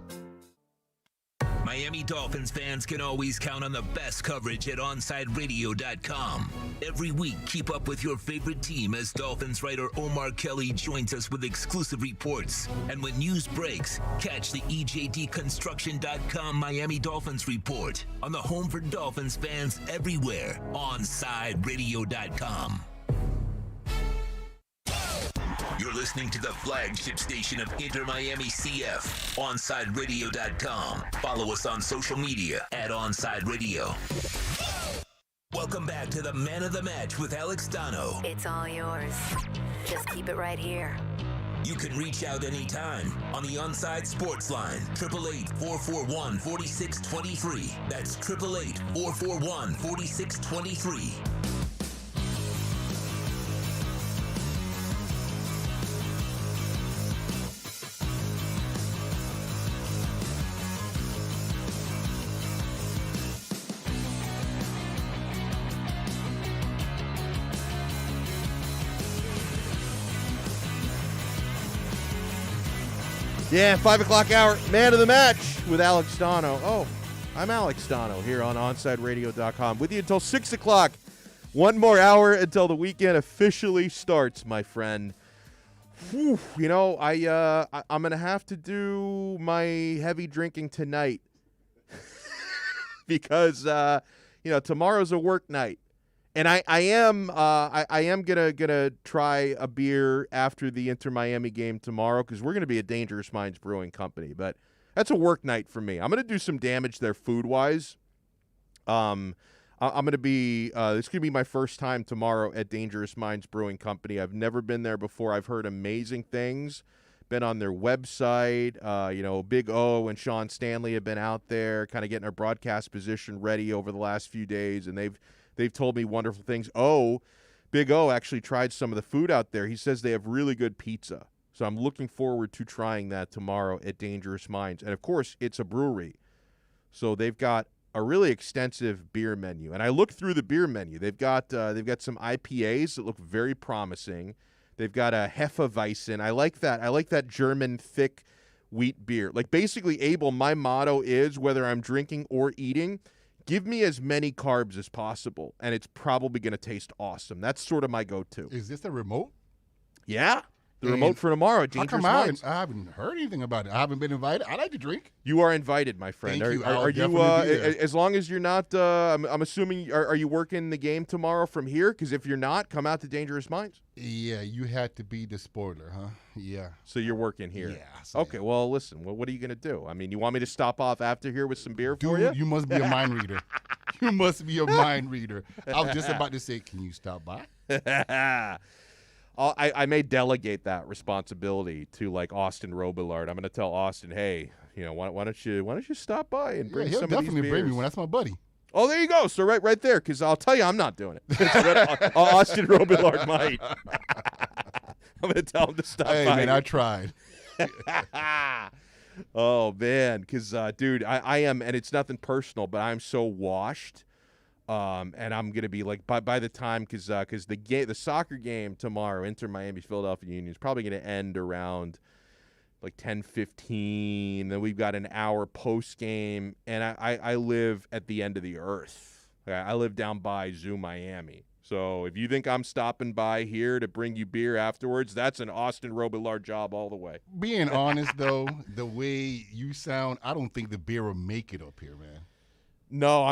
Miami Dolphins fans can always count on the best coverage at OnSideRadio.com. Every week, keep up with your favorite team as Dolphins writer Omar Kelly joins us with exclusive reports. And when news breaks, catch the EJDConstruction.com Miami Dolphins report on the home for Dolphins fans everywhere, OnSideRadio.com. You're listening to the flagship station of Inter Miami CF, OnSideRadio.com. Follow us on social media at OnSide Radio. Welcome back to the Man of the Match with Alex Donno. It's all yours. Just keep it right here. You can reach out anytime on the Onside Sports Line, 888-441-4623. That's 888-441-4623. Yeah, 5 o'clock hour, Man of the Match with Alex Donno. Oh, I'm Alex Donno here on OnSideRadio.com with you until 6 o'clock. One more hour until the weekend officially starts, my friend. Whew, I'm going to have to do my heavy drinking tonight because, tomorrow's a work night. And I am gonna try a beer after the Inter Miami game tomorrow because we're gonna be a Dangerous Minds Brewing Company. But that's a work night for me. I'm gonna do some damage there food wise. I'm gonna be it's gonna be my first time tomorrow at Dangerous Minds Brewing Company. I've never been there before. I've heard amazing things. Been on their website. Big O and Sean Stanley have been out there, kind of getting our broadcast position ready over the last few days, and they've told me wonderful things. Big O actually tried some of the food out there. He says they have really good pizza. So I'm looking forward to trying that tomorrow at Dangerous Minds. And, of course, it's a brewery. So they've got a really extensive beer menu. And I looked through the beer menu. They've got some IPAs that look very promising. They've got a Hefeweizen. I like that. I like that German thick wheat beer. Like, basically, Abel, my motto is whether I'm drinking or eating, give me as many carbs as possible, and it's probably going to taste awesome. That's sort of my go-to. Is this a remote? Yeah. The remote for tomorrow. How come I haven't heard anything about it? I haven't been invited. I like to drink. You are invited, my friend. Thank you. Are you? As long as you're not, I'm assuming. Are you working the game tomorrow from here? Because if you're not, come out to Dangerous Minds. Yeah, you had to be the spoiler, huh? Yeah. So you're working here. Yeah. Okay. Well, listen. What are you gonna do? I mean, you want me to stop off after here with some beer for you? You must be a mind reader. You must be a mind reader. I was just about to say, can you stop by? I may delegate that responsibility to like Austin Robillard. I'm going to tell Austin, hey, why don't you stop by and bring some of these beers? He'll definitely bring me one. That's my buddy. Oh, there you go. So right there, because I'll tell you I'm not doing it. Austin Robillard might. I'm going to tell him to stop by. Hey, man, I tried. Oh, man, because, dude, I am, and it's nothing personal, but I'm so washed. And I'm going to be like, by the time, because the soccer game tomorrow, Inter Miami Philadelphia Union, is probably going to end around like 10:15. Then we've got an hour post game, and I live at the end of the earth. I live down by Zoo Miami. So if you think I'm stopping by here to bring you beer afterwards, that's an Austin Robillard job all the way. Being honest, though, the way you sound, I don't think the beer will make it up here, man. No,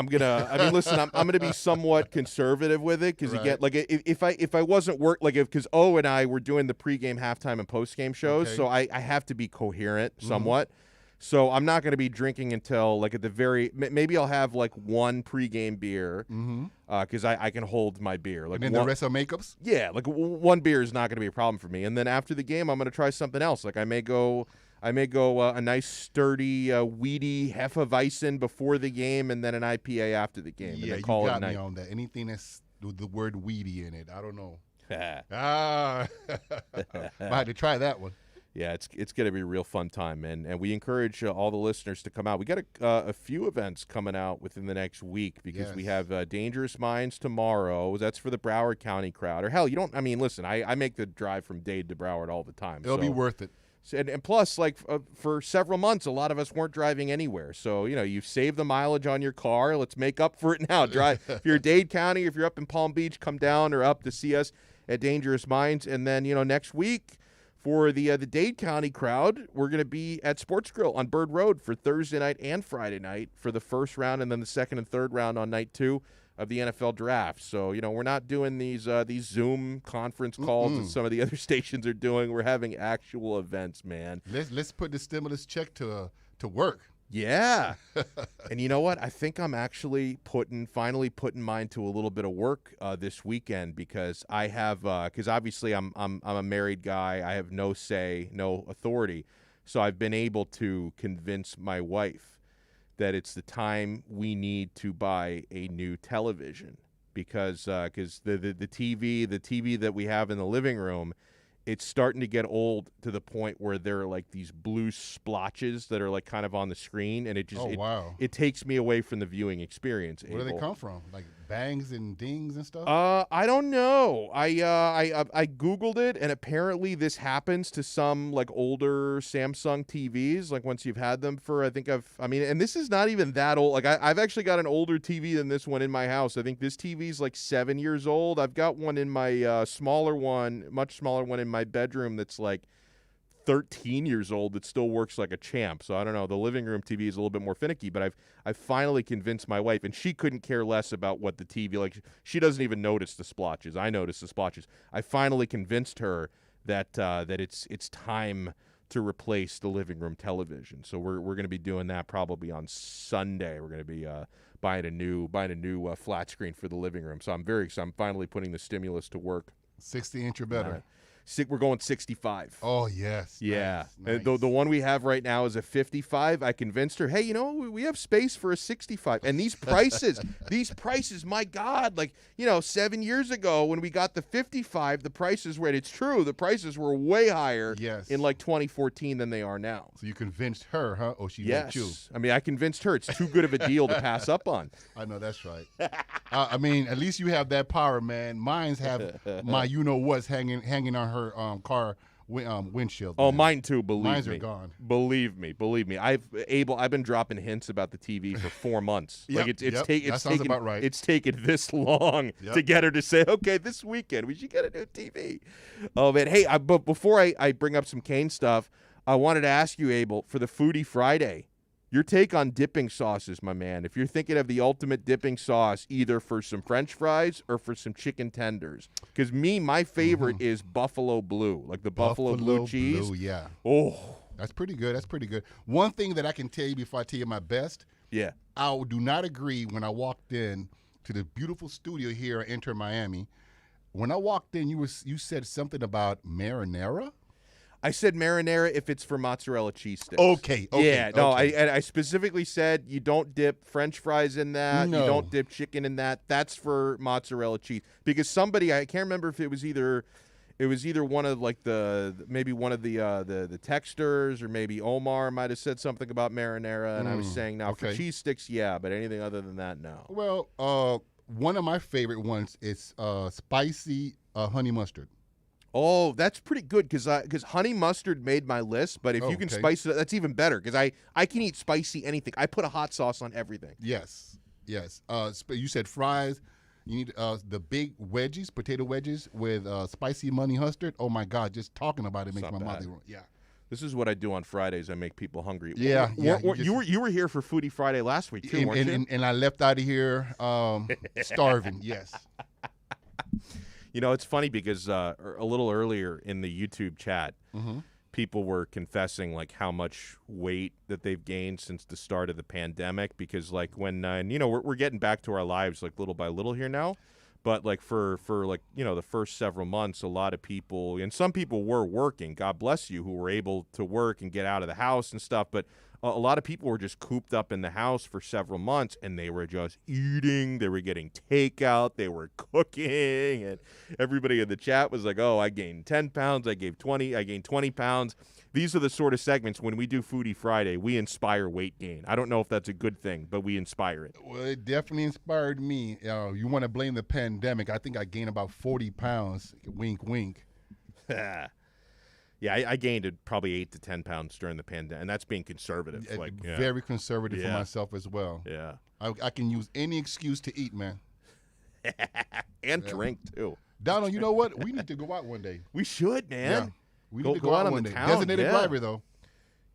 listen, I'm gonna be somewhat conservative with it because again, like if I wasn't because O and I were doing the pregame, halftime, and postgame shows, so I have to be coherent somewhat. So I'm not gonna be drinking until like at the maybe I'll have like one pregame beer because I can hold my beer. Like and then the rest are makeups. Yeah, like one beer is not gonna be a problem for me, and then after the game I'm gonna try something else. Like I may go a nice sturdy weedy Hefeweizen before the game, and then an IPA after the game. Yeah, and then call you it got a night. me on that. Anything that's with the word weedy in it, I don't know. I had to try that one. Yeah, it's going to be a real fun time, and we encourage all the listeners to come out. We got a few events coming out within the next week because we have Dangerous Minds tomorrow. That's for the Broward County crowd. Or hell, you don't. I mean, listen, I make the drive from Dade to Broward all the time. It'll be worth it. And plus, like for several months, a lot of us weren't driving anywhere. So, you've saved the mileage on your car. Let's make up for it now. Drive. If you're Dade County, if you're up in Palm Beach, come down or up to see us at Dangerous Minds. And then, next week for the Dade County crowd, we're going to be at Sports Grill on Bird Road for Thursday night and Friday night for the first round, and then the second and third round on night 2 of the NFL draft. So, we're not doing these Zoom conference calls that some of the other stations are doing. We're having actual events, man. Let's put the stimulus check to work. Yeah. And you know what? I think I'm actually finally putting mine to a little bit of work this weekend because I have because obviously I'm a married guy. I have no say, no authority. So I've been able to convince my wife that it's the time we need to buy a new television because the TV that we have in the living room, it's starting to get old to the point where there are like these blue splotches that are like kind of on the screen, and it takes me away from the viewing experience. Where do they come from? Like bangs and dings and stuff? I don't know. I Googled it, and apparently this happens to some like older Samsung TVs. Like once you've had them for, and this is not even that old. Like I've actually got an older TV than this one in my house. I think this TV's like 7 years old. I've got one in my much smaller one in my bedroom that's like 13 years old that still works like a champ. So I don't know. The living room TV is a little bit more finicky, but I've finally convinced my wife, and she couldn't care less about what the TV, like she doesn't even notice the splotches. I notice the splotches. I finally convinced her that it's time to replace the living room television. So we're going to be doing that probably on Sunday. We're going to be buying a new flat screen for the living room. So I'm very excited. I'm finally putting the stimulus to work. 60-inch or better. We're going 65. Oh, yes. Yeah. Nice. The one we have right now is a 55. I convinced her, hey, we have space for a 65. And these prices, my God, 7 years ago when we got the 55, the prices were, it's true, the prices were way higher in 2014 than they are now. So you convinced her, huh? Or she liked you? I mean, I convinced her. It's too good of a deal to pass up on. I know, that's right. At least you have that power, man. Mine's have my you-know-what's hanging on her car windshield. Oh, man. mine too. Mines are gone. Believe me. I've been dropping hints about the TV for 4 months. That sounds about right. It's taken this long to get her to say, okay, this weekend we should get a new TV. Oh man, hey, but before I bring up some Kane stuff, I wanted to ask you, Abel, for the Foodie Friday, your take on dipping sauces, my man. If you're thinking of the ultimate dipping sauce, either for some French fries or for some chicken tenders. Because my favorite is Buffalo Blue, like the Buffalo Blue cheese. Blue, yeah. Oh. That's pretty good. One thing that I can tell you before I tell you my best. Yeah. I do not agree when I walked in to the beautiful studio here at Inter Miami. When I walked in, you said something about marinara. I said marinara if it's for mozzarella cheese sticks. Okay. Yeah, no, okay. I specifically said you don't dip French fries in that. No. You don't dip chicken in that. That's for mozzarella cheese. Because somebody, I can't remember if it was either one of like maybe one of the texters, or maybe Omar might have said something about marinara, and I was saying now for cheese sticks, yeah, but anything other than that, no. Well, one of my favorite ones is spicy honey mustard. Oh, that's pretty good because honey mustard made my list. But if you can spice it, that's even better because I can eat spicy anything. I put a hot sauce on everything. Yes. You said fries. You need the big wedges, potato wedges with spicy honey mustard. Oh my God! Just talking about it makes my mouth water. Yeah. This is what I do on Fridays. I make people hungry. Yeah. You were here for Foodie Friday last week too, weren't you? And I left out of here starving. Yes. You know, it's funny because a little earlier in the YouTube chat, people were confessing like how much weight that they've gained since the start of the pandemic. Because like when we're getting back to our lives like little by little here now, but like for like the first several months, a lot of people, and some people were working. God bless you, who were able to work and get out of the house and stuff, but. A lot of people were just cooped up in the house for several months, and they were just eating. They were getting takeout. They were cooking, and everybody in the chat was like, "Oh, I gained 10 pounds. I gained 20 pounds." These are the sort of segments when we do Foodie Friday, we inspire weight gain. I don't know if that's a good thing, but we inspire it. Well, it definitely inspired me. You want to blame the pandemic? I think I gained about 40 pounds. Wink, wink. Yeah, I gained probably 8 to 10 pounds during the pandemic, and that's being conservative. Very conservative for myself as well. Yeah. I can use any excuse to eat, man. And drink, too. Donno, you know what? We need to go out one day. We should, man. Yeah. We need to go out one day. Town. Designated driver, though.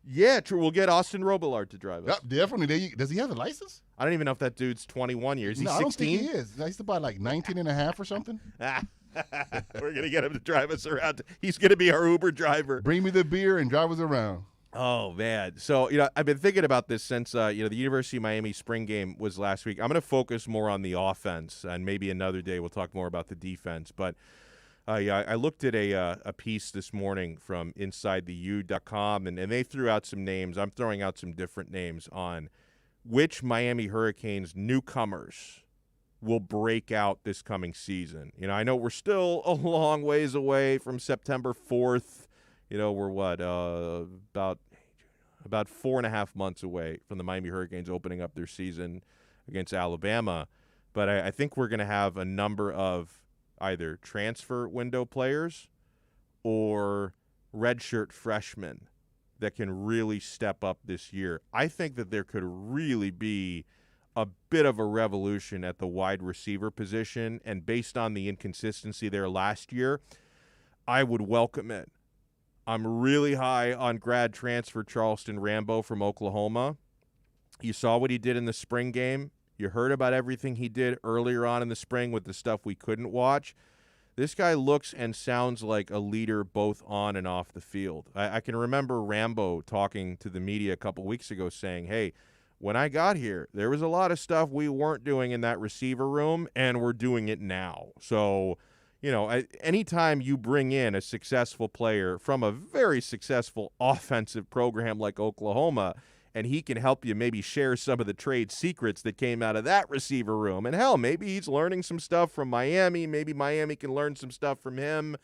Yeah, true. We'll get Austin Robillard to drive us. Definitely. Does he have a license? I don't even know if that dude's 21 years. He's 16? I don't think he is. He's about like 19 and a half or something. We're going to get him to drive us around. He's going to be our Uber driver. Bring me the beer and drive us around. Oh, man. So, I've been thinking about this since, the University of Miami spring game was last week. I'm going to focus more on the offense, and maybe another day we'll talk more about the defense. But I looked at a piece this morning from InsideTheU.com, and they threw out some names. I'm throwing out some different names on which Miami Hurricanes newcomers will break out this coming season. I know we're still a long ways away from September 4th. We're about 4.5 months away from the Miami Hurricanes opening up their season against Alabama. But I think we're going to have a number of either transfer window players or redshirt freshmen that can really step up this year. I think that there could really be a bit of a revolution at the wide receiver position, and based on the inconsistency there last year, I would welcome it. I'm really high on grad transfer Charleston Rambo from Oklahoma. You saw what he did in the spring game. You heard about everything he did earlier on in the spring with the stuff we couldn't watch. This guy looks and sounds like a leader both on and off the field. I can remember Rambo talking to the media a couple weeks ago saying, hey, when I got here, there was a lot of stuff we weren't doing in that receiver room, and we're doing it now. So, anytime you bring in a successful player from a very successful offensive program like Oklahoma, and he can help you maybe share some of the trade secrets that came out of that receiver room. And hell, maybe he's learning some stuff from Miami. Maybe Miami can learn some stuff from him.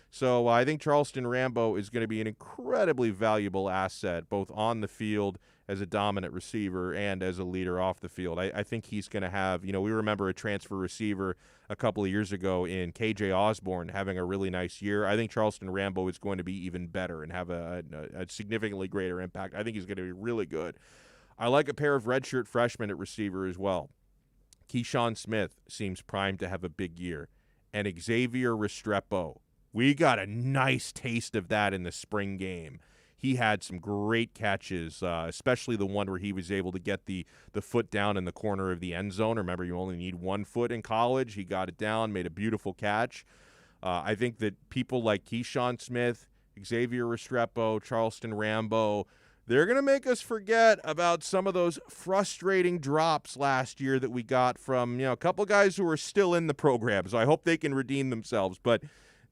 So I think Charleston Rambo is going to be an incredibly valuable asset, both on the field as a dominant receiver and as a leader off the field. I think he's going to have, we remember a transfer receiver a couple of years ago in KJ Osborne having a really nice year. I think Charleston Rambo is going to be even better and have a significantly greater impact. I think he's going to be really good. I like a pair of redshirt freshmen at receiver as well. Keyshawn Smith seems primed to have a big year. And Xavier Restrepo. We got a nice taste of that in the spring game. He had some great catches, especially the one where he was able to get the foot down in the corner of the end zone. Remember, you only need 1 foot in college. He got it down, made a beautiful catch. I think that people like Keyshawn Smith, Xavier Restrepo, Charleston Rambo, they're going to make us forget about some of those frustrating drops last year that we got from a couple guys who are still in the program. So I hope they can redeem themselves. But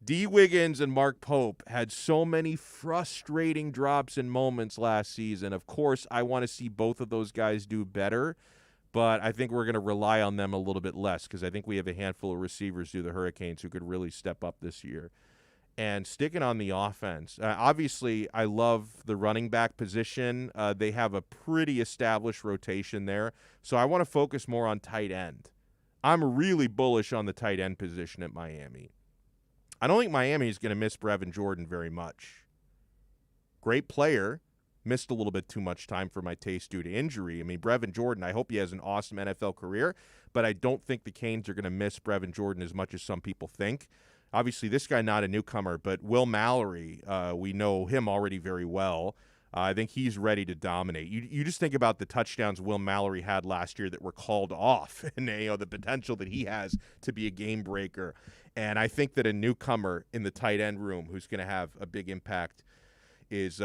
D. Wiggins and Mark Pope had so many frustrating drops and moments last season. Of course, I want to see both of those guys do better, but I think we're going to rely on them a little bit less because I think we have a handful of receivers through the Hurricanes who could really step up this year. And sticking on the offense, obviously I love the running back position. They have a pretty established rotation there, so I want to focus more on tight end. I'm really bullish on the tight end position at Miami. I don't think Miami is going to miss Brevin Jordan very much. Great player. Missed a little bit too much time for my taste due to injury. I mean, Brevin Jordan, I hope he has an awesome NFL career, but I don't think the Canes are going to miss Brevin Jordan as much as some people think. Obviously, this guy not a newcomer, but Will Mallory, we know him already very well. I think he's ready to dominate. You just think about the touchdowns Will Mallory had last year that were called off, and the potential that he has to be a game breaker. And I think that a newcomer in the tight end room who's going to have a big impact is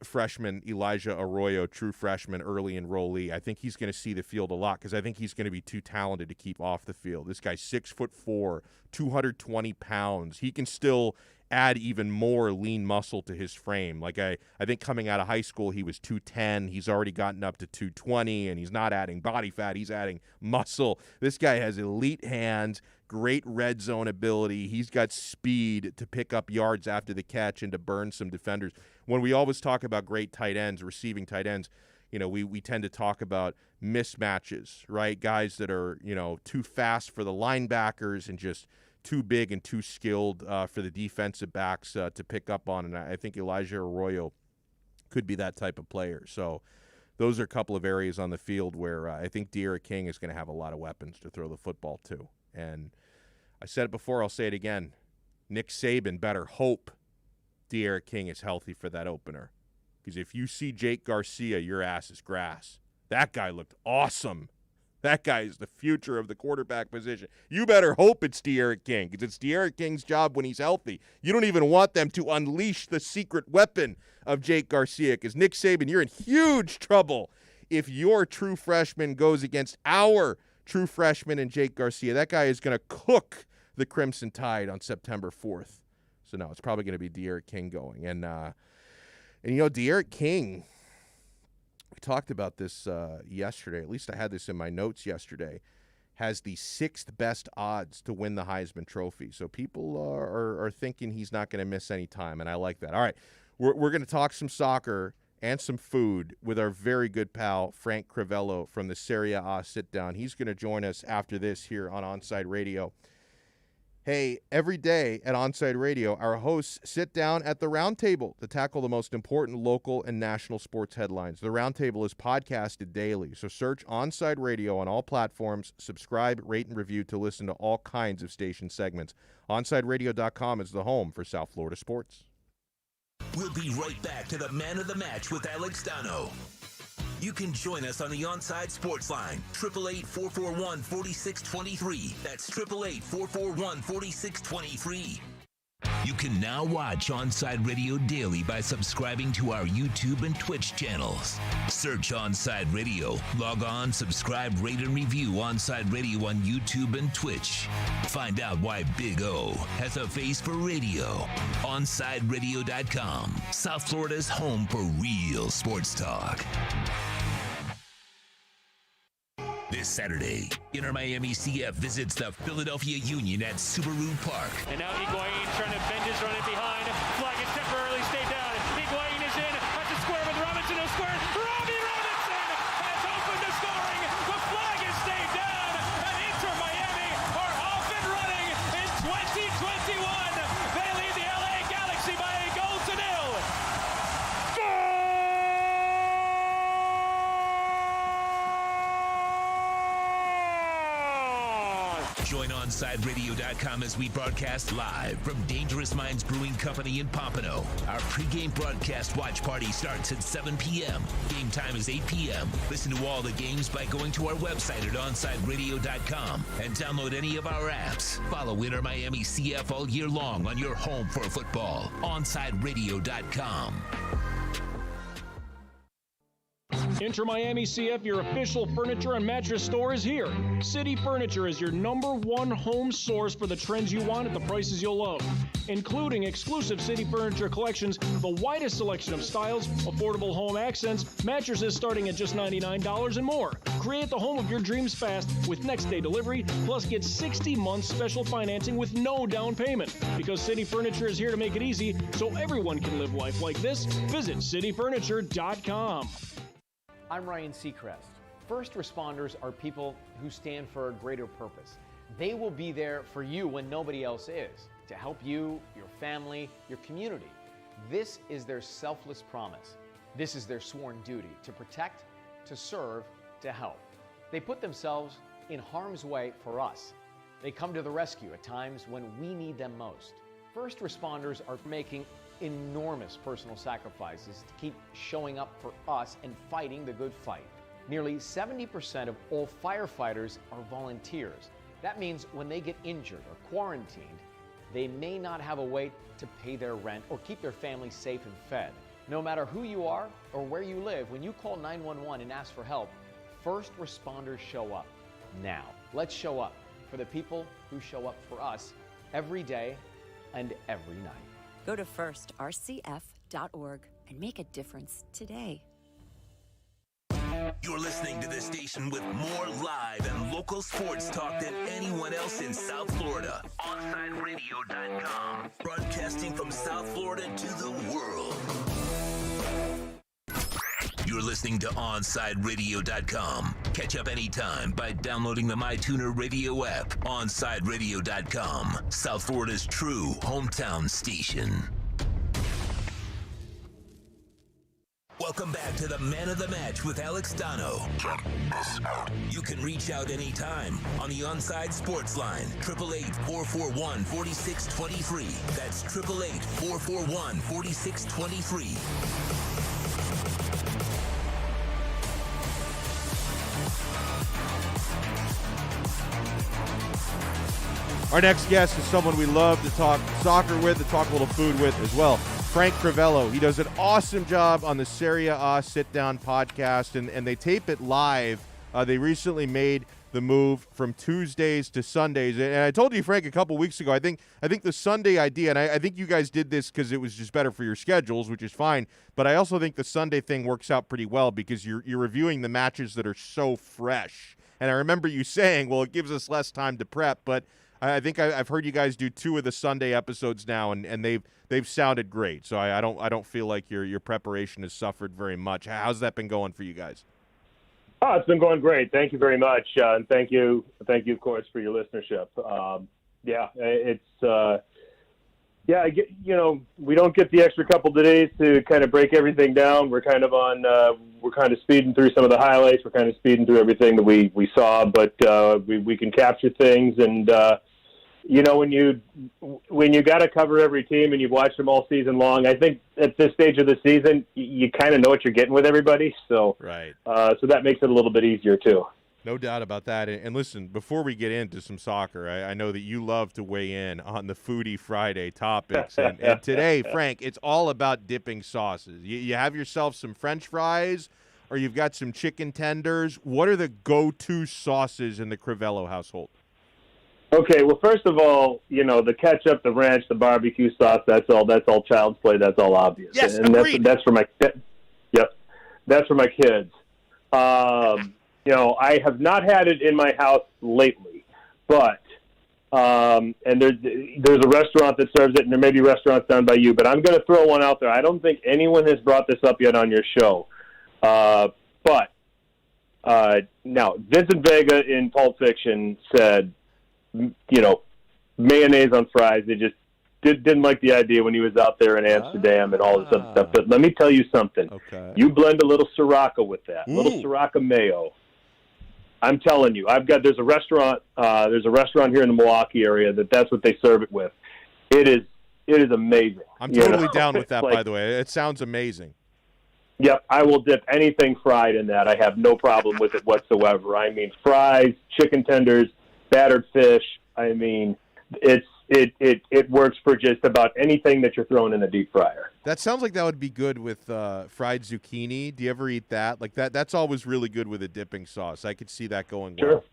freshman Elijah Arroyo, true freshman, early enrollee. I think he's going to see the field a lot because I think he's going to be too talented to keep off the field. This guy's 6'4", 220 pounds. He can still add even more lean muscle to his frame. Like I think coming out of high school, he was 210. He's already gotten up to 220, and he's not adding body fat. He's adding muscle. This guy has elite hands, great red zone ability. He's got speed to pick up yards after the catch and to burn some defenders. When we always talk about great tight ends, receiving tight ends, we tend to talk about mismatches, right? Guys that are, too fast for the linebackers and just too big and too skilled for the defensive backs to pick up on. And I think Elijah Arroyo could be that type of player. So those are a couple of areas on the field where I think De'Ara King is going to have a lot of weapons to throw the football to. And I said it before, I'll say it again. Nick Saban better hope De'Ara King is healthy for that opener. Because if you see Jake Garcia, your ass is grass. That guy looked awesome. That guy is the future of the quarterback position. You better hope it's De'Ara King, because it's De'Ara King's job when he's healthy. You don't even want them to unleash the secret weapon of Jake Garcia, because Nick Saban, you're in huge trouble if your true freshman goes against our true freshman and Jake Garcia. That guy is going to cook the Crimson Tide on September 4th. So, no, it's probably going to be De'Ara King going. And De'Ara King, we talked about this yesterday. At least I had this in my notes yesterday. Has the 6th best odds to win the Heisman Trophy. So people are thinking he's not going to miss any time, and I like that. All right, we're going to talk some soccer and some food with our very good pal, Frank Crivello from the Serie A sit-down. He's going to join us after this here on Onside Radio. Hey, every day at Onside Radio, our hosts sit down at the round table to tackle the most important local and national sports headlines. The round table is podcasted daily, so search Onside Radio on all platforms, subscribe, rate, and review to listen to all kinds of station segments. OnsideRadio.com is the home for South Florida sports. We'll be right back to the Man of the Match with Alex Donno. You can join us on the Onside Sports Line, 888-441-4623. That's 888-441-4623. You can now watch Onside Radio daily by subscribing to our YouTube and Twitch channels. Search Onside Radio. Log on, subscribe, rate, and review Onside Radio on YouTube and Twitch. Find out why Big O has a face for radio. OnsideRadio.com, South Florida's home for real sports talk. This Saturday, Inter Miami CF visits the Philadelphia Union at Subaru Park. And now Higuain trying to bend his run it behind. Flag is temporarily stayed down. Higuain is in at the square with Robinson. He'll square. Robbie Robinson has opened the scoring. The flag is stayed down. And Inter Miami are off and running in 2021. They lead the LA Galaxy by a goal to nil. Join OnsideRadio.com as we broadcast live from Dangerous Minds Brewing Company in Pompano. Our pregame broadcast watch party starts at 7 p.m. Game time is 8 p.m. Listen to all the games by going to our website at OnsideRadio.com and download any of our apps. Follow Inter Miami CF all year long on your home for football. OnsideRadio.com. Inter Miami CF, your official furniture and mattress store, is here. City Furniture is your #1 home source for the trends you want at the prices you'll love, including exclusive City Furniture collections, the widest selection of styles, affordable home accents, mattresses starting at just $99 and more. Create the home of your dreams fast with next-day delivery, plus get 60 months special financing with no down payment. Because City Furniture is here to make it easy so everyone can live life like this, visit cityfurniture.com. I'm Ryan Seacrest. First responders are people who stand for a greater purpose. They will be there for you when nobody else is, to help you, your family, your community. This is their selfless promise. This is their sworn duty to protect, to serve, to help. They put themselves in harm's way for us. They come to the rescue at times when we need them most. First responders are making enormous personal sacrifices to keep showing up for us and fighting the good fight. Nearly 70% of all firefighters are volunteers. That means when they get injured or quarantined, they may not have a way to pay their rent or keep their family safe and fed. No matter who you are or where you live, when you call 911 and ask for help, first responders show up. Now, let's show up for the people who show up for us every day and every night. Go to firstrcf.org and make a difference today. You're listening to the station with more live and local sports talk than anyone else in South Florida. OnSideRadio.com. Broadcasting from South Florida to the world. You're listening to OnSideRadio.com. Catch up anytime by downloading the MyTuner Radio app. OnSideRadio.com. South Florida's true hometown station. Welcome back to the Man of the Match with Alex Donno. Check this out. You can reach out anytime on the Onside Sports Line, 888-441-4623. That's 888-441-4623. Our next guest is someone we love to talk soccer with, to talk a little food with as well. Frank Crivello. He does an awesome job on the Serie A sit-down podcast, and they tape it live. They recently made the move from Tuesdays to Sundays. And I told you, Frank, a couple weeks ago, I think the Sunday idea, and I think you guys did this because it was just better for your schedules, which is fine, but I also think the Sunday thing works out pretty well because you're reviewing the matches that are so fresh. And I remember you saying, well, it gives us less time to prep, but I think I've heard you guys do 2 of the Sunday episodes now, and they've sounded great. So I don't feel like your preparation has suffered very much. How's that been going for you guys? Oh, it's been going great. Thank you very much, and thank you, of course, for your listenership. We don't get the extra couple of days to kind of break everything down. We're kind of speeding through some of the highlights. We're kind of speeding through everything that we saw, but we can capture things. And when you got to cover every team and you've watched them all season long, I think at this stage of the season you kind of know what you're getting with everybody. So right. So that makes it a little bit easier too. No doubt about that. And listen, before we get into some soccer, I know that you love to weigh in on the Foodie Friday topics. And today, Frank, it's all about dipping sauces. You have yourself some French fries, or you've got some chicken tenders. What are the go-to sauces in the Crivello household? Okay, well, first of all, the ketchup, the ranch, the barbecue sauce, that's all child's play. That's all obvious. Yes, and that's for my that's for my kids. I have not had it in my house lately, but and there's a restaurant that serves it, and there may be restaurants down by you, but I'm going to throw one out there. I don't think anyone has brought this up yet on your show, but now Vincent Vega in Pulp Fiction said, mayonnaise on fries. They just didn't like the idea when he was out there in Amsterdam and all this other stuff. But let me tell you something. Okay. You blend a little Sriracha with that, a little Sriracha mayo. I'm telling you, there's a restaurant here in the Milwaukee area that's what they serve it with. It is amazing. I'm totally down with that, by the way. It sounds amazing. Yep, I will dip anything fried in that. I have no problem with it whatsoever. I mean, fries, chicken tenders, battered fish. I mean, it's it works for just about anything that you're throwing in the deep fryer. That sounds like that would be good with fried zucchini. Do you ever eat that? Like that's always really good with a dipping sauce. I could see that going well.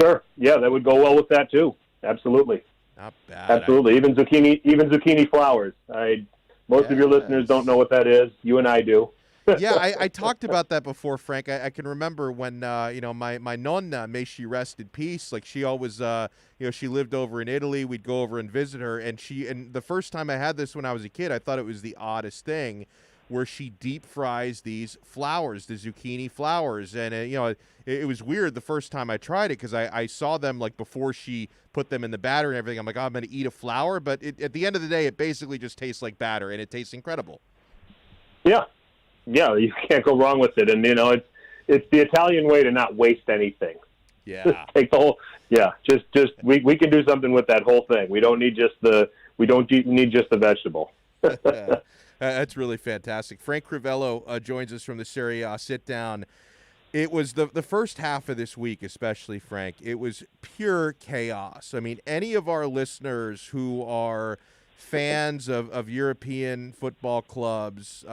Sure. Yeah, that would go well with that too. Absolutely. Not bad. Absolutely. Even zucchini flowers. Most of your listeners don't know what that is. You and I do. Yeah, I talked about that before, Frank. I can remember when my nonna, may she rest in peace. Like she always, she lived over in Italy. We'd go over and visit her, and the first time I had this when I was a kid, I thought it was the oddest thing, where she deep fries these flowers, the zucchini flowers, and it was weird the first time I tried it because I saw them like before she put them in the batter and everything. I'm like, oh, I'm going to eat a flower, but at the end of the day, it basically just tastes like batter, and it tastes incredible. Yeah, you can't go wrong with it, and it's the Italian way to not waste anything. Yeah, just take the whole. Yeah, just we can do something with that whole thing. We don't need just the vegetable. That's really fantastic. Frank Crivello joins us from the Serie A sit down. It was the first half of this week, especially, Frank. It was pure chaos. I mean, any of our listeners who are fans of European football clubs,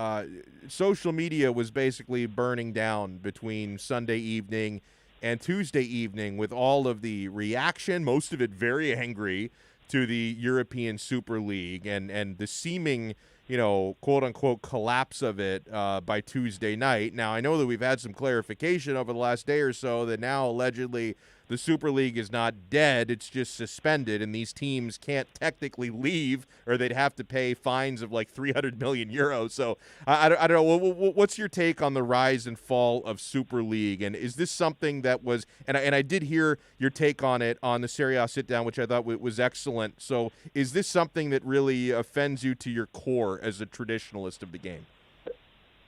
social media was basically burning down between Sunday evening and Tuesday evening with all of the reaction, most of it very angry, to the European Super League and the seeming, quote-unquote collapse of it by Tuesday night. Now, I know that we've had some clarification over the last day or so that now allegedly the Super League is not dead, it's just suspended, and these teams can't technically leave, or they'd have to pay fines of like 300 million euros. So I don't know. What's your take on the rise and fall of Super League? And is this something that was, and I did hear your take on it on the Serie A sit-down, which I thought was excellent. So is this something that really offends you to your core as a traditionalist of the game?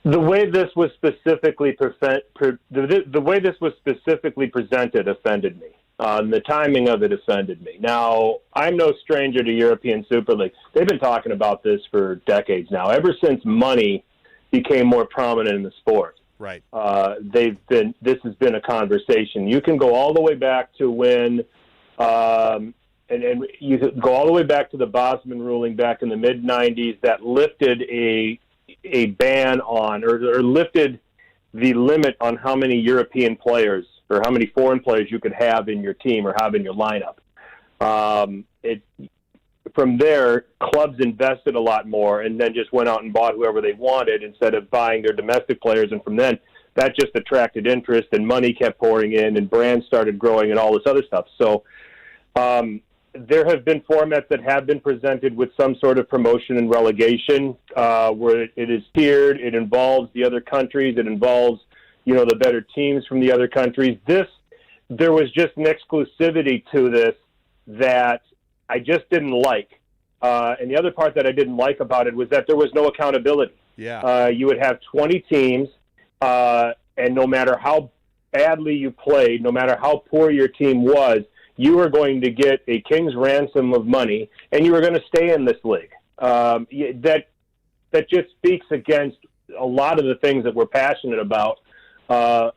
The way this was specifically presented offended me. The timing of it offended me. Now, I'm no stranger to European Super League. They've been talking about this for decades now, ever since money became more prominent in the sport. Right. This has been a conversation. You can go all the way back to when, and you could go all the way back to the Bosman ruling back in the mid-'90s that lifted a ban on or lifted the limit on how many European players or how many foreign players you could have in your team or have in your lineup. From there, clubs invested a lot more and then just went out and bought whoever they wanted instead of buying their domestic players. And from then, that just attracted interest and money kept pouring in and brands started growing and all this other stuff. So there have been formats that have been presented with some sort of promotion and relegation where it is tiered. It involves the other countries. It involves, the better teams from the other countries. There was just an exclusivity to this that I just didn't like. And the other part that I didn't like about it was that there was no accountability. Yeah. You would have 20 teams, and no matter how badly you played, no matter how poor your team was, you were going to get a king's ransom of money, and you were going to stay in this league. That just speaks against a lot of the things that we're passionate about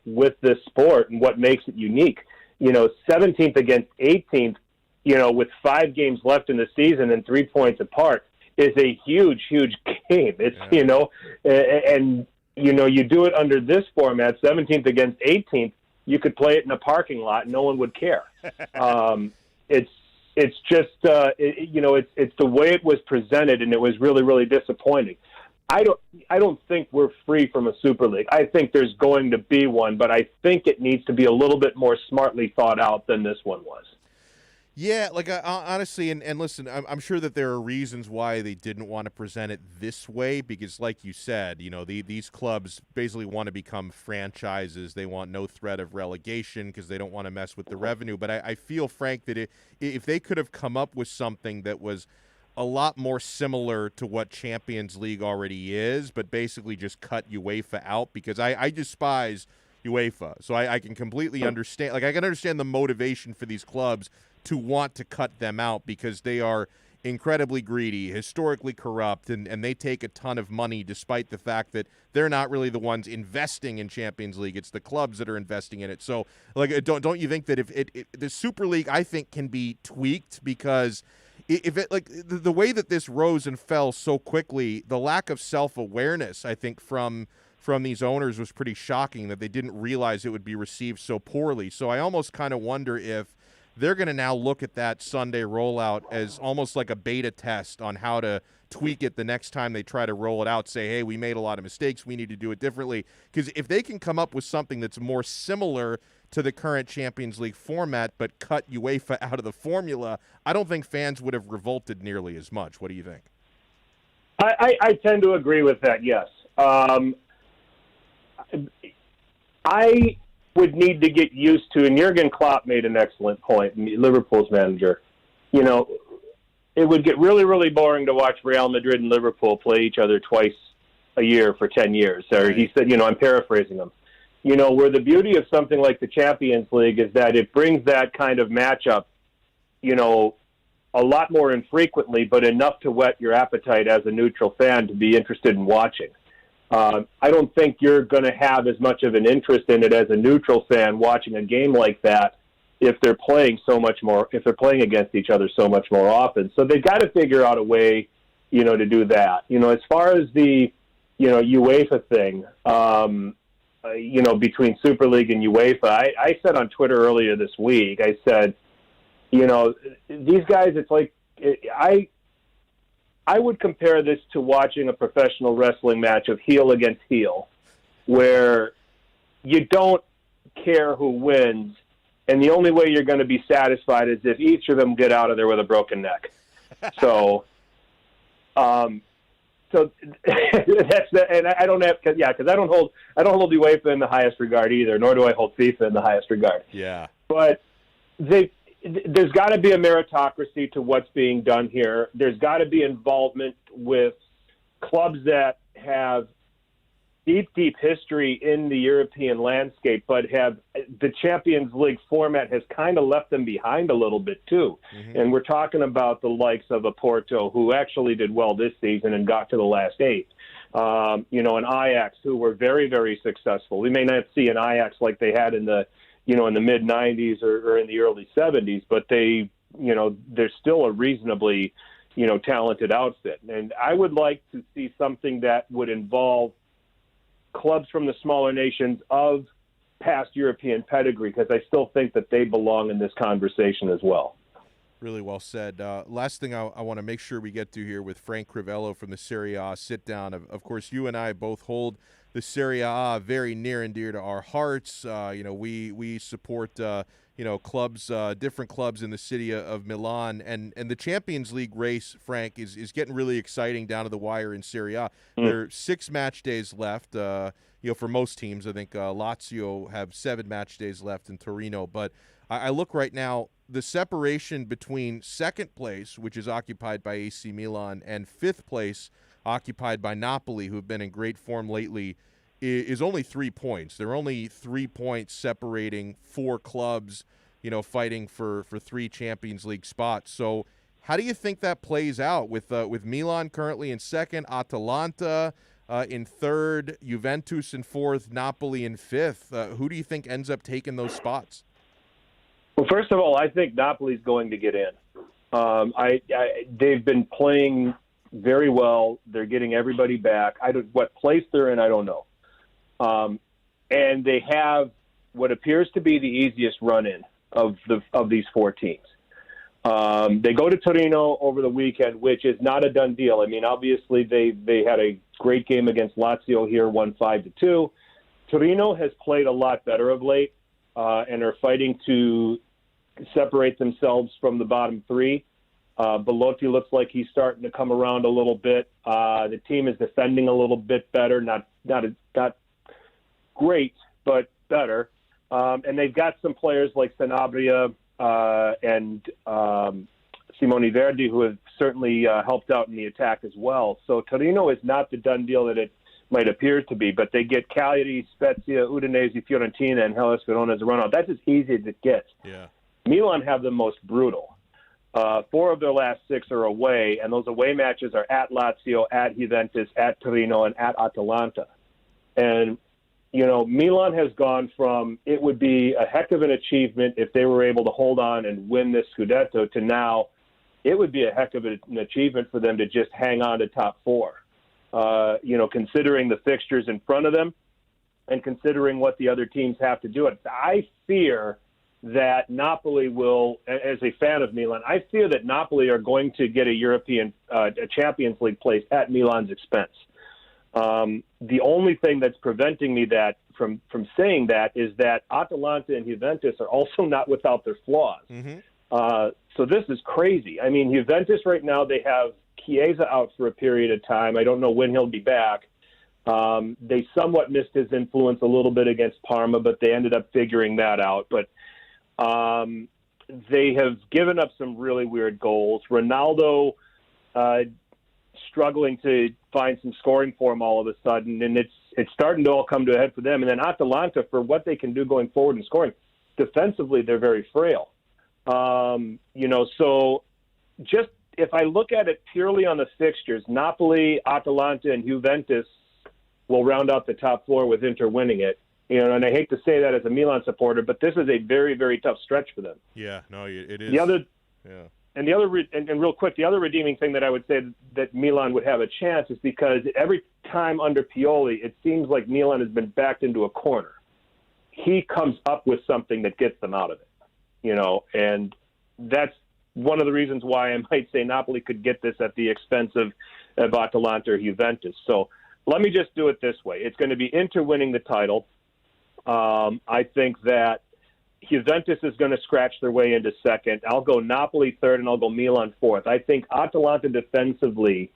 with this sport and what makes it unique. 17th against 18th, with 5 games left in the season and 3 points apart is a huge, huge game. It's, and you do it under this format, 17th against 18th, you could play it in a parking lot. No one would care. It's just, it's the way it was presented, and it was really, really disappointing. I don't think we're free from a Super League. I think there's going to be one, but I think it needs to be a little bit more smartly thought out than this one was. Yeah, honestly, and listen, I'm sure that there are reasons why they didn't want to present it this way because, like you said, these clubs basically want to become franchises. They want no threat of relegation because they don't want to mess with the revenue. But I feel, Frank, that if they could have come up with something that was a lot more similar to what Champions League already is, but basically just cut UEFA out because I despise UEFA. So I can completely understand. I can understand the motivation for these clubs to want to cut them out because they are incredibly greedy, historically corrupt, and they take a ton of money despite the fact that they're not really the ones investing in Champions League. It's the clubs that are investing in it. So, like, don't you think that if the Super League, I think, can be tweaked because if it like the way that this rose and fell so quickly, the lack of self-awareness, I think, from these owners was pretty shocking that they didn't realize it would be received so poorly. So I almost kind of wonder if they're going to now look at that Sunday rollout as almost like a beta test on how to tweak it the next time they try to roll it out. Say, hey, we made a lot of mistakes. We need to do it differently. Because if they can come up with something that's more similar to the current Champions League format but cut UEFA out of the formula, I don't think fans would have revolted nearly as much. What do you think? I tend to agree with that, yes. I would need to get used to, and Jurgen Klopp made an excellent point, Liverpool's manager. You know, it would get really, really boring to watch Real Madrid and Liverpool play each other twice a year for 10 years. Or he said, I'm paraphrasing him. Where the beauty of something like the Champions League is that it brings that kind of matchup, a lot more infrequently, but enough to whet your appetite as a neutral fan to be interested in watching. I don't think you're going to have as much of an interest in it as a neutral fan watching a game like that if they're playing against each other so much more often. So they've got to figure out a way, to do that. As far as the, UEFA thing, between Super League and UEFA, I said on Twitter earlier this week, I said, these guys, it's like, I would compare this to watching a professional wrestling match of heel against heel, where you don't care who wins, and the only way you're going to be satisfied is if each of them get out of there with a broken neck. So, so that's the, and I don't have, because I don't hold UEFA in the highest regard either, nor do I hold FIFA in the highest regard. Yeah, but there's got to be a meritocracy to what's being done here. There's got to be involvement with clubs that have deep, deep history in the European landscape, but the Champions League format has kind of left them behind a little bit too. Mm-hmm. And we're talking about the likes of a Porto, who actually did well this season and got to the last 8. An Ajax, who were very, very successful. We may not see an Ajax like they had in the mid-'90s or in the early '70s, but they're still a reasonably, talented outfit. And I would like to see something that would involve clubs from the smaller nations of past European pedigree, because I still think that they belong in this conversation as well. Really well said. Last thing I want to make sure we get to here with Frank Crivello from the Serie A sit-down. Of course, you and I both hold the Serie A very near and dear to our hearts. We support clubs, different clubs in the city of Milan, and the Champions League race, Frank, is getting really exciting down to the wire in Serie A. There are 6 match days left. For most teams, I think Lazio have 7 match days left in Torino. But I look right now, the separation between second place, which is occupied by AC Milan, and 5th place, occupied by Napoli, who have been in great form lately, is only 3 points. There are only 3 points separating 4 clubs, fighting for 3 Champions League spots. So how do you think that plays out with Milan currently in 2nd, Atalanta in 3rd, Juventus in 4th, Napoli in 5th? Who do you think ends up taking those spots? Well, first of all, I think Napoli's going to get in. They've been playing very well. They're getting everybody back. What place they're in, I don't know. And they have what appears to be the easiest run-in of these 4 teams. They go to Torino over the weekend, which is not a done deal. I mean, obviously they had a great game against Lazio here, won 5-2. Torino has played a lot better of late and are fighting to separate themselves from the bottom 3. Belotti looks like he's starting to come around a little bit. The team is defending a little bit better, not great, but better. And they've got some players like Sanabria and Simone Verdi, who have certainly helped out in the attack as well. So Torino is not the done deal that it might appear to be, but they get Cagliari, Spezia, Udinese, Fiorentina, and Hellas Verona as a run-out. That's as easy as it gets. Yeah. Milan have the most brutal. 4 of their last 6 are away, and those away matches are at Lazio, at Juventus, at Torino, and at Atalanta. And, Milan has gone from it would be a heck of an achievement if they were able to hold on and win this Scudetto to now it would be a heck of an achievement for them to just hang on to top 4. Considering the fixtures in front of them and considering what the other teams have to do. I fear that Napoli will, as a fan of Milan, I fear that Napoli are going to get a European a Champions League place at Milan's expense. The only thing that's preventing me from saying that is that Atalanta and Juventus are also not without their flaws. So this is crazy. I mean, Juventus right now, they have Chiesa out for a period of time. I don't know when he'll be back. They somewhat missed his influence a little bit against Parma, but they ended up figuring that out. But they have given up some really weird goals. Ronaldo struggling to find some scoring form all of a sudden, and it's starting to all come to a head for them. And then Atalanta, for what they can do going forward in scoring, defensively they're very frail. So just if I look at it purely on the fixtures, Napoli, Atalanta, and Juventus will round out the top 4 with Inter winning it. And I hate to say that as a Milan supporter, but this is a very, very tough stretch for them. Yeah, no, it is. And real quick, the other redeeming thing that I would say that Milan would have a chance is because every time under Pioli, it seems like Milan has been backed into a corner. He comes up with something that gets them out of it, and that's one of the reasons why I might say Napoli could get this at the expense of Atalanta or Juventus. So let me just do it this way. It's going to be Inter winning the title. I think that Juventus is going to scratch their way into second. I'll go Napoli third, and I'll go Milan fourth. I think Atalanta defensively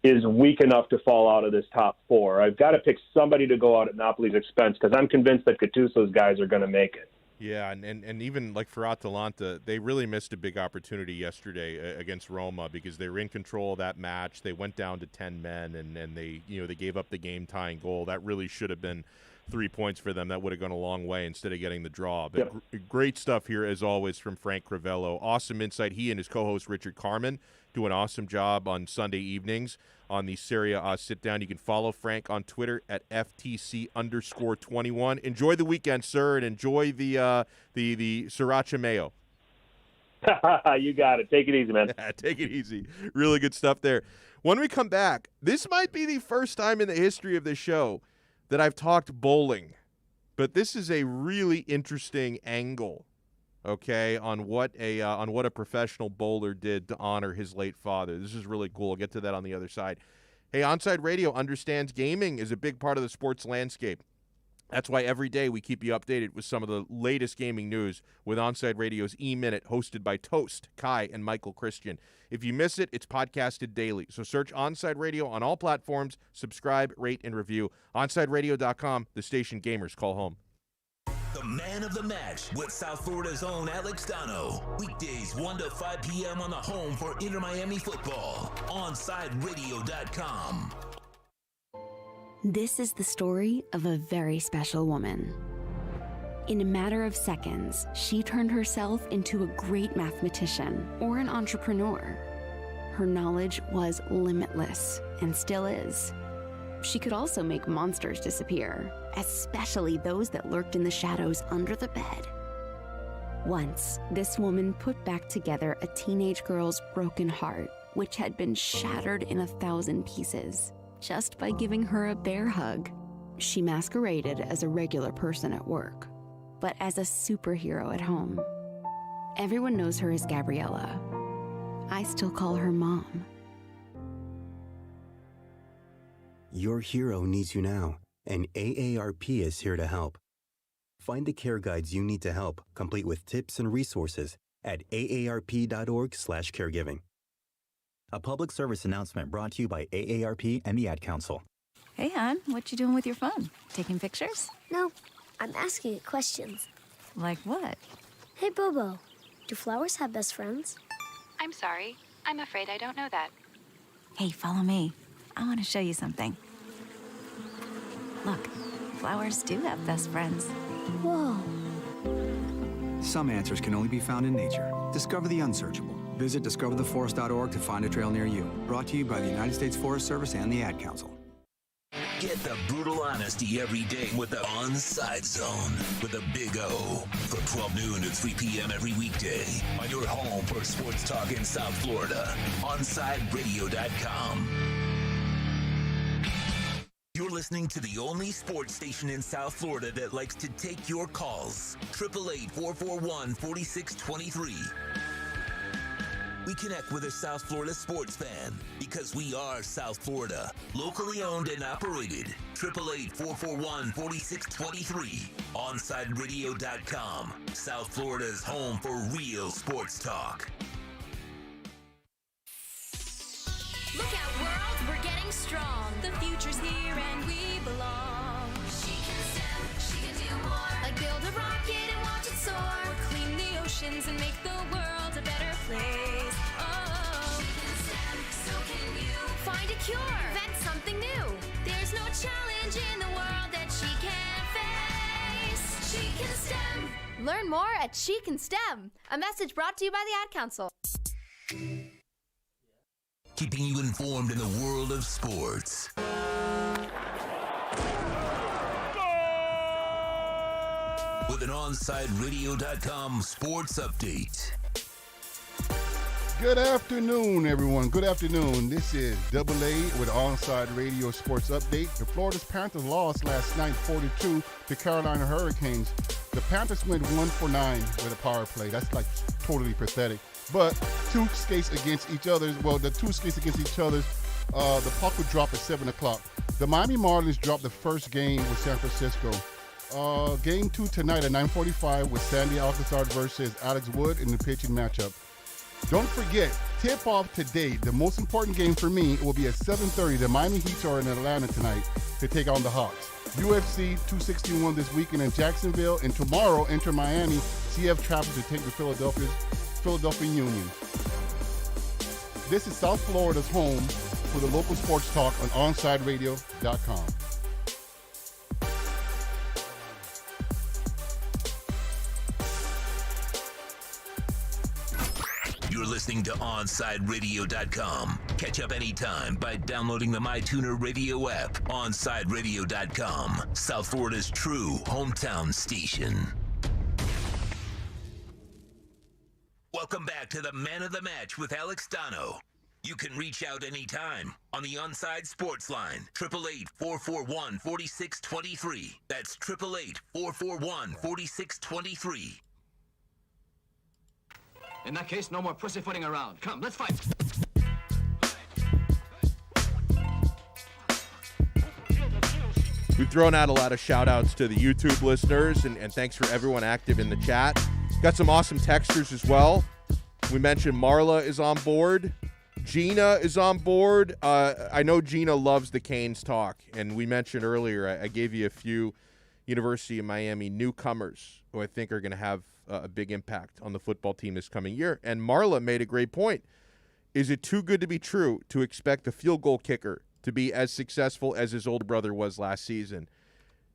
is weak enough to fall out of this top 4. I've got to pick somebody to go out at Napoli's expense because I'm convinced that Gattuso's guys are going to make it. Yeah, and even like for Atalanta, they really missed a big opportunity yesterday against Roma because they were in control of that match. They went down to 10 men, and they gave up the game-tying goal. That really should have been 3 points for them. That would have gone a long way instead of getting the draw. But great stuff here, as always, from Frank Crivello. Awesome insight. He and his co-host Richard Carmen do an awesome job on Sunday evenings on the Serie A sit-down. You can follow Frank on Twitter at FTC_21. Enjoy the weekend, sir, and enjoy the sriracha mayo. You got it. Take it easy, man. Take it easy. Really good stuff there. When we come back, this might be the first time in the history of this show that I've talked bowling, but this is a really interesting angle, okay, on what a professional bowler did to honor his late father. This is really cool. I'll get to that on the other side. Hey, Onside Radio understands gaming is a big part of the sports landscape. That's why every day we keep you updated with some of the latest gaming news with Onside Radio's E-Minute, hosted by Toast, Kai, and Michael Christian. If you miss it, it's podcasted daily. So search Onside Radio on all platforms, subscribe, rate, and review. OnsideRadio.com, the station gamers call home. The man of the match with South Florida's own Alex Donno. Weekdays 1 to 5 p.m. on the home for Inter Miami football. OnsideRadio.com. This is the story of a very special woman. In a matter of seconds, she turned herself into a great mathematician or an entrepreneur. Her knowledge was limitless and still is. She could also make monsters disappear, especially those that lurked in the shadows under the bed. Once, this woman put back together a teenage girl's broken heart, which had been shattered in 1,000 pieces, just by giving her a bear hug. She masqueraded as a regular person at work, but as a superhero at home. Everyone knows her as Gabriella. I still call her Mom. Your hero needs you now, and AARP is here to help. Find the care guides you need to help, complete with tips and resources at aarp.org/caregiving. A public service announcement brought to you by AARP and the Ad Council. Hey, hon, what you doing with your phone? Taking pictures? No, I'm asking it questions. Like what? Hey, Bobo, do flowers have best friends? I'm sorry. I'm afraid I don't know that. Hey, follow me. I want to show you something. Look, flowers do have best friends. Whoa. Some answers can only be found in nature. Discover the unsearchable Visit discovertheforest.org to find a trail near you. Brought to you by the United States Forest Service and the Ad Council. Get the brutal honesty every day with the Onside Zone with a big O from 12 noon to 3 p.m. every weekday on your home for sports talk in South Florida. OnSideRadio.com. You're listening to the only sports station in South Florida that likes to take your calls. 888-441-4623. We connect with a South Florida sports fan because we are South Florida. Locally owned and operated. 888-441-4623. OnSideRadio.com. South Florida's home for real sports talk. Look out, world, we're getting strong. The future's here and we belong. She can STEM, she can do more. Like build a rocket and watch it soar. Or clean the oceans and make the world a better place. Oh, she can STEM, so can you. Find a cure, invent something new. There's no challenge in the world that she can't face. She can STEM. Learn more at She Can STEM. A message brought to you by the Ad Council. Keeping you informed in the world of sports. With an OnSideRadio.com sports update. Good afternoon, everyone. Good afternoon. This is Double A with Onside Radio Sports Update. The Florida Panthers lost last night 42 to Carolina Hurricanes. The Panthers went 1 for 9 with a power play. That's like totally pathetic. But two skates against each other. Well, the two skates against each other, the puck would drop at 7 o'clock. The Miami Marlins dropped the first game with San Francisco. Game 2 tonight at 9:45 with Sandy Alcazar versus Alex Wood in the pitching matchup. Don't forget, tip-off today, the most important game for me, will be at 7:30. The Miami Heat are in Atlanta tonight to take on the Hawks. UFC 261 this weekend in Jacksonville, and tomorrow enter Miami. CF travels to take the Philadelphia Union. This is South Florida's home for the local sports talk on OnSideRadio.com. You're listening to OnSideRadio.com. Catch up anytime by downloading the MyTuner Radio app. OnSideRadio.com, South Florida's true hometown station. Welcome back to the Man of the Match with Alex Donno. You can reach out anytime on the Onside Sports Line, 888-441-4623. That's 888-441-4623. In that case, no more pussyfooting around. Come, let's fight. We've thrown out a lot of shout-outs to the YouTube listeners, and thanks for everyone active in the chat. Got some awesome texters as well. We mentioned Marla is on board. Gina is on board. I know Gina loves the Canes talk, and we mentioned earlier, I gave you a few University of Miami newcomers who I think are going to have a big impact on the football team this coming year. And Marla made a great point. Is it too good to be true to expect the field goal kicker to be as successful as his older brother was last season?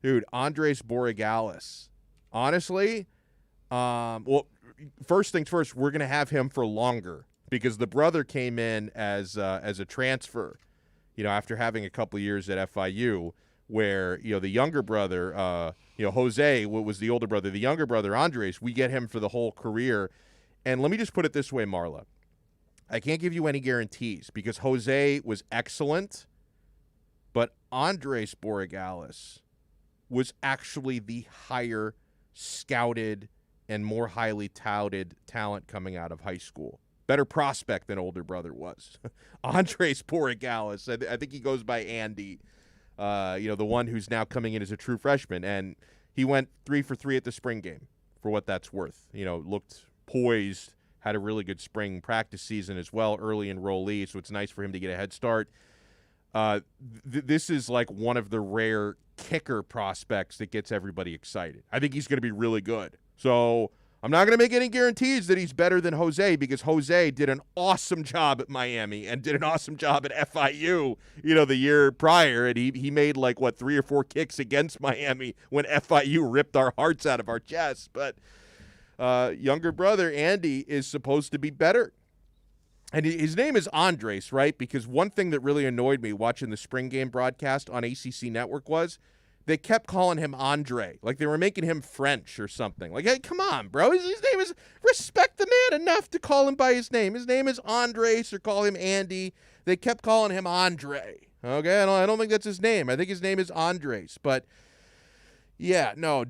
Dude, Andres Borregales. Honestly, well, first things first, we're going to have him for longer because the brother came in as a transfer, after having a couple years at FIU where, the younger brother, Jose was the older brother. The younger brother, Andres, we get him for the whole career. And let me just put it this way, Marla. I can't give you any guarantees because Jose was excellent, but Andres Borregales was actually the higher scouted and more highly touted talent coming out of high school. Better prospect than older brother was. Andres Borregales, I think he goes by Andy, the one who's now coming in as a true freshman. And he went 3 for 3 at the spring game, for what that's worth. Looked poised, had a really good spring practice season as well, early enrollee, so it's nice for him to get a head start. This is like one of the rare kicker prospects that gets everybody excited. I think he's going to be really good. So I'm not going to make any guarantees that he's better than Jose because Jose did an awesome job at Miami and did an awesome job at FIU, the year prior. And he made 3 or 4 kicks against Miami when FIU ripped our hearts out of our chests. But younger brother Andy is supposed to be better And his name is Andres, right? Because one thing that really annoyed me watching the spring game broadcast on ACC Network was they kept calling him Andre. Like they were making him French or something. Like, hey, come on, bro. His name is, respect the man enough to call him by his name. His name is Andres, or call him Andy. They kept calling him Andre. Okay, I don't think that's his name. I think his name is Andres. But, yeah, no,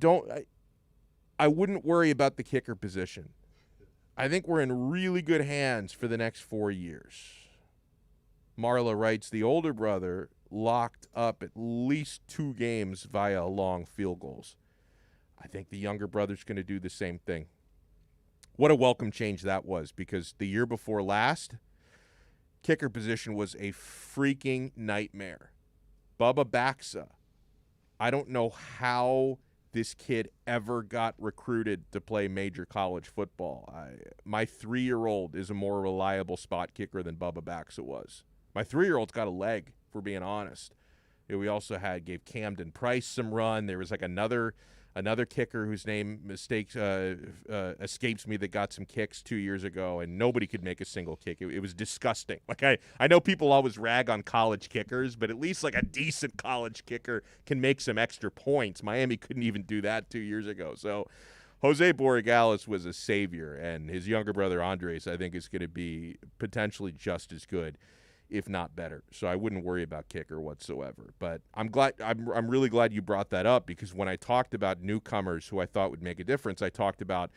I wouldn't worry about the kicker position. I think we're in really good hands for the next 4 years. Marla writes, the older brother locked up at least 2 games via long field goals. I think the younger brother's going to do the same thing. What a welcome change that was, because the year before last, kicker position was a freaking nightmare. Bubba Baxa, I don't know how this kid ever got recruited to play major college football. My 3-year-old is a more reliable spot kicker than Bubba Baxa was. My 3-year-old's got a leg, if we're being honest. We also gave Camden Price some run. There was like another kicker whose name escapes me that got some kicks 2 years ago, and nobody could make a single kick. It was disgusting. Like I know people always rag on college kickers, but at least like a decent college kicker can make some extra points. Miami couldn't even do that 2 years ago. So Jose Borregales was a savior, and his younger brother Andres, I think, is going to be potentially just as good, if not better. So I wouldn't worry about kicker whatsoever. But I'm really glad you brought that up, because when I talked about newcomers who I thought would make a difference, I talked about,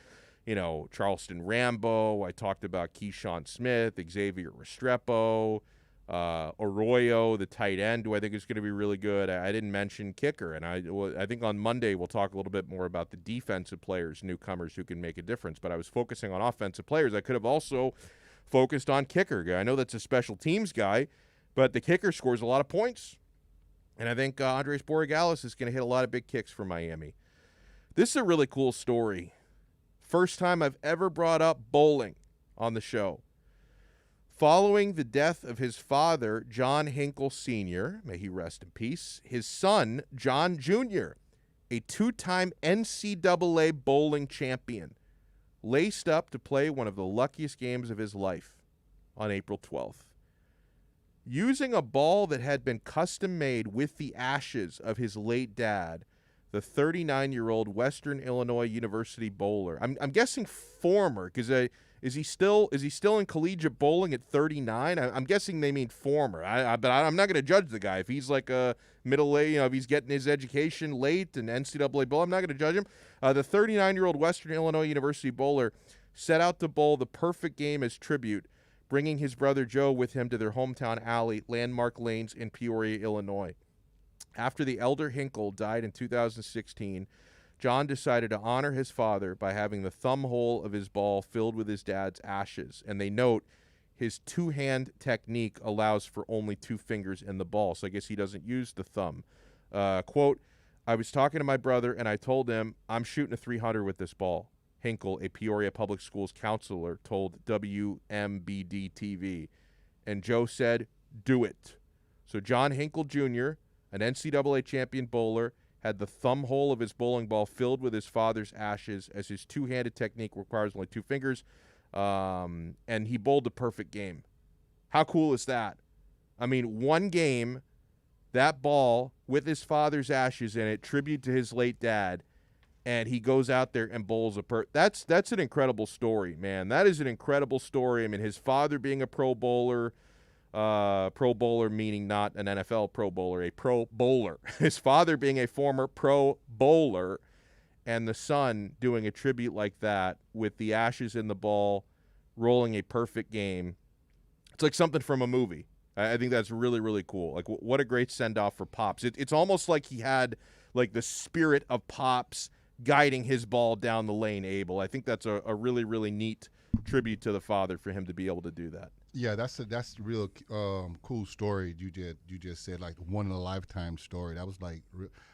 Charleston Rambo, I talked about Keyshawn Smith, Xavier Restrepo, Arroyo, the tight end, who I think is going to be really good. I didn't mention kicker, and I think on Monday we'll talk a little bit more about the defensive players, newcomers who can make a difference. But I was focusing on offensive players. I could have also focused on kicker. I know that's a special teams guy, but the kicker scores a lot of points. And I think Andres Borregales is going to hit a lot of big kicks for Miami. This is a really cool story. First time I've ever brought up bowling on the show. Following the death of his father, John Hinkle Sr., may he rest in peace, his son, John Jr., a 2-time NCAA bowling champion, laced up to play one of the luckiest games of his life on April 12th. Using a ball that had been custom-made with the ashes of his late dad, the 39-year-old Western Illinois University bowler. I'm guessing former, because is he still in collegiate bowling at 39? I'm guessing they mean former. But I'm not going to judge the guy if he's like a middle-aged. If he's getting his education late in NCAA bowl, I'm not going to judge him. The 39-year-old Western Illinois University bowler set out to bowl the perfect game as tribute, bringing his brother Joe with him to their hometown alley, Landmark Lanes in Peoria, Illinois. After the elder Hinkle died in 2016, John decided to honor his father by having the thumb hole of his ball filled with his dad's ashes. And they note his 2-hand technique allows for only 2 fingers in the ball, so I guess he doesn't use the thumb. Quote, I was talking to my brother, and I told him, I'm shooting a 300 with this ball. Hinkle, a Peoria Public Schools counselor, told WMBD-TV. And Joe said, do it. So John Hinkle Jr., an NCAA champion bowler, had the thumb hole of his bowling ball filled with his father's ashes, as his 2-handed technique requires only 2 fingers, and he bowled the perfect game. How cool is that? I mean, one game, that ball with his father's ashes in it, tribute to his late dad, and he goes out there and bowls that's an incredible story, man. That is an incredible story. I mean, his father being a pro bowler meaning not an NFL pro bowler, a pro bowler. His father being a former pro bowler, and the son doing a tribute like that with the ashes in the ball, rolling a perfect game. It's like something from a movie. I think that's really, really cool. Like, what a great send-off for Pops. It's almost like he had, like, the spirit of Pops guiding his ball down the lane, Abel. I think that's a really, really neat tribute to the father for him to be able to do that. Yeah, that's a real cool story you just said, like one in a lifetime story. That was like,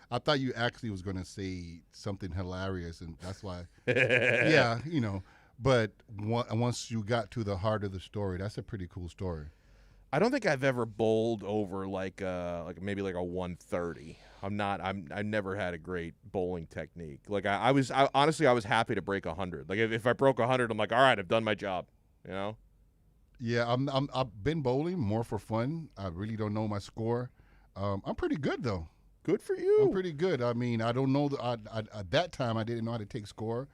I thought you actually was going to say something hilarious, and that's why. Yeah, But once you got to the heart of the story, that's a pretty cool story. I don't think I've ever bowled over like maybe like a 130. I never had a great bowling technique. Like honestly I was happy to break 100. Like if I broke 100, I'm like, all right, I've done my job. Yeah, I've been bowling more for fun. I really don't know my score. I'm pretty good though. Good for you. I'm pretty good. I mean, I don't know. At that time, I didn't know how to take score,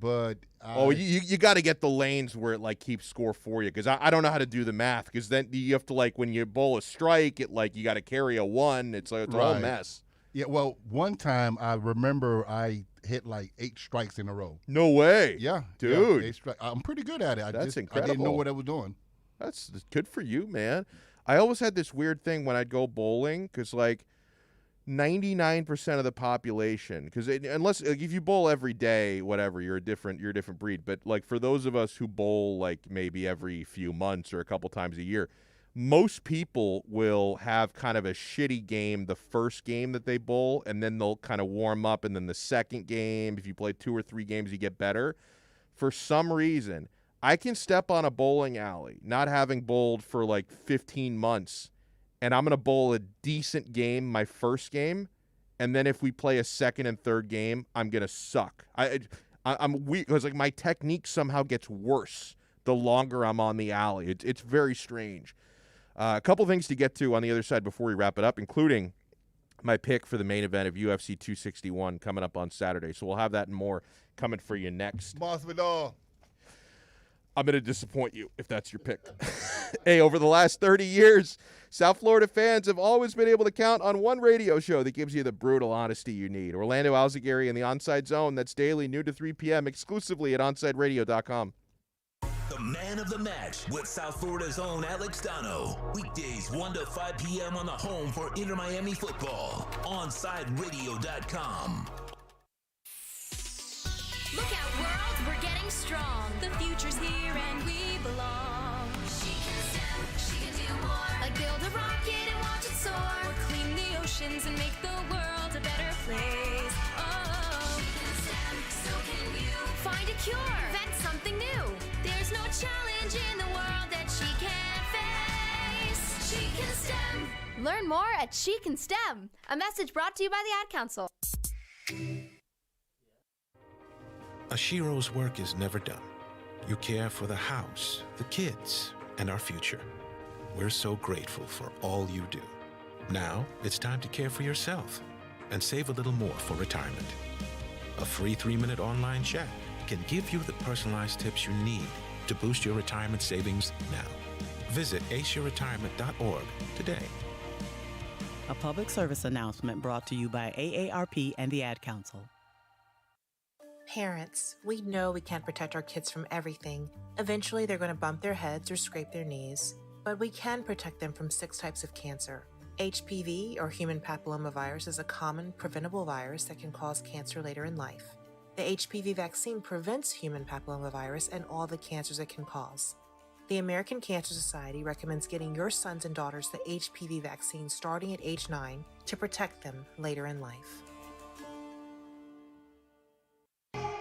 but you got to get the lanes where it like keeps score for you, because I don't know how to do the math, because then you have to, like, when you bowl a strike, it like you got to carry a 1. It's like it's all a mess. Yeah. Well, one time I remember I hit like 8 strikes in a row. No way. Yeah, dude. Yeah, 8 strikes. I'm pretty good at it. That's incredible. I didn't know what I was doing. That's good for you, man. I always had this weird thing when I'd go bowling, because like 99% of the population, because unless like, if you bowl every day, whatever, you're a different breed. But like for those of us who bowl like maybe every few months or a couple times a year, most people will have kind of a shitty game the first game that they bowl, and then they'll kind of warm up, and then the second game, if you play 2 or 3 games, you get better. For some reason, I can step on a bowling alley, not having bowled for like 15 months, and I'm going to bowl a decent game my first game, and then if we play a second and third game, I'm going to suck. I'm weak, because like my technique somehow gets worse the longer I'm on the alley. It's very strange. A couple things to get to on the other side before we wrap it up, including my pick for the main event of UFC 261 coming up on Saturday. So we'll have that and more coming for you next. Masvidal. I'm going to disappoint you if that's your pick. Hey, over the last 30 years, South Florida fans have always been able to count on one radio show that gives you the brutal honesty you need. Orlando Alzagari in the Onside Zone. That's daily, noon to 3 p.m., exclusively at OnsideRadio.com. The man of the match with South Florida's own Alex Donno. Weekdays 1 to 5 p.m. on the home for Inter Miami football. OnsideRadio.com. Look out, world, we're getting strong. The future's here and we belong. She can STEM, she can do more. Like build a rocket and watch it soar. Or clean the oceans and make the world a better place. Oh, she can STEM, so can you. Find a cure, invent something new. There's no challenge in the world that she can't face. She can STEM. Learn more at She Can STEM. A message brought to you by the Ad Council. Ashiro's work is never done. You care for the house, the kids, and our future. We're so grateful for all you do. Now, it's time to care for yourself and save a little more for retirement. A free 3-minute online chat can give you the personalized tips you need to boost your retirement savings now. Visit aceyourretirement.org today. A public service announcement brought to you by AARP and the Ad Council. Parents, we know we can't protect our kids from everything. Eventually, they're going to bump their heads or scrape their knees. But we can protect them from 6 types of cancer. HPV, or human papillomavirus, is a common, preventable virus that can cause cancer later in life. The HPV vaccine prevents human papillomavirus and all the cancers it can cause. The American Cancer Society recommends getting your sons and daughters the HPV vaccine starting at age 9 to protect them later in life.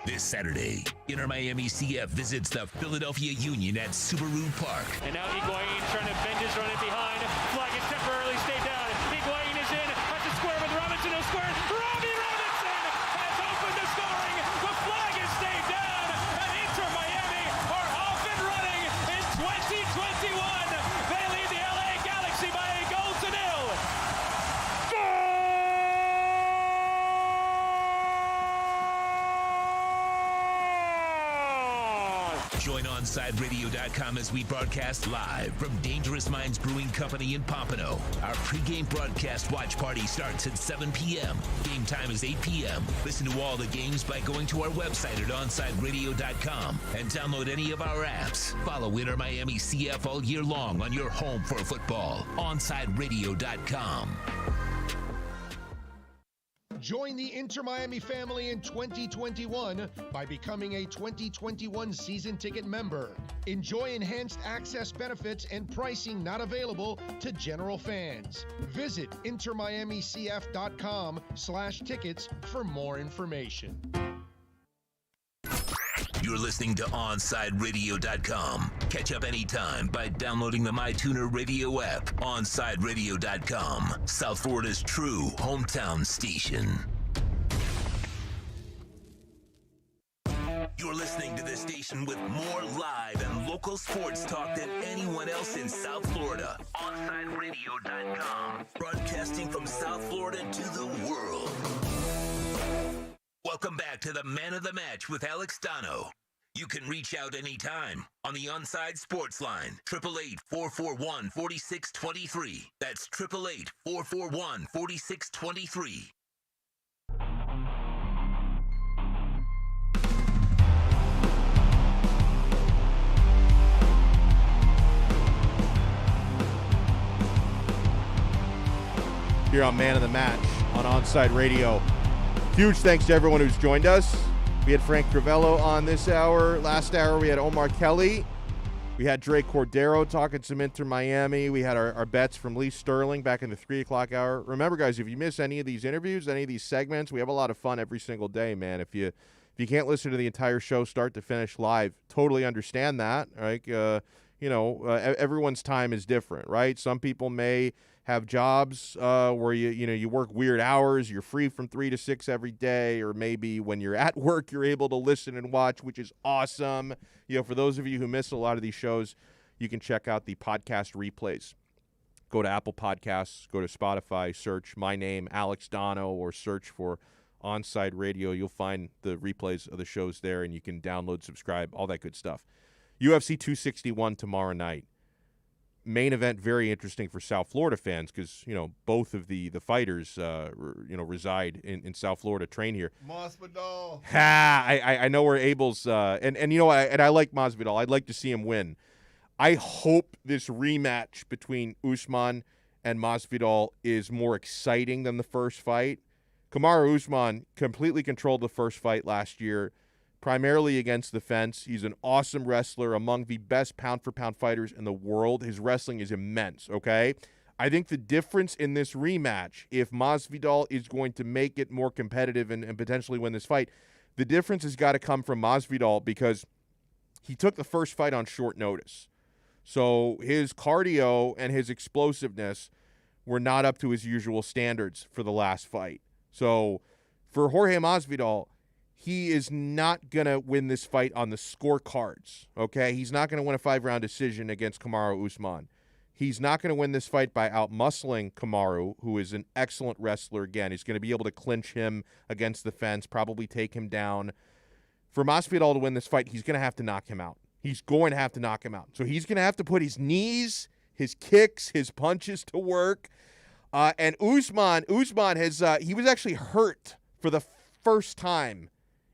This Saturday, Inter Miami CF visits the Philadelphia Union at Subaru Park. And now Higuain trying to bend his run in behind. Flag is temporarily stayed down. Higuain is in. Has to square with Robinson. He'll square. Robbie Robinson has opened the scoring. The flag is stayed down. And Inter Miami are off and running in 2021. They lead the LA Galaxy by a goal to nil. Join OnsideRadio.com as we broadcast live from Dangerous Minds Brewing Company in Pompano. Our pregame broadcast watch party starts at 7 p.m. Game time is 8 p.m. Listen to all the games by going to our website at OnsideRadio.com and download any of our apps. Follow Inter Miami CF all year long on your home for football. OnsideRadio.com. Join the Inter Miami family in 2021 by becoming a 2021 season ticket member. Enjoy enhanced access benefits and pricing not available to general fans. Visit intermiamicf.com/tickets for more information. You're listening to OnsideRadio.com. Catch up anytime by downloading the MyTuner Radio app. OnsideRadio.com, South Florida's true hometown station. You're listening to this station station with more live and local sports talk than anyone else in South Florida. OnSideRadio.com. Broadcasting from South Florida to the world. Welcome back to the Man of the Match with Alex Donno. You can reach out anytime on the Onside Sports Line, 888-441-4623. That's 888-441-4623. Here on Man of the Match on Onside Radio. Huge thanks to everyone who's joined us. We had Frank Crivello on this hour. Last hour, we had Omar Kelly. We had Dre Cordero talking some Inter Miami. We had our bets from Lee Sterling back in the 3 o'clock hour. Remember, guys, if you miss any of these interviews, any of these segments, we have a lot of fun every single day, man. If you can't listen to the entire show start to finish live, totally understand that. Right? Everyone's time is different, right? Some people may have jobs where you work weird hours, you're free from 3 to 6 every day, or maybe when you're at work you're able to listen and watch, which is awesome. For those of you who miss a lot of these shows, you can check out the podcast replays. Go to Apple Podcasts, go to Spotify, search my name, Alex Donno, or search for Onside Radio. You'll find the replays of the shows there, and you can download, subscribe, all that good stuff. UFC 261 tomorrow night. Main event, very interesting for South Florida fans because, both of the fighters, reside in South Florida, train here. Masvidal. I know where Abel's, and I like Masvidal. I'd like to see him win. I hope this rematch between Usman and Masvidal is more exciting than the first fight. Kamaru Usman completely controlled the first fight last year, primarily against the fence. He's an awesome wrestler, among the best pound-for-pound fighters in the world. His wrestling is immense, okay? I think the difference in this rematch, if Masvidal is going to make it more competitive and potentially win this fight, the difference has got to come from Masvidal because he took the first fight on short notice. So his cardio and his explosiveness were not up to his usual standards for the last fight. So for Jorge Masvidal, he is not going to win this fight on the scorecards, okay? He's not going to win a 5-round decision against Kamaru Usman. He's not going to win this fight by out-muscling Kamaru, who is an excellent wrestler. Again, he's going to be able to clinch him against the fence, probably take him down. For Masvidal to win this fight, he's going to have to knock him out. He's going to have to knock him out. So he's going to have to put his knees, his kicks, his punches to work. And Usman has he was actually hurt for the first time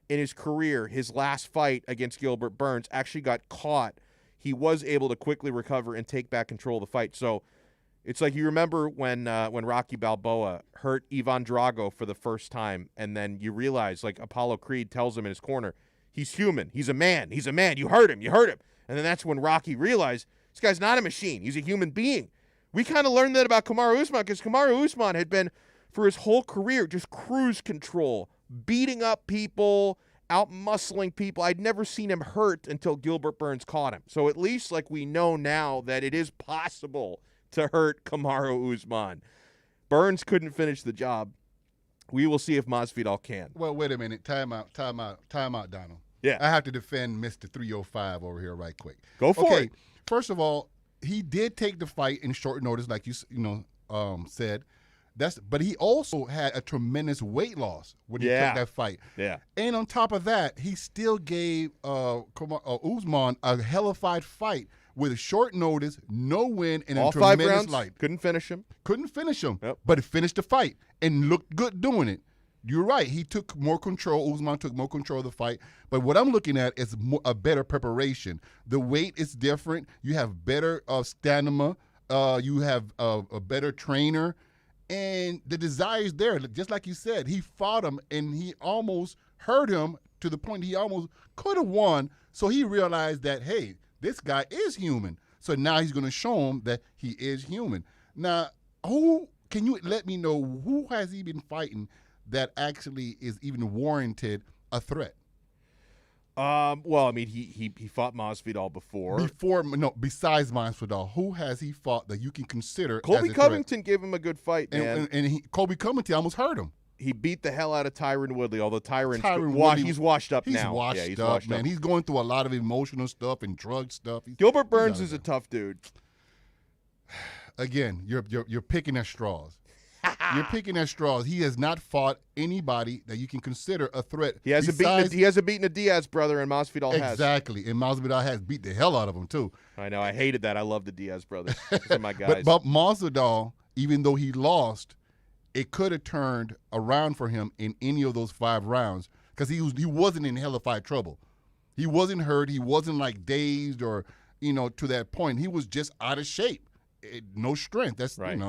in his career. His last fight against Gilbert Burns actually got caught. He was able to quickly recover and take back control of the fight. So it's like you remember when Rocky Balboa hurt Ivan Drago for the first time, and then you realize, like Apollo Creed tells him in his corner, he's human. He's a man. He's a man. You hurt him. And then that's when Rocky realized this guy's not a machine. He's a human being. We kind of learned that about Kamaru Usman because Kamaru Usman had been, for his whole career, just cruise control, beating up people, out-muscling people. I'd never seen him hurt until Gilbert Burns caught him. So at least we know now that it is possible to hurt Kamaru Usman. Burns couldn't finish the job. We will see if Masvidal can. Well, wait a minute. Time out, Donald. Yeah. I have to defend Mr. 305 over here right quick. Go for it. First of all, he did take the fight in short notice, like you said. But he also had a tremendous weight loss when he took that fight. Yeah. And on top of that, he still gave Usman a hellified fight with a short notice, no win, and all a tremendous 5 rounds. light. Couldn't finish him. Yep. But he finished the fight and looked good doing it. You're right. He took more control. Usman took more control of the fight. But what I'm looking at is a better preparation. The weight is different. You have better stamina. You have a better trainer. And the desire is there. Just like you said, he fought him, and he almost hurt him to the point he almost could have won. So he realized that, hey, this guy is human. So now he's going to show him that he is human. Now, can you let me know who has he been fighting that actually is even warranted a threat? Well, I mean, he fought Masvidal before. Besides Masvidal, who has he fought that you can consider Colby as a Covington threat? gave him a good fight, man. And Colby Covington almost hurt him. He beat the hell out of Tyron Woodley, although he's washed up now. He's washed up, man. He's going through a lot of emotional stuff and drug stuff. Gilbert Burns is a tough dude. Again, you're picking at straws. You're picking at straws. He has not fought anybody that you can consider a threat. He hasn't beaten a Diaz brother, and Masvidal has. Exactly, and Masvidal has beat the hell out of him too. I know. I hated that. I love the Diaz brothers. Those are my guys. But Masvidal, even though he lost, it could have turned around for him in any of those 5 rounds because he wasn't in hellified trouble. He wasn't hurt. He wasn't like dazed or to that point. He was just out of shape, no strength. That's right.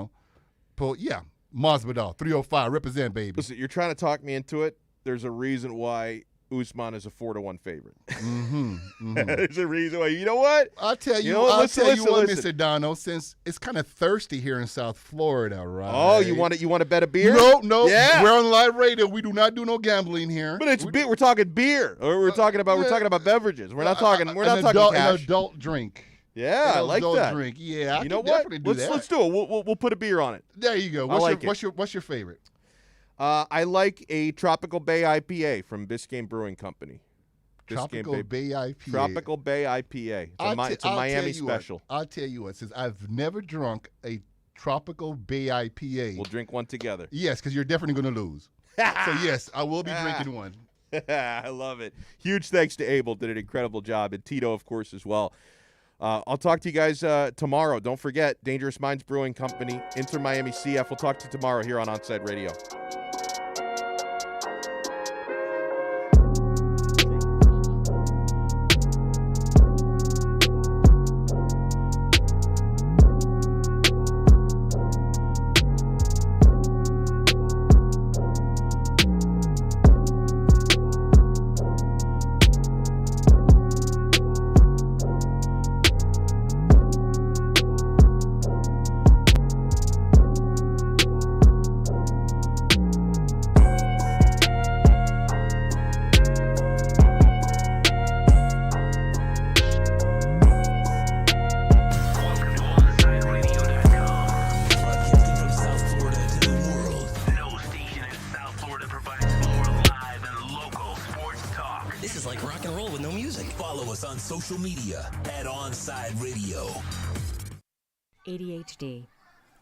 Yeah. Masvidal, 305, represent, baby. Listen, you're trying to talk me into it. There's a reason why Usman is a 4-1 favorite. There's a reason why. You know what? I'll tell you what, Mr. Donno, since it's kind of thirsty here in South Florida, right? Oh, you want to bet a beer? No. Yeah. We're on live radio. We do not do no gambling here. But it's beer. We're talking beer. Or we're talking about beverages. We're not talking cash. An adult drink. Yeah, I like that. Drink. Yeah, I you know can what? definitely do that. Let's do it. We'll put a beer on it. There you go. What's your favorite? I like a Tropical Bay IPA from Biscayne Brewing Company. Tropical Bay IPA. Tropical Bay IPA. It's a Miami special. I'll tell you what. Since I've never drunk a Tropical Bay IPA, we'll drink one together. Yes, because you're definitely going to lose. So yes, I will be drinking one. I love it. Huge thanks to Abel. Did an incredible job, and Tito, of course, as well. I'll talk to you guys tomorrow. Don't forget, Dangerous Minds Brewing Company, Inter Miami CF. We'll talk to you tomorrow here on Onside Radio. Social media at Onside Radio. ADHD.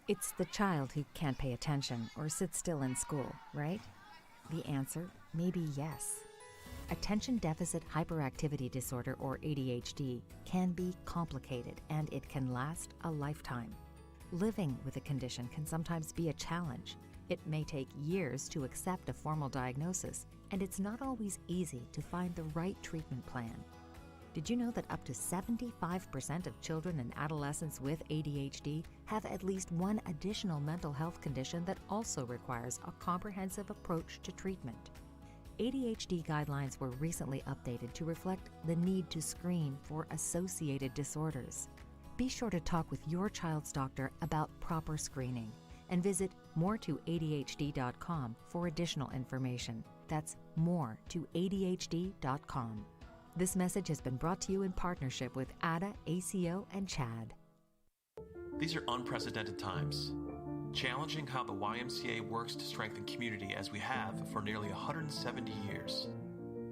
It's the child who can't pay attention or sit still in school, right? The answer may be yes. Attention Deficit Hyperactivity Disorder, or ADHD, can be complicated and it can last a lifetime. Living with a condition can sometimes be a challenge. It may take years to accept a formal diagnosis, and it's not always easy to find the right treatment plan. Did you know that up to 75% of children and adolescents with ADHD have at least one additional mental health condition that also requires a comprehensive approach to treatment? ADHD guidelines were recently updated to reflect the need to screen for associated disorders. Be sure to talk with your child's doctor about proper screening and visit moretoadhd.com for additional information. That's moretoadhd.com. This message has been brought to you in partnership with ADA, ACO, and CHAD. These are unprecedented times, challenging how the YMCA works to strengthen community as we have for nearly 170 years.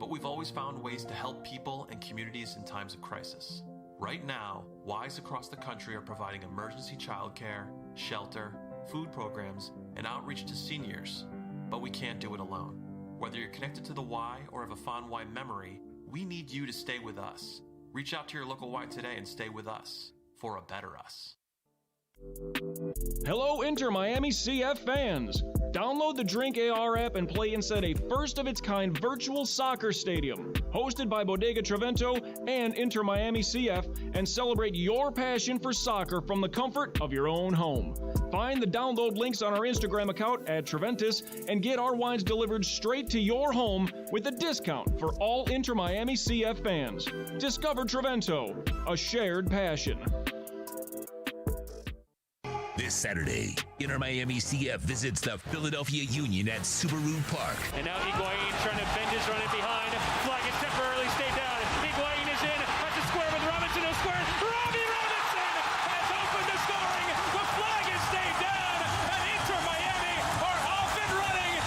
But we've always found ways to help people and communities in times of crisis. Right now, Ys across the country are providing emergency childcare, shelter, food programs, and outreach to seniors. But we can't do it alone. Whether you're connected to the Y or have a fond Y memory, we need you to stay with us. Reach out to your local Y today and stay with us for a better us. Hello, Inter Miami CF fans! Download the Drink AR app and play inside a first-of-its-kind virtual soccer stadium, hosted by Bodega Trevento and Inter Miami CF, and celebrate your passion for soccer from the comfort of your own home. Find the download links on our Instagram account at Treventus and get our wines delivered straight to your home with a discount for all Inter Miami CF fans. Discover Trevento, a shared passion. This Saturday, Inter Miami CF visits the Philadelphia Union at Subaru Park. And now Higuain trying to bend his run in behind. Flag is temporarily stayed down. Higuain is in. At the square with Robinson. No square. Robbie Robinson has opened the scoring. The flag is stayed down. And Inter Miami are off and running in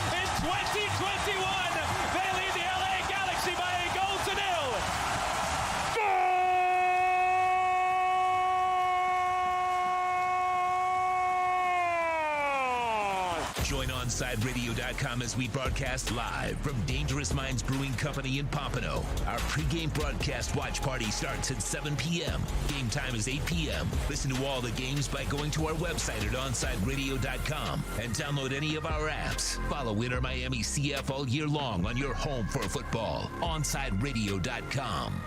Join OnSideRadio.com as we broadcast live from Dangerous Minds Brewing Company in Pompano. Our pregame broadcast watch party starts at 7 p.m. Game time is 8 p.m. Listen to all the games by going to our website at OnSideRadio.com and download any of our apps. Follow Inter Miami CF all year long on your home for football. OnSideRadio.com.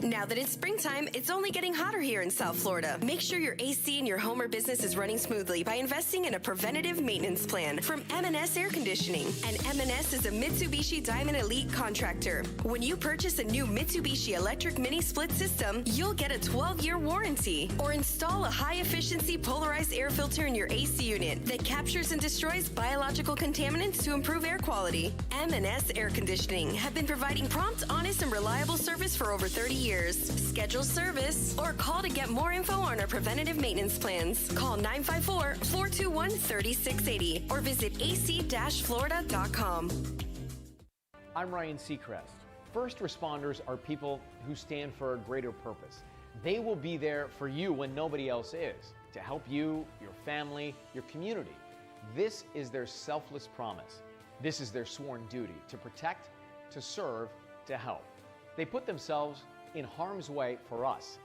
Now that it's springtime, it's only getting hotter here in South Florida. Make sure your AC in your home or business is running smoothly by investing in a preventative maintenance plan from M&S Air Conditioning. And M&S is a Mitsubishi Diamond Elite contractor. When you purchase a new Mitsubishi electric mini split system, you'll get a 12-year warranty. Or install a high-efficiency polarized air filter in your AC unit that captures and destroys biological contaminants to improve air quality. M&S Air Conditioning have been providing prompt, honest, and reliable service for over 30 years. Schedule service or call to get more info on our preventative maintenance plans. Call 954-421-3680 or visit ac-florida.com. I'm Ryan Seacrest. First responders are people who stand for a greater purpose. They will be there for you when nobody else is, to help you, your family, your community. This is their selfless promise. This is their sworn duty to protect, to serve, to help. They put themselves in harm's way for us.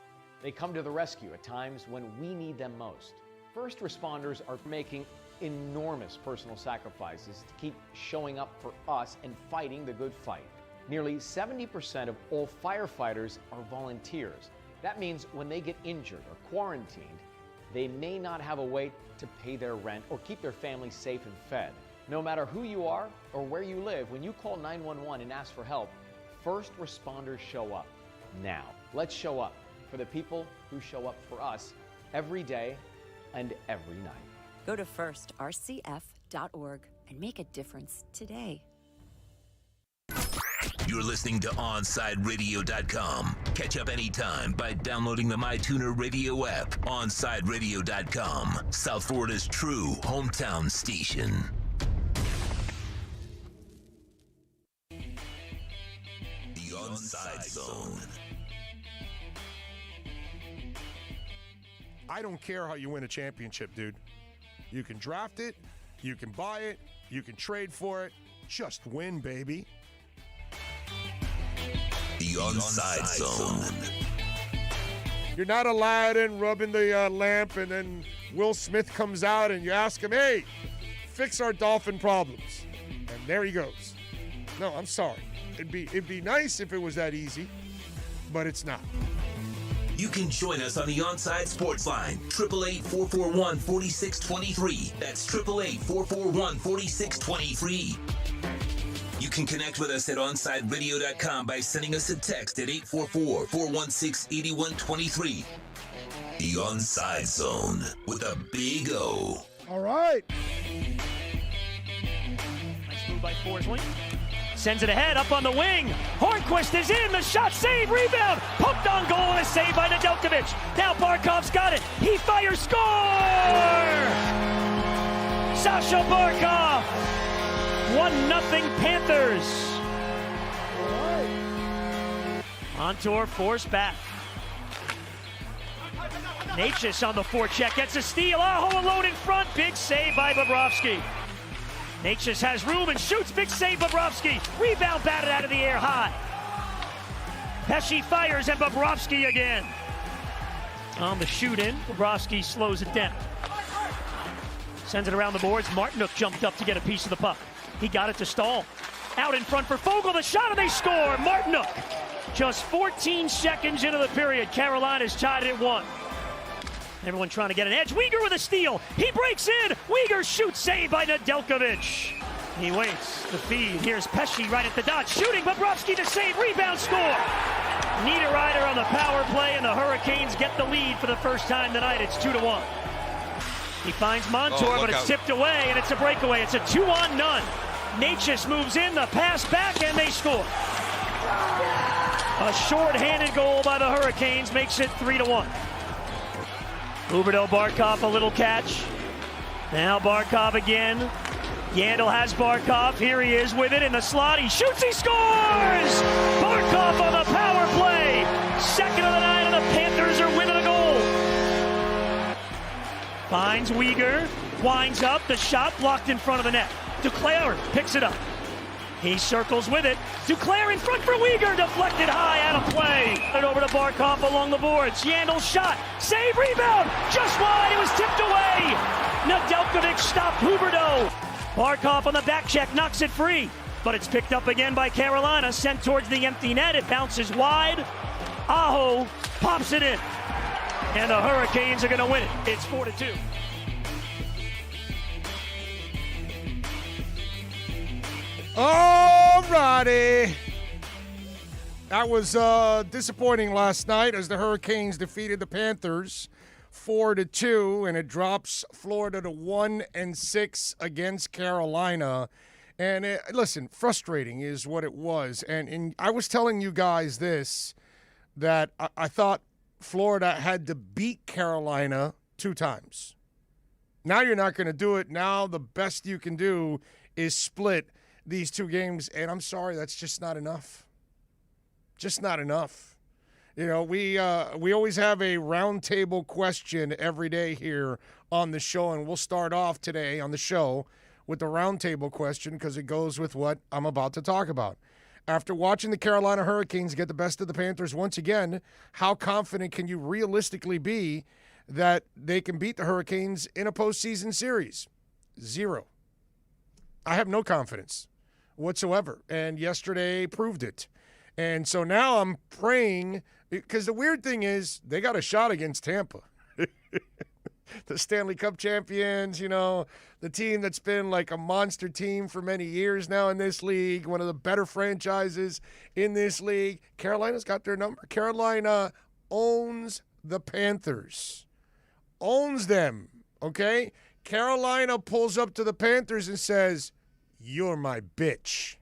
They come to the rescue at times when we need them most. First responders are making enormous personal sacrifices to keep showing up for us and fighting the good fight. Nearly 70% of all firefighters are volunteers. That means when they get injured or quarantined, they may not have a way to pay their rent or keep their family safe and fed. No matter who you are or where you live, when you call 911 and ask for help, first responders show up. Now, let's show up for the people who show up for us every day and every night. Go to firstrcf.org and make a difference today. You're listening to OnSideRadio.com. Catch up anytime by downloading the MyTuner Radio app. OnSideRadio.com, South Florida's true hometown station. The Onside Zone. I don't care how you win a championship, dude. You can draft it, you can buy it, you can trade for it. Just win, baby. The Onside Zone. You're not Aladdin rubbing the lamp and then Will Smith comes out and you ask him, hey, fix our dolphin problems. And there he goes. No, I'm sorry. It'd be nice if it was that easy, but it's not. You can join us on the Onside Sports Line, 888-441-4623. That's 888-441-4623. You can connect with us at OnSideRadio.com by sending us a text at 844-416-8123. The Onside Zone with a big O. All right. Nice move by Forsling. Sends it ahead, up on the wing. Hornquist is in, the shot, save, rebound. Poked on goal and a save by Nedeljkovic. Now Barkov's got it. He fires, score! Sasha Barkov. 1-0 Panthers. Montour forced back. Natchez on the forecheck, gets a steal. Aho alone in front. Big save by Bobrovsky. Natchez has room and shoots. Big save, Bobrovsky. Rebound batted out of the air high. Pesce fires and Bobrovsky again. On the shoot-in, Bobrovsky slows it down. Sends it around the boards. Martinook jumped up to get a piece of the puck. He got it to Stahl. Out in front for Fogle. The shot and they score. Martinook. Just 14 seconds into the period. Carolina's tied it at 1. Everyone trying to get an edge. Uyghur with a steal. He breaks in. Uyghur shoots. Saved by Nedeljkovic. He waits. The feed. Here's Pesce right at the dot. Shooting. Bobrovsky to save. Rebound, score. Niederreiter on the power play, and the Hurricanes get the lead for the first time tonight. It's 2-1. He finds Montour, but it's tipped away, and it's a breakaway. It's a 2-on-none. Natchez moves in, the pass back, and they score. A short-handed goal by the Hurricanes makes it 3-1. Huberdeau Barkov, a little catch. Now Barkov again. Yandel has Barkov. Here he is with it in the slot. He shoots, he scores! Barkov on the power play. Second of the night, and the Panthers are winning a goal. Finds Uyghur. winds up, the shot blocked in front of the net. Duclair picks it up. He circles with it. Duclair in front for Uyghur, deflected high, out of play. And over to Barkov along the boards. Yandel's shot, save, rebound, just wide, it was tipped away. Nedeljkovic stopped Huberdeau. Barkov on the back check, knocks it free. But it's picked up again by Carolina, sent towards the empty net. It bounces wide. Aho pops it in. And the Hurricanes are going to win it. It's 4-2. All righty. That was disappointing last night as the Hurricanes defeated the Panthers 4-2, and it drops Florida to 1-6 against Carolina. And listen, frustrating is what it was. And I was telling you guys this, that I thought Florida had to beat Carolina 2 times. Now you're not going to do it. Now the best you can do is split these 2 games. And I'm sorry, that's just not enough. Just not enough. You know, we always have a roundtable question every day here on the show, and we'll start off today on the show with the roundtable question because it goes with what I'm about to talk about. After watching the Carolina Hurricanes get the best of the Panthers once again, how confident can you realistically be that they can beat the Hurricanes in a postseason series? 0. I have no confidence whatsoever, and yesterday proved it. And so now I'm praying, because the weird thing is they got a shot against Tampa. The Stanley Cup champions, you know, the team that's been like a monster team for many years now in this league, one of the better franchises in this league. Carolina's got their number. Carolina owns the Panthers. Owns them, okay? Carolina pulls up to the Panthers and says, "You're my bitch."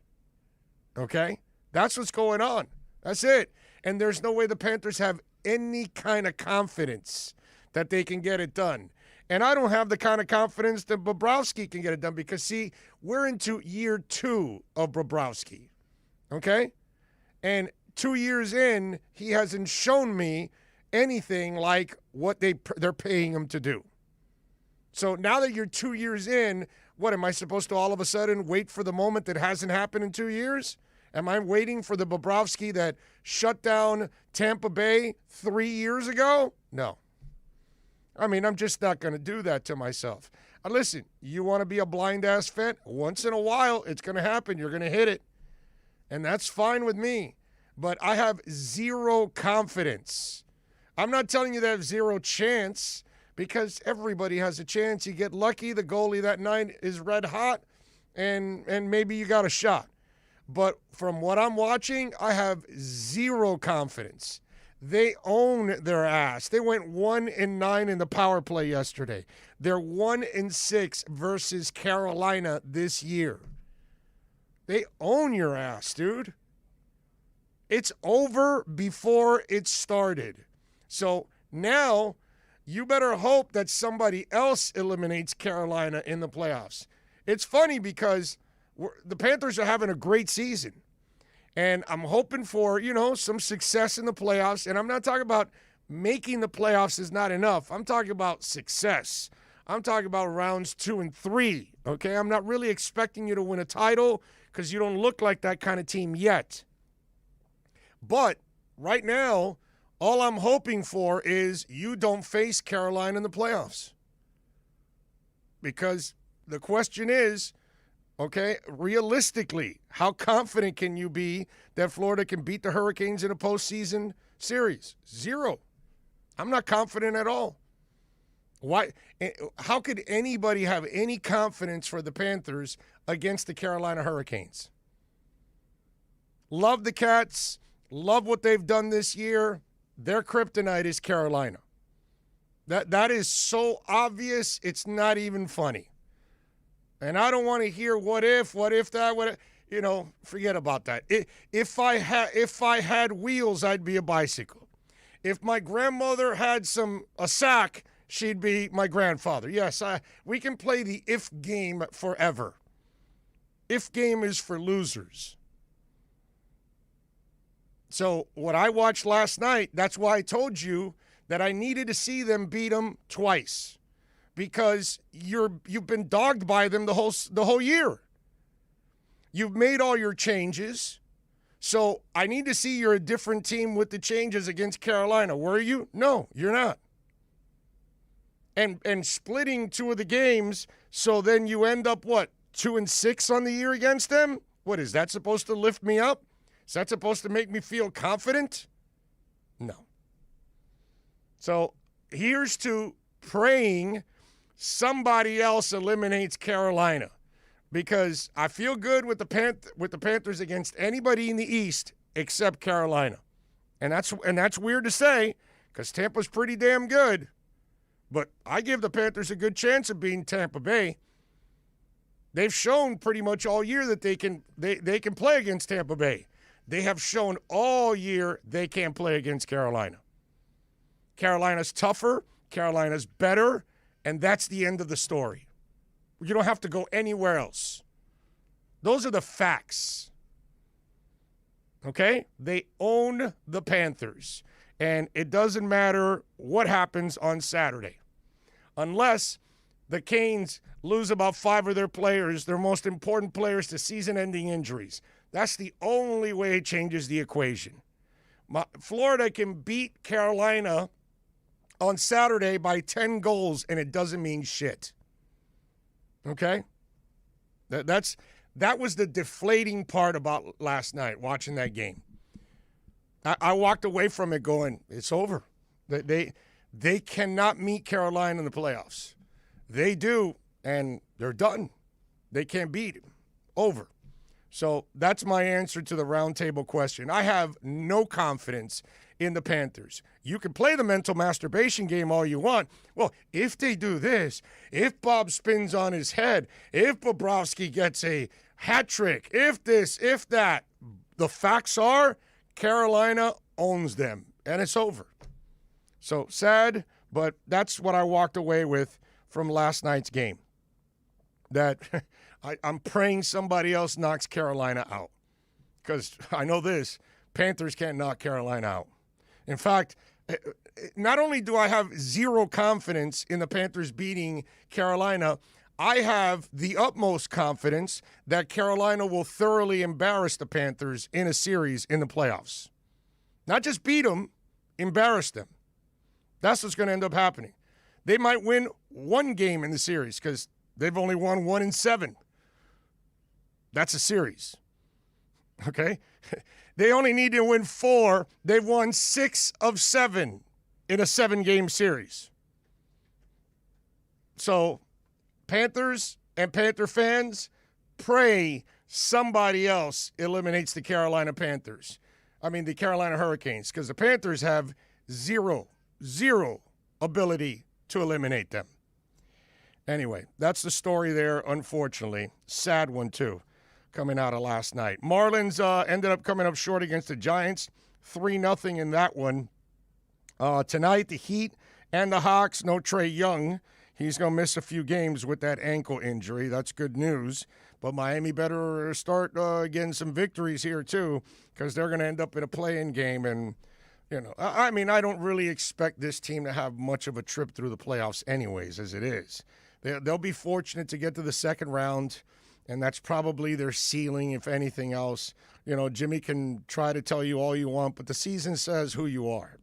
Okay? That's what's going on. That's it. And there's no way the Panthers have any kind of confidence that they can get it done. And I don't have the kind of confidence that Bobrovsky can get it done because, see, we're into year 2 of Bobrovsky. Okay? And 2 years in, he hasn't shown me anything like what they're paying him to do. So now that you're 2 years in, what, am I supposed to all of a sudden wait for the moment that hasn't happened in 2 years? Am I waiting for the Bobrovsky that shut down Tampa Bay 3 years ago? No. I mean, I'm just not going to do that to myself. Listen, you want to be a blind-ass fan? Once in a while, it's going to happen. You're going to hit it. And that's fine with me. But I have 0 confidence. I'm not telling you they have 0 chance because everybody has a chance. You get lucky, the goalie that night is red hot, and maybe you got a shot. But from what I'm watching, I have 0 confidence. They own their ass. They went 1-9 in the power play yesterday. They're 1-6 versus Carolina this year. They own your ass, dude. It's over before it started. So now you better hope that somebody else eliminates Carolina in the playoffs. It's funny because the Panthers are having a great season. And I'm hoping for, some success in the playoffs. And I'm not talking about making the playoffs is not enough. I'm talking about success. I'm talking about rounds 2 and 3, okay? I'm not really expecting you to win a title because you don't look like that kind of team yet. But right now, all I'm hoping for is you don't face Carolina in the playoffs. Because the question is, okay, realistically, how confident can you be that Florida can beat the Hurricanes in a postseason series? 0. I'm not confident at all. Why? How could anybody have any confidence for the Panthers against the Carolina Hurricanes? Love the Cats. Love what they've done this year. Their kryptonite is Carolina. That is so obvious, it's not even funny. And I don't want to hear what if that, forget about that. If I had wheels, I'd be a bicycle. If my grandmother had a sack, she'd be my grandfather. Yes, we can play the if game forever. If game is for losers. So what I watched last night, that's why I told you that I needed to see them beat them twice. because you've been dogged by them the whole year. You've made all your changes. So I need to see you're a different team with the changes against Carolina. Were you? No, you're not. And splitting 2 of the games, so then you end up, 2-6 on the year against them? What, is that supposed to lift me up? Is that supposed to make me feel confident? No. So here's to praying somebody else eliminates Carolina, because I feel good with the Panthers against anybody in the East except Carolina. And that's weird to say, because Tampa's pretty damn good. But I give the Panthers a good chance of beating Tampa Bay. They've shown pretty much all year that they can play against Tampa Bay. They have shown all year they can't play against Carolina. Carolina's tougher, Carolina's better, and that's the end of the story. You don't have to go anywhere else. Those are the facts. Okay? They own the Panthers. And it doesn't matter what happens on Saturday. Unless the Canes lose about 5 of their players, their most important players, to season-ending injuries. That's the only way it changes the equation. Florida can beat Carolina on Saturday by 10 goals, and it doesn't mean shit. Okay? That was the deflating part about last night, watching that game. I walked away from it going, it's over. They cannot meet Carolina in the playoffs. They do, and they're done. They can't beat it. Over. So that's my answer to the roundtable question. I have no confidence in the Panthers. You can play the mental masturbation game all you want. Well, if they do this, if Bob spins on his head, if Bobrovsky gets a hat trick, if this, if that, the facts are Carolina owns them, and it's over. So sad, but that's what I walked away with from last night's game. That I'm praying somebody else knocks Carolina out. Because I know this, Panthers can't knock Carolina out. In fact, not only do I have zero confidence in the Panthers beating Carolina, I have the utmost confidence that Carolina will thoroughly embarrass the Panthers in a series in the playoffs. Not just beat them, embarrass them. That's what's going to end up happening. They might win 1 game in the series because they've only won 1 in 7. That's a series. Okay? They only need to win 4. They've won 6 of 7 in a 7-game series. So, Panthers and Panther fans, pray somebody else eliminates the Carolina Panthers. I mean, the Carolina Hurricanes, because the Panthers have zero ability to eliminate them. Anyway, that's the story there, unfortunately. Sad one, too, coming out of last night. Marlins ended up coming up short against the Giants, 3-0 in that one. Tonight, the Heat and the Hawks, no Trae Young. He's going to miss a few games with that ankle injury. That's good news. But Miami better start getting some victories here, too, because they're going to end up in a play-in game. And, you know, I mean, I don't really expect this team to have much of a trip through the playoffs anyways, as it is. They'll be fortunate to get to the second round, and that's probably their ceiling, if anything else. You know, Jimmy can try to tell you all you want, but the season says who you are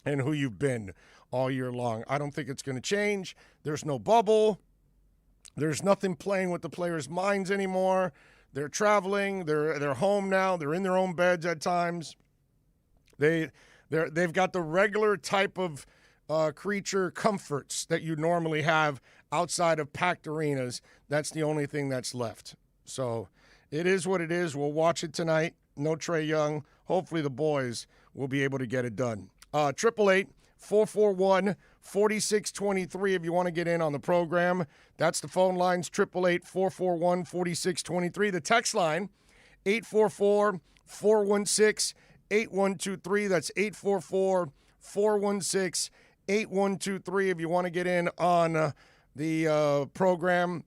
and who you've been all year long. I don't think it's going to change. There's no bubble. There's nothing playing with the players' minds anymore. They're traveling. They're home now. They're in their own beds at times. They've got the regular type of creature comforts that you normally have outside of packed arenas. That's the only thing that's left. So it is what it is. We'll watch it tonight. No Trae Young. Hopefully the boys will be able to get it done. 888-441-4623 if you want to get in on the program. That's the phone lines, 888-441-4623. The text line, 844-416-8123. That's 844-416-8123 if you want to get in on the program.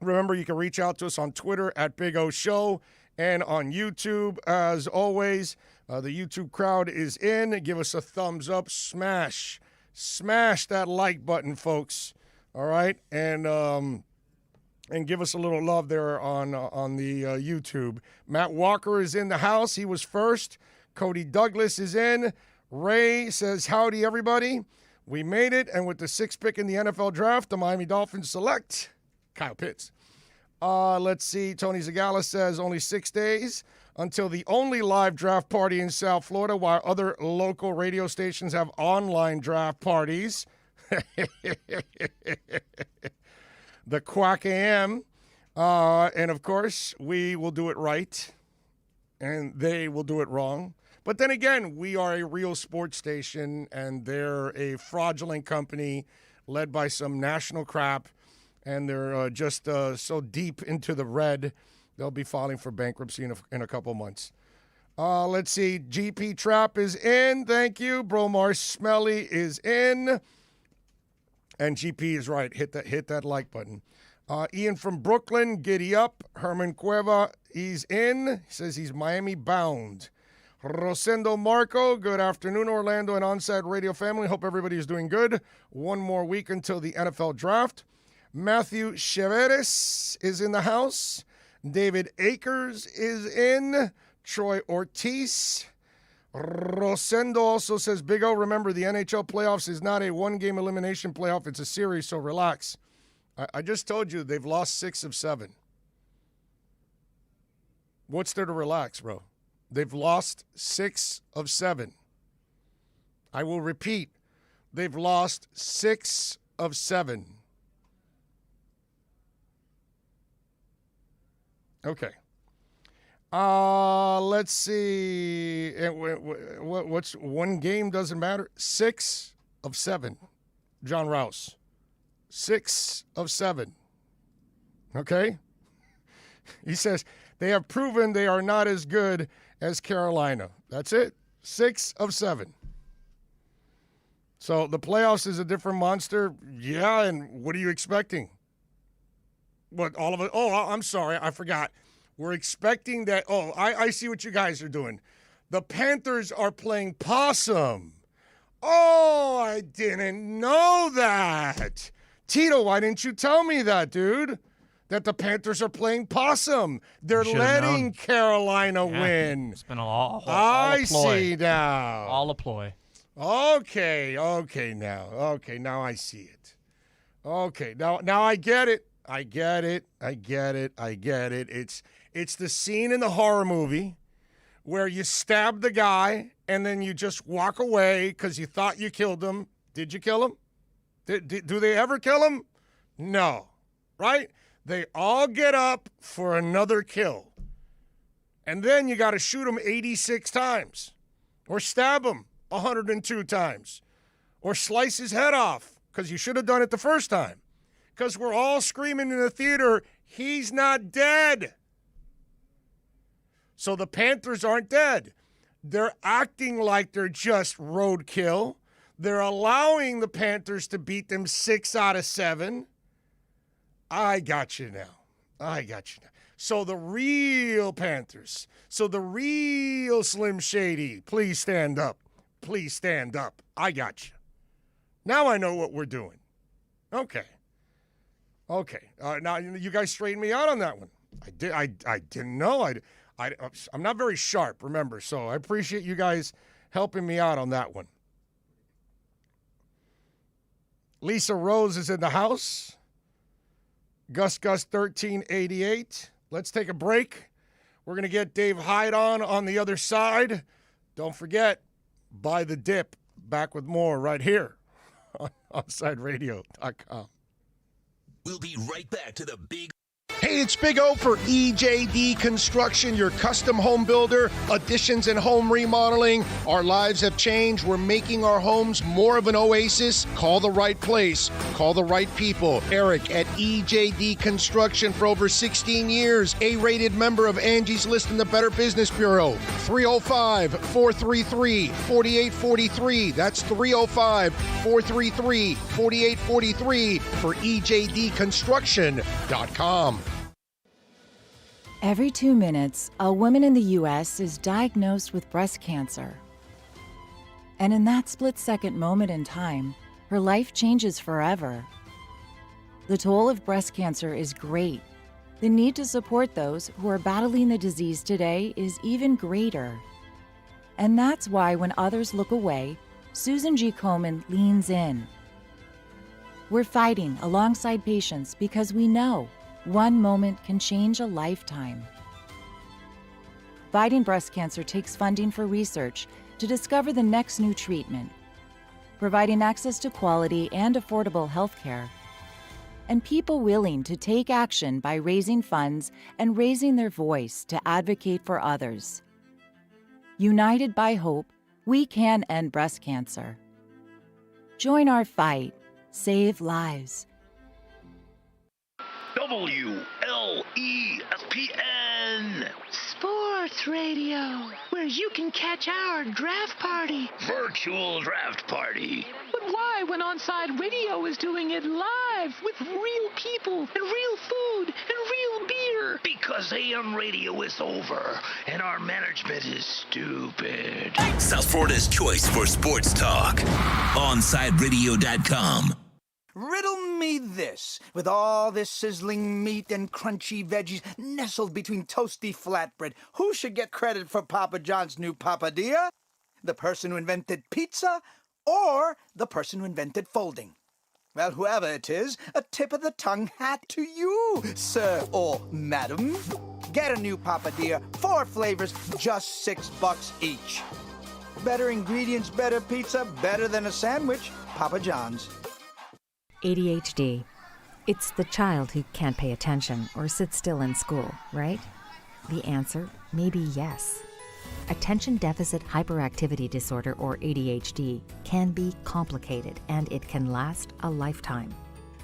Remember, you can reach out to us on Twitter at Big O Show and on YouTube, as always. The YouTube crowd is in. Give us a thumbs up. Smash that like button, folks. All right, and give us a little love there on the YouTube. Matt Walker is in the house. He was first. Cody Douglas is in. Ray says, howdy, everybody. We made it, and with the 6th pick in the NFL draft, the Miami Dolphins select Kyle Pitts. Let's see. Tony Zagala says only 6 days until the only live draft party in South Florida, while other local radio stations have online draft parties. The Quack AM. And, of course, we will do it right, and they will do it wrong. But then again, we are a real sports station, and they're a fraudulent company led by some national crap, and they're just so deep into the red, they'll be filing for bankruptcy in a couple months. Let's see. GP Trap is in. Thank you. Bromar Smelly is in. And GP is right. Hit that like button. Ian from Brooklyn, giddy up. Herman Cueva, he's in. He says he's Miami bound. Rosendo Marco, good afternoon, Orlando and Onside Radio family. Hope everybody is doing good. One more week until the NFL draft. Matthew Cheveres is in the house. David Akers is in. Troy Ortiz. Rosendo also says, Big O, remember the NHL playoffs is not a one-game elimination playoff. It's a series, so relax. I just told you they've lost 6 of 7. What's there to relax, bro? They've lost 6 of 7. I will repeat. They've lost 6 of 7. Okay. Let's see. What's one game doesn't matter? 6 of 7. John Rouse. 6 of 7. Okay? He says, they have proven they are not as good as Carolina. That's it. 6 of 7. So the playoffs is a different monster. Yeah, and what are you expecting? What, all of it? Oh, I'm sorry. I forgot. We're expecting that. Oh, I see what you guys are doing. The Panthers are playing possum. Oh, I didn't know that. Tito, why didn't you tell me that, dude? That the Panthers are playing possum. They're letting Carolina win. It's been all I a ploy. see now. All a ploy. Okay, now I see it. Okay, now I get it. I get it. It's the scene in the horror movie where you stab the guy and then you just walk away because you thought you killed him. Did you kill him? Do they ever kill him? No, right? They all get up for another kill. And then you got to shoot him 86 times or stab him 102 times or slice his head off because you should have done it the first time. Because we're all screaming in the theater, he's not dead. So the Panthers aren't dead. They're acting like they're just roadkill. They're allowing the Panthers to beat them 6 out of 7. I got you now. So the real Panthers, so the real Slim Shady, please stand up. I got you. Now I know what we're doing. Okay. Now you guys straightened me out on that one. I didn't know. I'm not very sharp, remember, so I appreciate you guys helping me out on that one. Lisa Rose is in the house. Gus 1388. Let's take a break. We're going to get Dave Hyde on the other side. Don't forget, buy the dip. Back with more right here on OnSideRadio.com. We'll be right back to the big. Hey, it's Big O for EJD Construction, your custom home builder, additions and home remodeling. Our lives have changed. We're making our homes more of an oasis. Call the right place. Call the right people. Eric at EJD Construction for over 16 years. A-rated member of Angie's List in the Better Business Bureau. 305-433-4843. That's 305-433-4843 for EJDConstruction.com. Every 2 minutes, a woman in the U.S. is diagnosed with breast cancer. And in that split-second moment in time, her life changes forever. The toll of breast cancer is great. The need to support those who are battling the disease today is even greater. And that's why when others look away, Susan G. Komen leans in. We're fighting alongside patients because we know one moment can change a lifetime. Fighting breast cancer takes funding for research to discover the next new treatment, providing access to quality and affordable health care, and people willing to take action by raising funds and raising their voice to advocate for others. United by hope, we can end breast cancer. Join our fight. Save lives. WLESPN Sports Radio, where you can catch our draft party. Virtual draft party. But why when Onside Radio is doing it live with real people and real food and real beer? Because AM radio is over and our management is stupid. South Florida's choice for sports talk. OnSideRadio.com. Riddle me this. With all this sizzling meat and crunchy veggies nestled between toasty flatbread, who should get credit for Papa John's new papadilla? The person who invented pizza or the person who invented folding? Well, whoever it is, a tip of the tongue hat to you, sir or madam. Get a new papadilla, 4 flavors, just $6 each. Better ingredients, better pizza, better than a sandwich. Papa John's. ADHD. It's the child who can't pay attention or sit still in school, right? The answer may be yes. Attention deficit hyperactivity disorder, or ADHD, can be complicated and it can last a lifetime.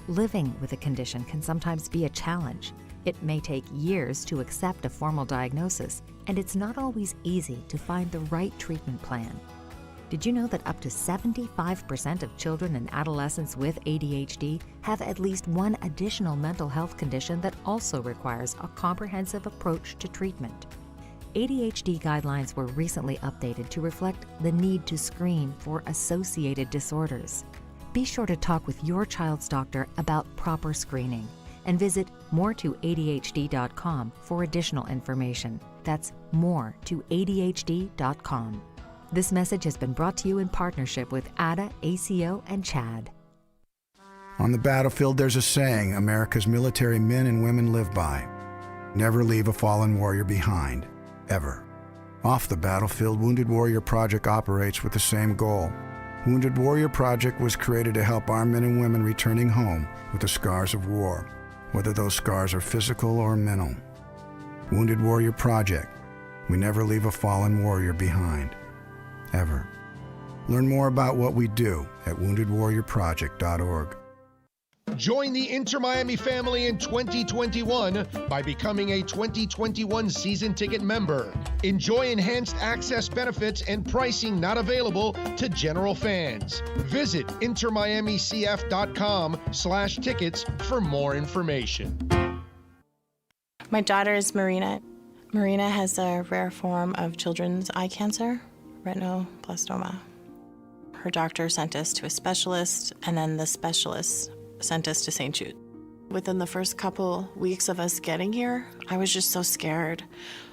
Living with a condition can sometimes be a challenge. It may take years to accept a formal diagnosis, and it's not always easy to find the right treatment plan. Did you know that up to 75% of children and adolescents with ADHD have at least one additional mental health condition that also requires a comprehensive approach to treatment? ADHD guidelines were recently updated to reflect the need to screen for associated disorders. Be sure to talk with your child's doctor about proper screening and visit moretoadhd.com for additional information. That's moretoadhd.com. This message has been brought to you in partnership with ADA, ACO, and CHAD. On the battlefield, there's a saying America's military men and women live by. Never leave a fallen warrior behind, ever. Off the battlefield, Wounded Warrior Project operates with the same goal. Wounded Warrior Project was created to help our men and women returning home with the scars of war, whether those scars are physical or mental. Wounded Warrior Project. We never leave a fallen warrior behind. Ever. Learn more about what we do at woundedwarriorproject.org. Join the Inter Miami family in 2021 by becoming a 2021 season ticket member. Enjoy enhanced access benefits and pricing not available to general fans. Visit intermiamicf.com/tickets for more information. My daughter is Marina. Marina has a rare form of children's eye cancer, retinoblastoma. Her doctor sent us to a specialist, and then the specialist sent us to St. Jude. Within the first couple weeks of us getting here, I was just so scared.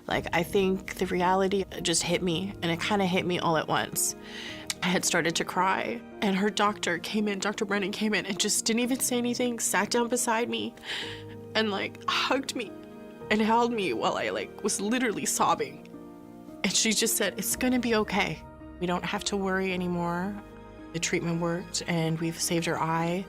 I think the reality just hit me, and it kind of hit me all at once. I had started to cry, and her doctor came in, Dr. Brennan came in, and just didn't even say anything, sat down beside me, and hugged me and held me while I was literally sobbing. And she just said, "It's gonna be okay. We don't have to worry anymore. The treatment worked and we've saved her eye."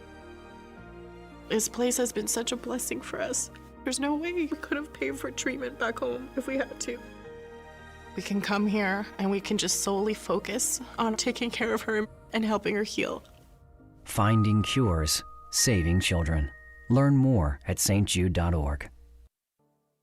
This place has been such a blessing for us. There's no way we could have paid for treatment back home if we had to. We can come here and we can just solely focus on taking care of her and helping her heal. Finding cures, saving children. Learn more at stjude.org.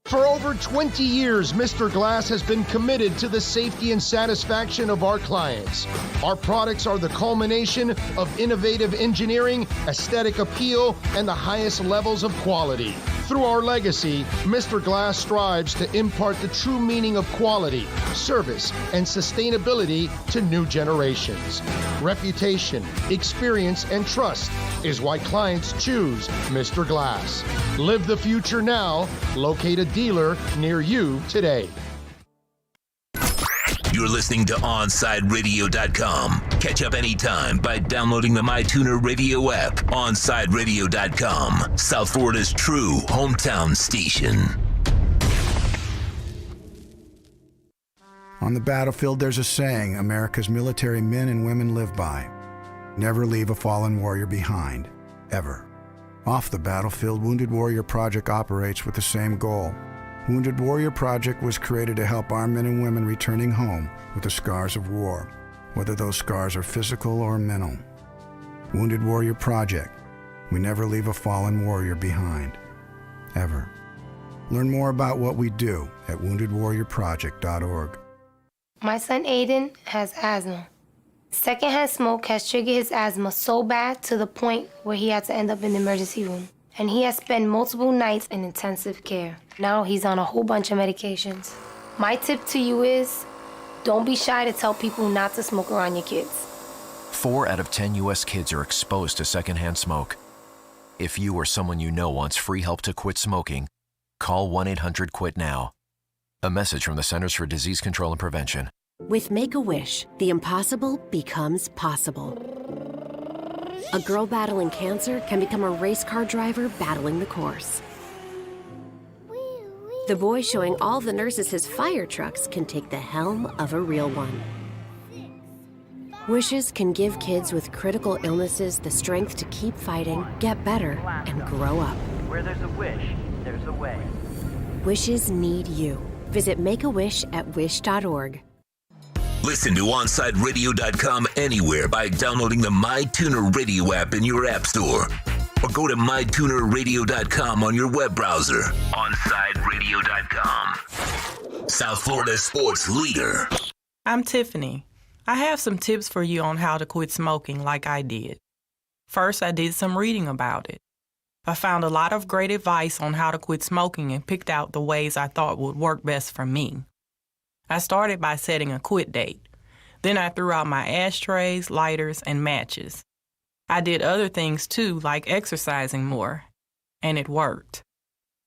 For over 20 years, Mr. Glass has been committed to the safety and satisfaction of our clients. Our products are the culmination of innovative engineering, aesthetic appeal, and the highest levels of quality. Through our legacy, Mr. Glass strives to impart the true meaning of quality, service, and sustainability to new generations. Reputation, experience, and trust is why clients choose Mr. Glass. Live the future now. Locate a dealer near you today. You're listening to OnsideRadio.com. Catch up anytime by downloading the MyTuner Radio app. OnsideRadio.com, South Florida's true hometown station. On the battlefield, there's a saying America's military men and women live by. Never leave a fallen warrior behind, ever. Off the battlefield, Wounded Warrior Project operates with the same goal. Wounded Warrior Project was created to help our men and women returning home with the scars of war, whether those scars are physical or mental. Wounded Warrior Project. We never leave a fallen warrior behind, ever. Learn more about what we do at woundedwarriorproject.org. My son Aiden has asthma. Secondhand smoke has triggered his asthma so bad to the point where he had to end up in the emergency room. And he has spent multiple nights in intensive care. Now he's on a whole bunch of medications. My tip to you is, don't be shy to tell people not to smoke around your kids. 4 out of 10 U.S. kids are exposed to secondhand smoke. If you or someone you know wants free help to quit smoking, call 1-800-QUIT-NOW. A message from the Centers for Disease Control and Prevention. With Make-A-Wish, the impossible becomes possible. A girl battling cancer can become a race car driver battling the course. The boy showing all the nurses his fire trucks can take the helm of a real one. Wishes can give kids with critical illnesses the strength to keep fighting, get better, and grow up. Where there's a wish, there's a way. Wishes need you. Visit Make-A-Wish at wish.org. Listen to OnsideRadio.com anywhere by downloading the MyTuner Radio app in your app store. Or go to MyTunerRadio.com on your web browser. OnsideRadio.com. South Florida sports leader. I'm Tiffany. I have some tips for you on how to quit smoking like I did. First, I did some reading about it. I found a lot of great advice on how to quit smoking and picked out the ways I thought would work best for me. I started by setting a quit date. Then I threw out my ashtrays, lighters, and matches. I did other things too, like exercising more, and it worked.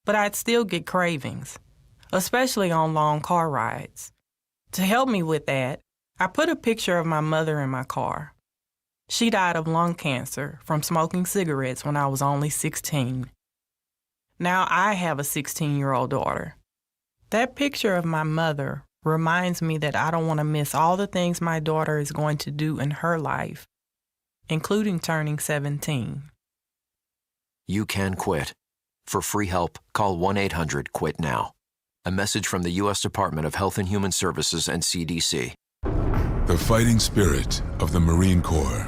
But I'd still get cravings, especially on long car rides. To help me with that, I put a picture of my mother in my car. She died of lung cancer from smoking cigarettes when I was only 16. Now I have a 16-year-old daughter. That picture of my mother reminds me that I don't want to miss all the things my daughter is going to do in her life, including turning 17. You can quit. For free help, call 1-800-QUIT-NOW. A message from the U.S. Department of Health and Human Services and CDC. The fighting spirit of the Marine Corps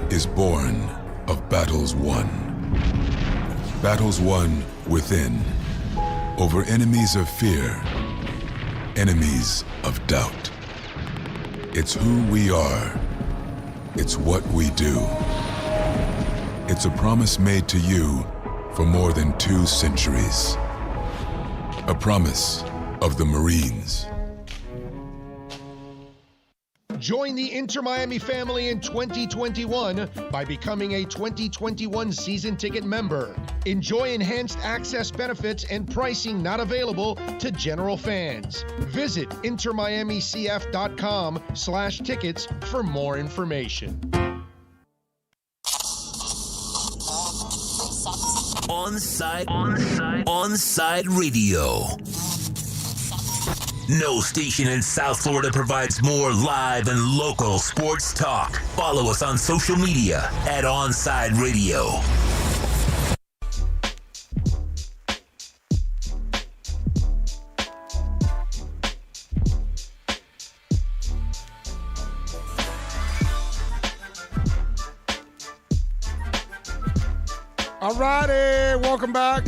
is born of battles won. Battles won within, over enemies of fear, enemies of doubt. It's who we are. It's what we do. It's a promise made to you for more than 2 centuries. A promise of the Marines. Join the Inter Miami family in 2021 by becoming a 2021 season ticket member. Enjoy enhanced access benefits and pricing not available to general fans. Visit intermiamicf.com/tickets for more information. Onside Radio. No station in South Florida provides more live and local sports talk. Follow us on social media at Onside Radio. All righty, welcome back.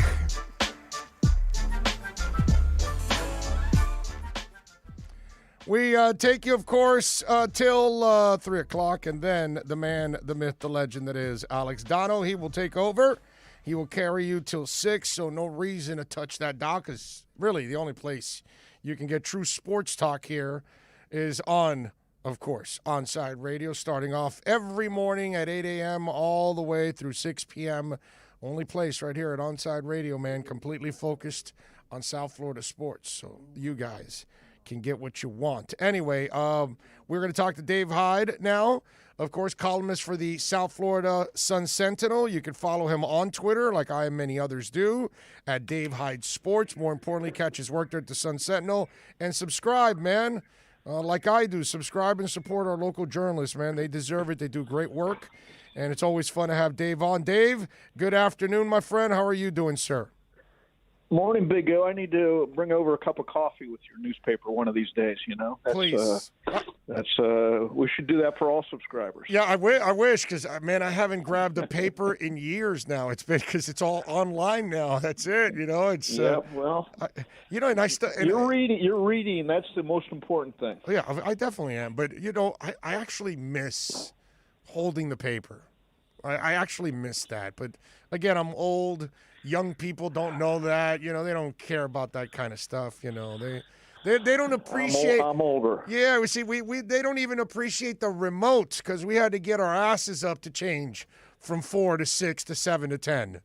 We take you, of course, till 3 o'clock, and then the man, the myth, the legend that is Alex Donno, he will take over. He will carry you till 6, so no reason to touch that dial, because really the only place you can get true sports talk here is on, of course, Onside Radio, starting off every morning at 8 a.m. all the way through 6 p.m. Only place right here at Onside Radio, man, completely focused on South Florida sports, so you guys can get what you want. Anyway, we're going to talk to Dave Hyde now, of course, columnist for the South Florida Sun-Sentinel. You can follow him on Twitter, like I and many others do, at Dave Hyde Sports. More importantly, catch his work there at the Sun-Sentinel. And subscribe, man, like I do. Subscribe and support our local journalists, man. They deserve it. They do great work, and it's always fun to have Dave on. Dave, good afternoon, my friend. How are you doing, sir? Morning, Big O. I need to bring over a cup of coffee with your newspaper one of these days, you know? Please. We should do that for all subscribers. Yeah, I wish, because, man, I haven't grabbed a paper in years now. It's been, because it's all online now. That's it, you know? It's well, you know, and you're reading. That's the most important thing. Yeah, I definitely am. But, you know, I actually miss holding the paper. I actually miss that. But, again, I'm old. Young people don't know that. You know, they don't care about that kind of stuff. You know, they don't appreciate. I'm older. Yeah, we see. They don't even appreciate the remote, because we had to get our asses up to change from 4 to 6 to 7 to 10.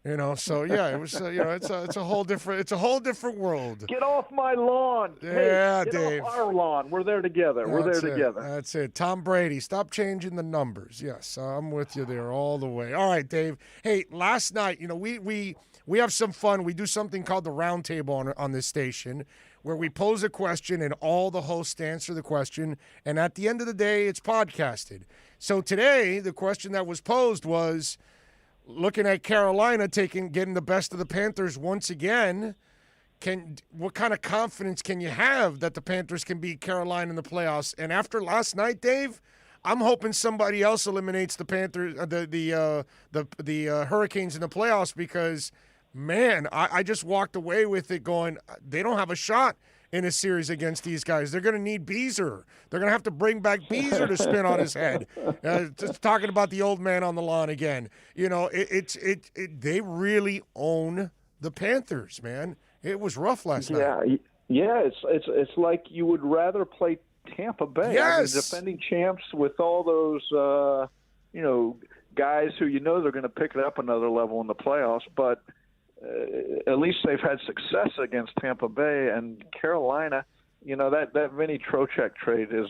You know, so yeah, it was. You know, it's a whole different world. Get off my lawn. Yeah, hey, Dave. Off our lawn. We're there together. That's it. Tom Brady, stop changing the numbers. Yes, I'm with you there all the way. All right, Dave. Hey, last night, you know, we have some fun. We do something called the round table on this station, where we pose a question and all the hosts answer the question, and at the end of the day, it's podcasted. So today, the question that was posed was, looking at Carolina getting the best of the Panthers once again, what kind of confidence can you have that the Panthers can beat Carolina in the playoffs? And after last night, Dave, I'm hoping somebody else eliminates the Panthers, the Hurricanes in the playoffs, because, man, I just walked away with it going, they don't have a shot in a series against these guys. They're going to need Beezer. They're going to have to bring back Beezer to spin on his head. Just talking about the old man on the lawn again. You know, they really own the Panthers, man. It was rough last night. Yeah. It's like you would rather play Tampa Bay. Yes. I mean, defending champs with all those, guys who they're going to pick it up another level in the playoffs, but at least they've had success against Tampa Bay and Carolina. You know, that Vinny Trocheck trade is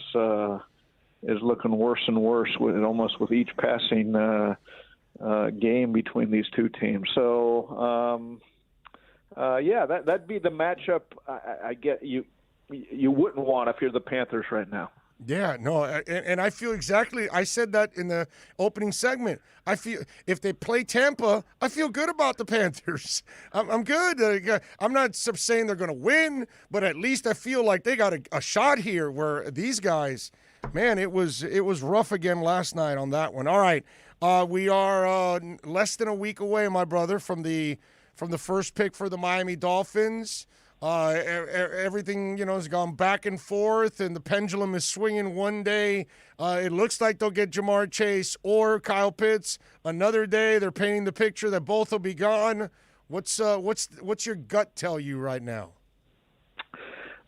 looking worse and worse with each passing game between these two teams. So that'd be the matchup I get you wouldn't want if you're the Panthers right now. Yeah, no, and I feel exactly. I said that in the opening segment. I feel if they play Tampa, I feel good about the Panthers. I'm good. I'm not saying they're going to win, but at least I feel like they got a shot here. Where these guys, man, it was rough again last night on that one. All right, we are less than a week away, my brother, from the first pick for the Miami Dolphins. Everything, has gone back and forth, and the pendulum is swinging one day. It looks like they'll get Jamar Chase or Kyle Pitts. Another day, they're painting the picture that both will be gone. What's your gut tell you right now?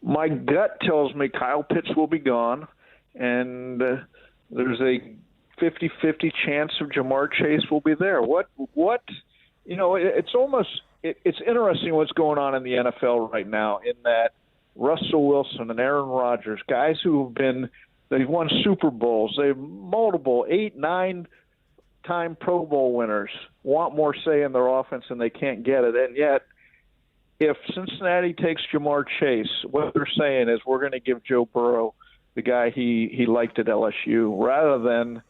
My gut tells me Kyle Pitts will be gone, and there's a 50-50 chance of Jamar Chase will be there. It's almost... It's interesting what's going on in the NFL right now, in that Russell Wilson and Aaron Rodgers, guys they've won Super Bowls, they've multiple 8, 9-time Pro Bowl winners, want more say in their offense and they can't get it. And yet, if Cincinnati takes Jamar Chase, what they're saying is we're going to give Joe Burrow the guy he liked at LSU, rather than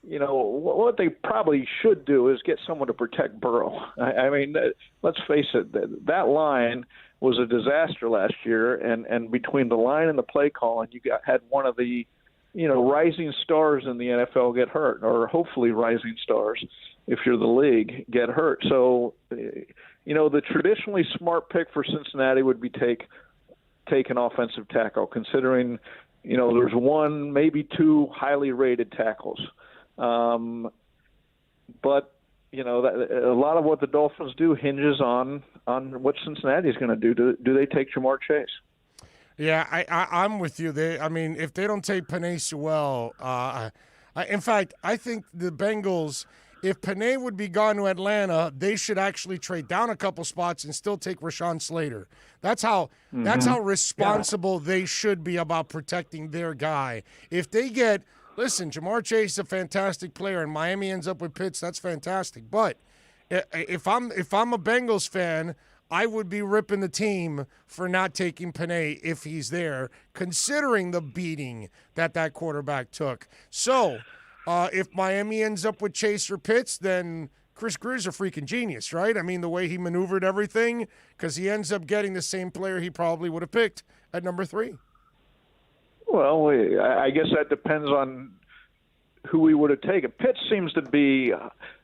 what they probably should do is get someone to protect Burrow. I mean, let's face it, that line was a disaster last year, and between the line and the play calling, had one of the, rising stars in the NFL get hurt, or hopefully rising stars, if you're the league, get hurt. So, the traditionally smart pick for Cincinnati would be take take an offensive tackle, considering, there's one, maybe two highly rated tackles. But, a lot of what the Dolphins do hinges on what Cincinnati's going to do. Do they take Jamar Chase? Yeah, I'm with you. If they don't take Penei Sewell, in fact, I think the Bengals, if Penei would be gone to Atlanta, they should actually trade down a couple spots and still take Rashawn Slater. That's how responsible they should be about protecting their guy. If they get, listen, Jamar Chase is a fantastic player, and Miami ends up with Pitts, that's fantastic. But if I'm a Bengals fan, I would be ripping the team for not taking Penei if he's there, considering the beating that quarterback took. So, if Miami ends up with Chase or Pitts, then Chris Grier's a freaking genius, right? I mean, the way he maneuvered everything, because he ends up getting the same player he probably would have picked at number 3. Well, I guess that depends on who he would have taken. Pitts seems to be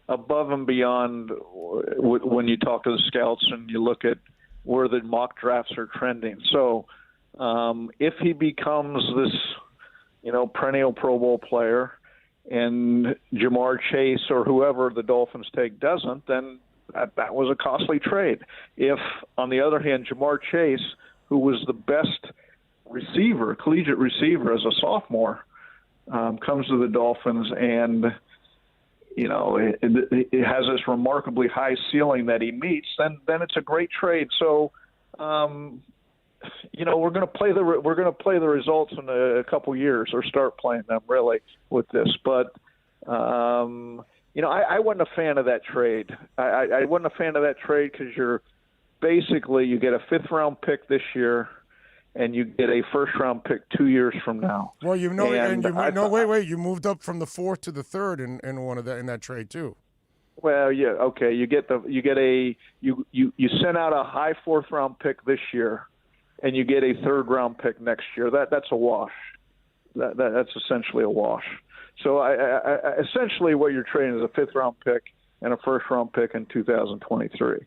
above and beyond when you talk to the scouts and you look at where the mock drafts are trending. So if he becomes this, perennial Pro Bowl player and Jamar Chase or whoever the Dolphins take doesn't, then that was a costly trade. If, on the other hand, Jamar Chase, who was the best collegiate receiver as a sophomore, comes to the Dolphins and it has this remarkably high ceiling that he meets, then it's a great trade. So, we're going to play the results in a couple years, or start playing them really with this. But I wasn't a fan of that trade. I wasn't a fan of that trade because you get a 5th round pick this year, and you get a 1st round pick 2 years from now. Well, you moved up from the 4th to the 3rd in that trade too. Well, yeah, okay. You send out a high 4th round pick this year, and you get a 3rd round pick next year. That's a wash. That's essentially a wash. So I essentially what you're trading is a 5th round pick and a 1st round pick in 2023.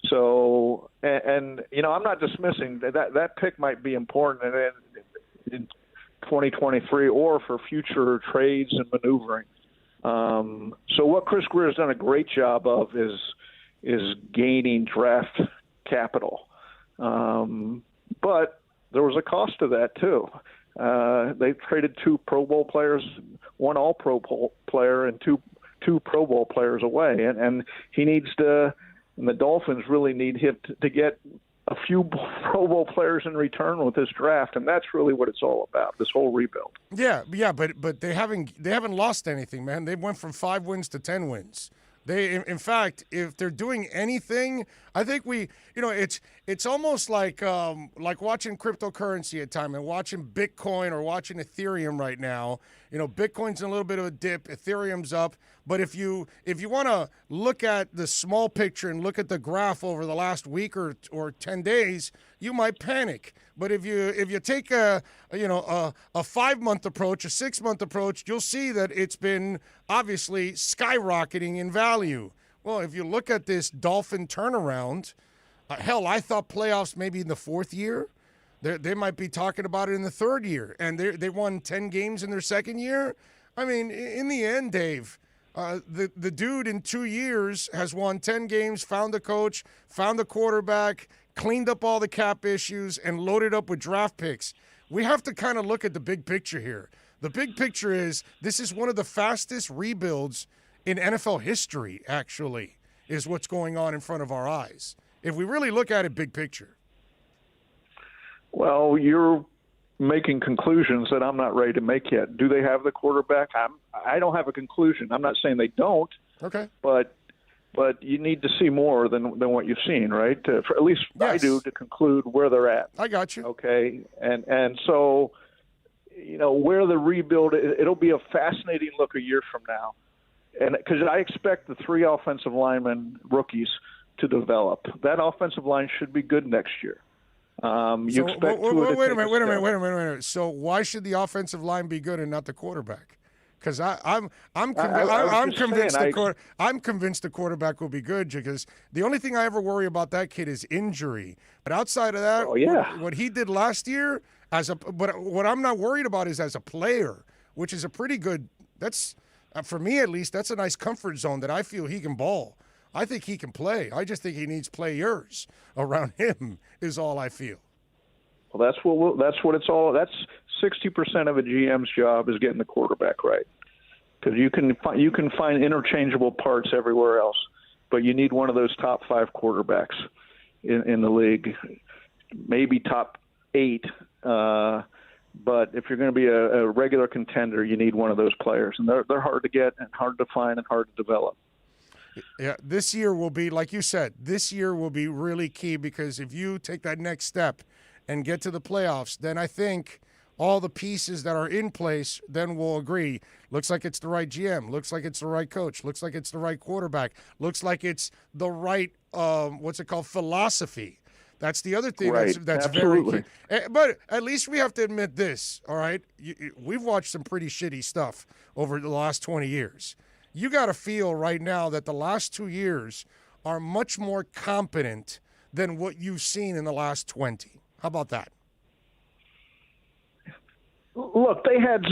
So, I'm not dismissing that pick might be important in 2023 or for future trades and maneuvering. So what Chris Grier has done a great job of is gaining draft capital. But there was a cost to that too. They traded 2 Pro Bowl players, 1 All-Pro player, and two Pro Bowl players away, and he needs to. And the Dolphins really need him to get a few Pro Bowl players in return with this draft, and that's really what it's all about. This whole rebuild. Yeah, but they haven't lost anything, man. They went from 5 wins to 10 wins. In fact, if they're doing anything, I think it's almost like watching cryptocurrency at time and watching Bitcoin or watching Ethereum right now. Bitcoin's in a little bit of a dip, Ethereum's up. But if you want to look at the small picture and look at the graph over the last week or 10 days, you might panic. But if you take a 5-month approach, a 6-month approach, you'll see that it's been obviously skyrocketing in value. Well, if you look at this Dolphin turnaround, I thought playoffs maybe in the 4th year. They might be talking about it in the 3rd year, and they won 10 games in their 2nd year. I mean, in the end, Dave, the dude in 2 years has won 10 games, found a coach, found a quarterback, cleaned up all the cap issues, and loaded up with draft picks. We have to kind of look at the big picture here. The big picture is this is one of the fastest rebuilds in NFL history, actually, is what's going on in front of our eyes. If we really look at it big picture. Well, you're making conclusions that I'm not ready to make yet. Do they have the quarterback? I don't have a conclusion. I'm not saying they don't. Okay. But you need to see more than what you've seen, right? For at least yes. I do, to conclude where they're at. I got you. Okay, and so where the rebuild, it'll be a fascinating look a year from now, and because I expect the 3 offensive linemen rookies to develop. That offensive line should be good next year. Wait a minute. So why should the offensive line be good and not the quarterback? Because I'm convinced the quarterback will be good, because the only thing I ever worry about that kid is injury. But outside of that, what he did last year but what I'm not worried about is as a player, which is a pretty good. That's for me at least. That's a nice comfort zone that I feel he can ball. I think he can play. I just think he needs players around him. Is all I feel. Well, that's what it's all. That's 60% of a GM's job is getting the quarterback right, because you can find interchangeable parts everywhere else, but you need one of those top 5 quarterbacks in the league, maybe top 8. But if you're going to be a regular contender, you need one of those players, and they're hard to get and hard to find and hard to develop. Yeah, this year will be, like you said, this year will be really key, because if you take that next step and get to the playoffs, then I think all the pieces that are in place then will agree. Looks like it's the right GM. Looks like it's the right coach. Looks like it's the right quarterback. Looks like it's the right, philosophy. That's the other thing that's very key. But at least we have to admit this, all right? We've watched some pretty shitty stuff over the last 20 years. You got to feel right now that the last 2 years are much more competent than what you've seen in the last 20. How about that? Look, they had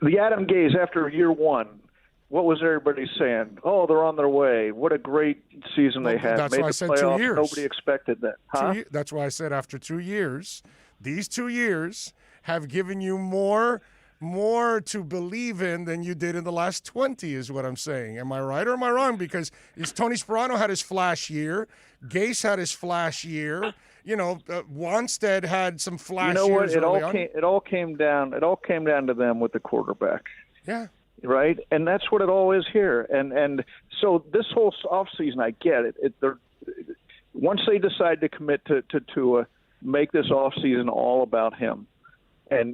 the Adam Gase after year 1. What was everybody saying? Oh, they're on their way. What a great season they had. That's Made why I the said playoffs. 2 years. Nobody expected that. Huh? That's why I said after 2 years. These 2 years have given you more to believe in than you did in the last 20, is what I'm saying. Am I right or am I wrong? Because Tony Sparano had his flash year. Gase had his flash year. Wanstead had some flash years. It all came down to them with the quarterback. Yeah. Right? And that's what it all is here. And so this whole offseason, I get it. Once they decide to commit to make this offseason all about him,